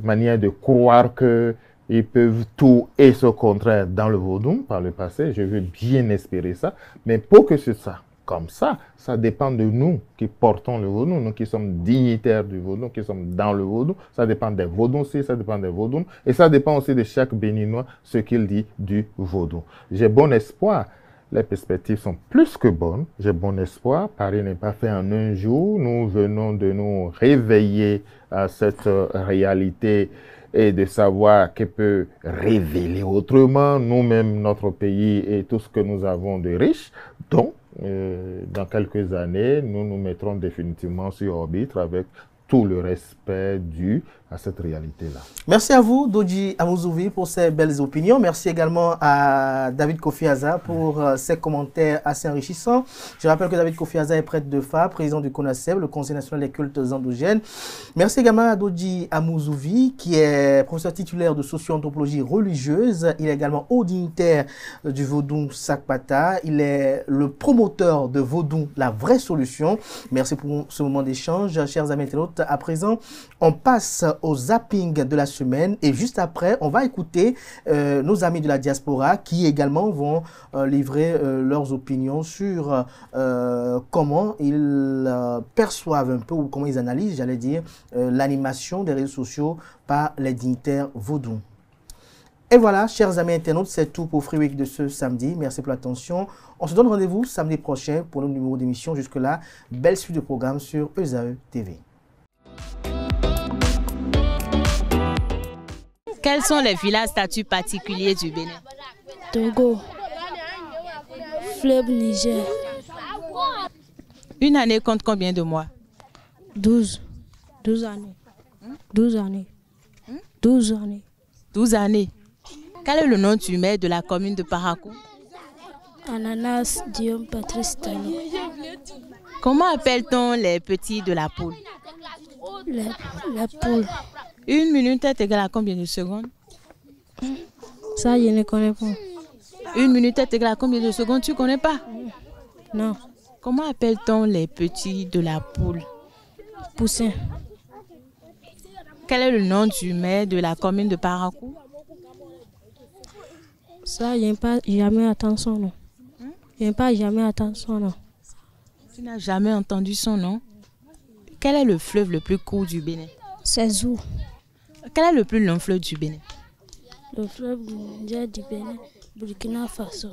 manière de croire qu'ils peuvent tout et ce contraire dans le vaudou par le passé. Je veux bien espérer ça. Mais pour que ce soit comme ça, ça dépend de nous qui portons le vaudou, nous qui sommes dignitaires du vaudou, qui sommes dans le vaudou. Ça dépend des vaudous aussi, ça dépend des vaudous. Et ça dépend aussi de chaque béninois, ce qu'il dit du vaudou. J'ai bon espoir. Les perspectives sont plus que bonnes. J'ai bon espoir. Paris n'est pas fait en un jour. Nous venons de nous réveiller à cette réalité et de savoir qu'elle peut révéler autrement nous-mêmes, notre pays et tout ce que nous avons de riche. Donc, dans quelques années, nous nous mettrons définitivement sur orbite avec tout le respect dû à cette réalité-là.
Merci à vous, Doji Amouzovi, pour ces belles opinions. Merci également à David Kofi Aza pour ses commentaires assez enrichissants. Je rappelle que David Kofi Aza est prêtre de FA, président du CONACEB, le Conseil national des cultes endogènes. Merci également à Doji Amouzovi, qui est professeur titulaire de socio-anthropologie religieuse. Il est également haut dignitaire du Vodou Sakpata. Il est le promoteur de Vodou, la vraie solution. Merci pour ce moment d'échange, chers amis internautes. À présent, on passe au zapping de la semaine et juste après, on va écouter nos amis de la diaspora qui également vont livrer leurs opinions sur comment ils perçoivent un peu ou comment ils analysent, j'allais dire, l'animation des réseaux sociaux par les dignitaires vaudous. Et voilà, chers amis internautes, c'est tout pour Free Week de ce samedi. Merci pour l'attention. On se donne rendez-vous samedi prochain pour le numéro d'émission. Jusque-là, belle suite de programmes sur ESAE TV.
Quelles sont les villes à statut particulier du Bénin?
Togo, fleuve Niger.
Une année compte combien de mois?
12. 12 années. 12 années. 12 années.
12 années. Quel est le nom du maire de la commune de Parakou?
Ananas Diom Patrice Talon.
Comment appelle-t-on les petits de la poule?
La poule.
1 minute est égale à combien de secondes?
Ça, je ne connais pas.
1 minute est égale à combien de secondes? Tu ne connais pas?
Non.
Comment appelle-t-on les petits de la poule?
Poussin.
Quel est le nom du maire de la commune de Parakou?
Ça, je n'ai pas jamais entendu son nom. Je n'ai pas jamais entendu son nom.
Tu n'as jamais entendu son nom? Quel est le fleuve le plus court du Bénin?
C'est Zou.
Quel est le plus long fleuve du Bénin?
Le fleuve du Bénin, Burkina Faso.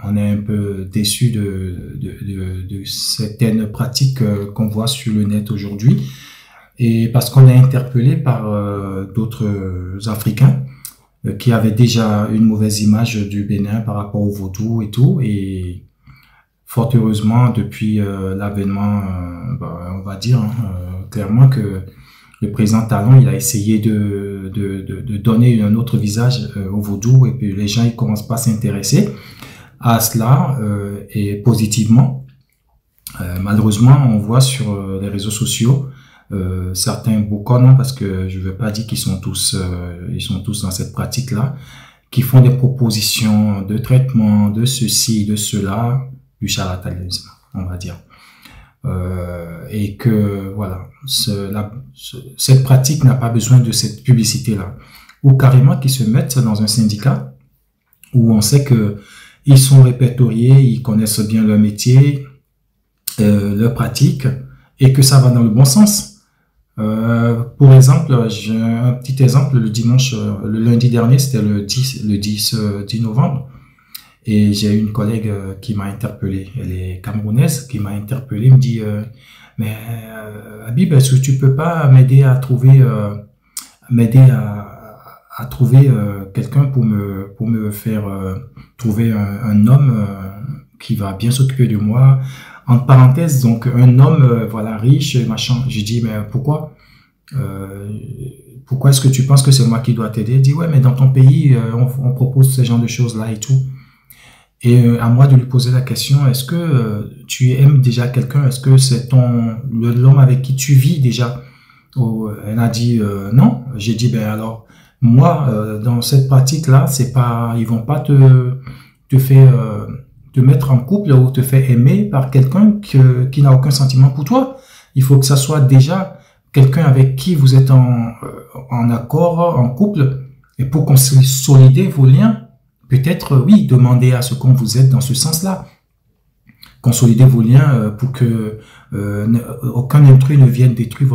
On est un peu déçu de certaines pratiques qu'on voit sur le net aujourd'hui. Et parce qu'on est interpellé par d'autres Africains qui avaient déjà une mauvaise image du Bénin par rapport au vaudou et tout. Et fort heureusement, depuis l'avènement, on va dire clairement que le président Talon, il a essayé de donner un autre visage au vaudou, et puis les gens ils commencent pas à s'intéresser à cela et positivement. Malheureusement, on voit sur les réseaux sociaux certains boucons, parce que je veux pas dire qu'ils sont tous dans cette pratique-là, qui font des propositions de traitement, de ceci, de cela, du charlatanisme, on va dire. Et que voilà, cette pratique n'a pas besoin de cette publicité-là, ou carrément qu'ils se mettent dans un syndicat où on sait que ils sont répertoriés, ils connaissent bien leur métier, leur pratique, et que ça va dans le bon sens. Pour exemple, j'ai un petit exemple, le lundi dernier, c'était le 10 novembre, et j'ai une collègue qui m'a interpellé, elle est camerounaise, qui m'a interpellé, me dit mais Habib, est-ce que tu peux pas m'aider à trouver quelqu'un pour me faire trouver un homme qui va bien s'occuper de moi, entre parenthèses, donc un homme voilà, riche, machin. J'ai dit mais pourquoi est-ce que tu penses que c'est moi qui dois t'aider? Il dit ouais, mais dans ton pays on propose ce genre de choses là et tout. Et à moi de lui poser la question, est-ce que tu aimes déjà quelqu'un? Est-ce que c'est l'homme avec qui tu vis déjà? Elle a dit non. J'ai dit ben alors moi dans cette pratique là, c'est pas, ils vont pas te mettre en couple ou te faire aimer par quelqu'un qui n'a aucun sentiment pour toi. Il faut que ça soit déjà quelqu'un avec qui vous êtes en accord, en couple, et pour consolider vos liens. Peut-être, oui, demandez à ce qu'on vous aide dans ce sens-là. Consolider vos liens pour que aucun intrus ne vienne détruire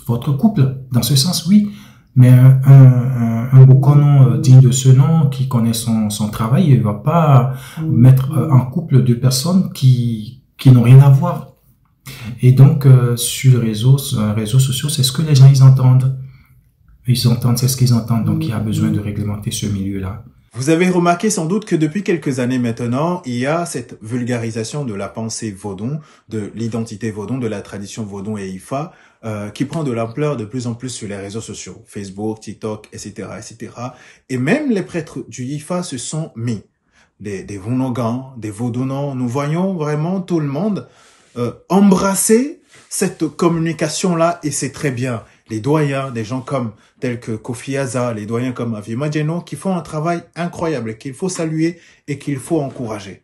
votre couple. Dans ce sens, oui. Mais un beau canon digne de ce nom, qui connaît son travail, il ne va pas mettre en couple deux personnes qui n'ont rien à voir. Et donc, sur les réseaux sociaux, c'est ce que les gens ils entendent. Ils entendent, c'est ce qu'ils entendent. Donc, il y a besoin de réglementer ce milieu-là.
Vous avez remarqué sans doute que depuis quelques années maintenant, il y a cette vulgarisation de la pensée vaudon, de l'identité vaudon, de la tradition vaudon et IFA, qui prend de l'ampleur de plus en plus sur les réseaux sociaux, Facebook, TikTok, etc., etc. Et même les prêtres du IFA se sont mis. Des Vonogans, des Vaudonans, nous voyons vraiment tout le monde embrasser cette communication-là, et c'est très bien. Les doyens, des gens tels que Kofi Aza, les doyens comme Avi Madjeno, qui font un travail incroyable, qu'il faut saluer et qu'il faut encourager.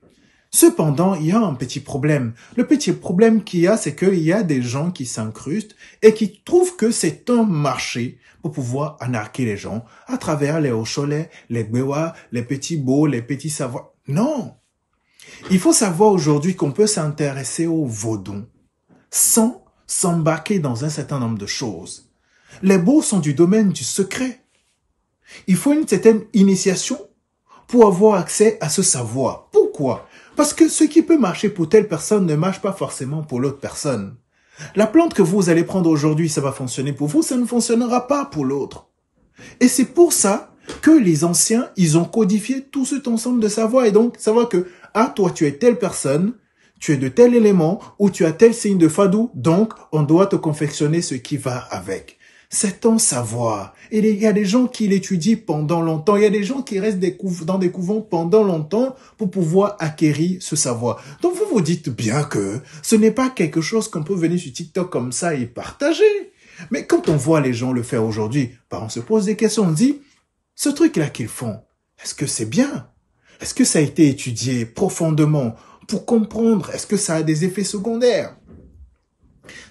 Cependant, il y a un petit problème. Le petit problème qu'il y a, c'est qu'il y a des gens qui s'incrustent et qui trouvent que c'est un marché pour pouvoir anarquer les gens à travers les Ocholais, les Gbewa, les petits beaux, les petits savoirs. Non! Il faut savoir aujourd'hui qu'on peut s'intéresser au vaudon sans s'embarquer dans un certain nombre de choses. Les beaux sont du domaine du secret. Il faut une certaine initiation pour avoir accès à ce savoir. Pourquoi? Parce que ce qui peut marcher pour telle personne ne marche pas forcément pour l'autre personne. La plante que vous allez prendre aujourd'hui, ça va fonctionner pour vous, ça ne fonctionnera pas pour l'autre. Et c'est pour ça que les anciens, ils ont codifié tout cet ensemble de savoir. Et donc, savoir que, ah, toi, tu es telle personne, tu es de tel élément, ou tu as tel signe de fadou, donc on doit te confectionner ce qui va avec. C'est un savoir. Et il y a des gens qui l'étudient pendant longtemps. Il y a des gens qui restent dans des couvents pendant longtemps pour pouvoir acquérir ce savoir. Donc vous vous dites bien que ce n'est pas quelque chose qu'on peut venir sur TikTok comme ça et partager. Mais quand on voit les gens le faire aujourd'hui, on se pose des questions, on dit, ce truc-là qu'ils font, est-ce que c'est bien? Est-ce que ça a été étudié profondément pour comprendre? Est-ce que ça a des effets secondaires?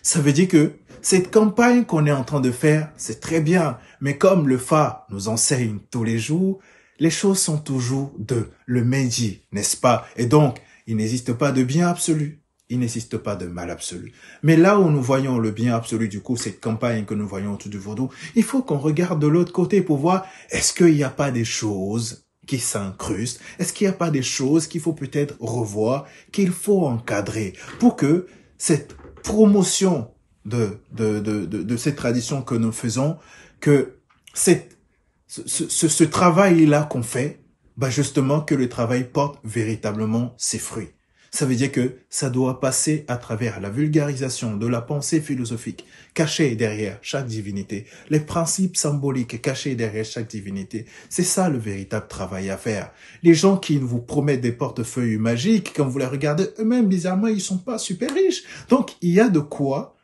Ça veut dire que cette campagne qu'on est en train de faire, c'est très bien. Mais comme le FA nous enseigne tous les jours, les choses sont toujours de le Meiji, n'est-ce pas? Et donc, il n'existe pas de bien absolu. Il n'existe pas de mal absolu. Mais là où nous voyons le bien absolu, du coup, cette campagne que nous voyons autour du vaudou, il faut qu'on regarde de l'autre côté pour voir, est-ce qu'il n'y a pas des choses qui s'incrustent? Est-ce qu'il n'y a pas des choses qu'il faut peut-être revoir, qu'il faut encadrer pour que cette promotion de cette tradition que nous faisons, que ce travail-là qu'on fait, justement que le travail porte véritablement ses fruits. Ça veut dire que ça doit passer à travers la vulgarisation de la pensée philosophique cachée derrière chaque divinité, les principes symboliques cachés derrière chaque divinité. C'est ça le véritable travail à faire. Les gens qui vous promettent des portefeuilles magiques, quand vous les regardez eux-mêmes, bizarrement, ils sont pas super riches. Donc, il y a de quoi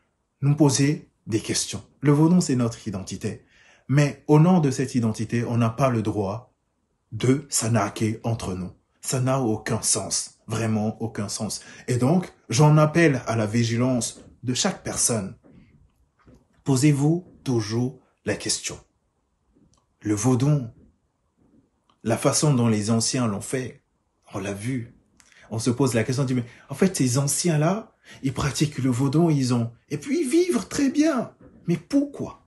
nous poser des questions. Le vaudou, c'est notre identité. Mais au nom de cette identité, on n'a pas le droit de s'anarquer entre nous. Ça n'a aucun sens. Vraiment aucun sens. Et donc, j'en appelle à la vigilance de chaque personne. Posez-vous toujours la question. Le vaudou, la façon dont les anciens l'ont fait, on l'a vu. On se pose la question, on dit, mais en fait, ces anciens-là, ils pratiquent le vaudou, et puis ils vivent très bien. Mais pourquoi?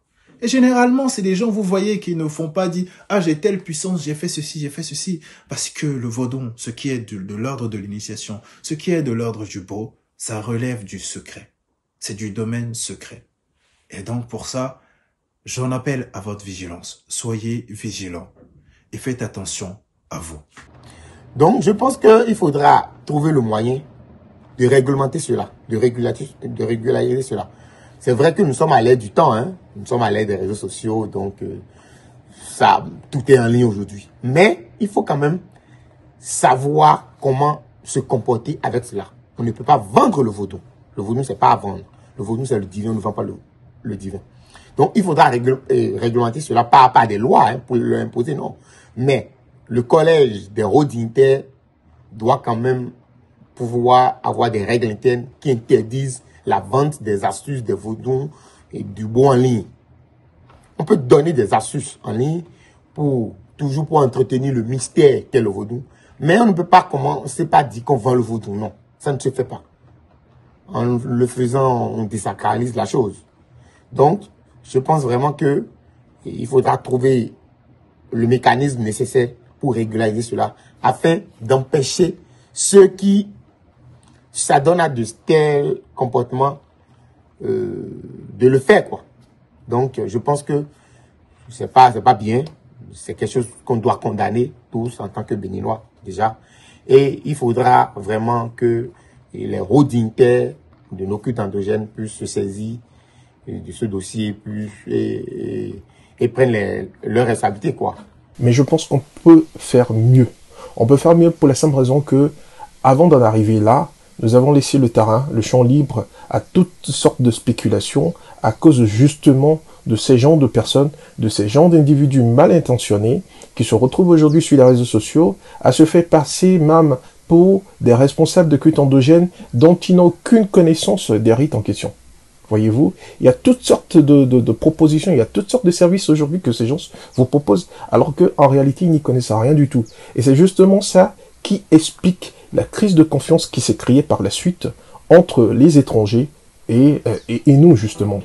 Et généralement, c'est des gens, vous voyez, qui ne font pas dire « Ah, j'ai telle puissance, j'ai fait ceci, j'ai fait ceci. » Parce que le vaudou, ce qui est de l'ordre de l'initiation, ce qui est de l'ordre du beau, ça relève du secret. C'est du domaine secret. Et donc, pour ça, j'en appelle à votre vigilance. Soyez vigilants et faites attention à vous.
Donc, je pense qu'il faudra trouver le moyen de réglementer cela, de régulariser cela. C'est vrai que nous sommes à l'aide du temps, hein. Nous sommes à l'aide des réseaux sociaux, donc tout est en ligne aujourd'hui. Mais il faut quand même savoir comment se comporter avec cela. On ne peut pas vendre le vaudou. Le vaudou, c'est pas à vendre. Le vaudou, c'est le divin, on ne vend pas le divin. Donc, il faudra réglementer cela, pas des lois, hein, pour l'imposer, non. Mais le collège des hauts dignitaires doit quand même pouvoir avoir des règles internes qui interdisent la vente des astuces, des vaudous et du beau en ligne. On peut donner des astuces en ligne toujours pour entretenir le mystère qu'est le vaudou. Mais on ne peut pas commencer par dire qu'on vend le vaudou. Non, ça ne se fait pas. En le faisant, on désacralise la chose. Donc, je pense vraiment que il faudra trouver le mécanisme nécessaire pour régulariser cela, afin d'empêcher ceux qui s'adonnent à de tels comportements de le faire, quoi. Donc, je pense que c'est pas bien. C'est quelque chose qu'on doit condamner tous en tant que Béninois, déjà. Et il faudra vraiment que les hauts dignitaires de nos cultes endogènes puissent se saisir de ce dossier et prennent leur responsabilité, quoi.
Mais je pense qu'on peut faire mieux. On peut faire mieux pour la simple raison que, avant d'en arriver là, nous avons laissé le terrain, le champ libre à toutes sortes de spéculations à cause justement de ces genres de personnes, de ces genres d'individus mal intentionnés qui se retrouvent aujourd'hui sur les réseaux sociaux à se faire passer même pour des responsables de cultes endogènes dont ils n'ont aucune connaissance des rites en question. Voyez-vous, il y a toutes sortes de propositions, il y a toutes sortes de services aujourd'hui que ces gens vous proposent alors qu'en réalité ils n'y connaissent rien du tout. Et c'est justement ça qui explique la crise de confiance qui s'est créée par la suite entre les étrangers et nous, justement.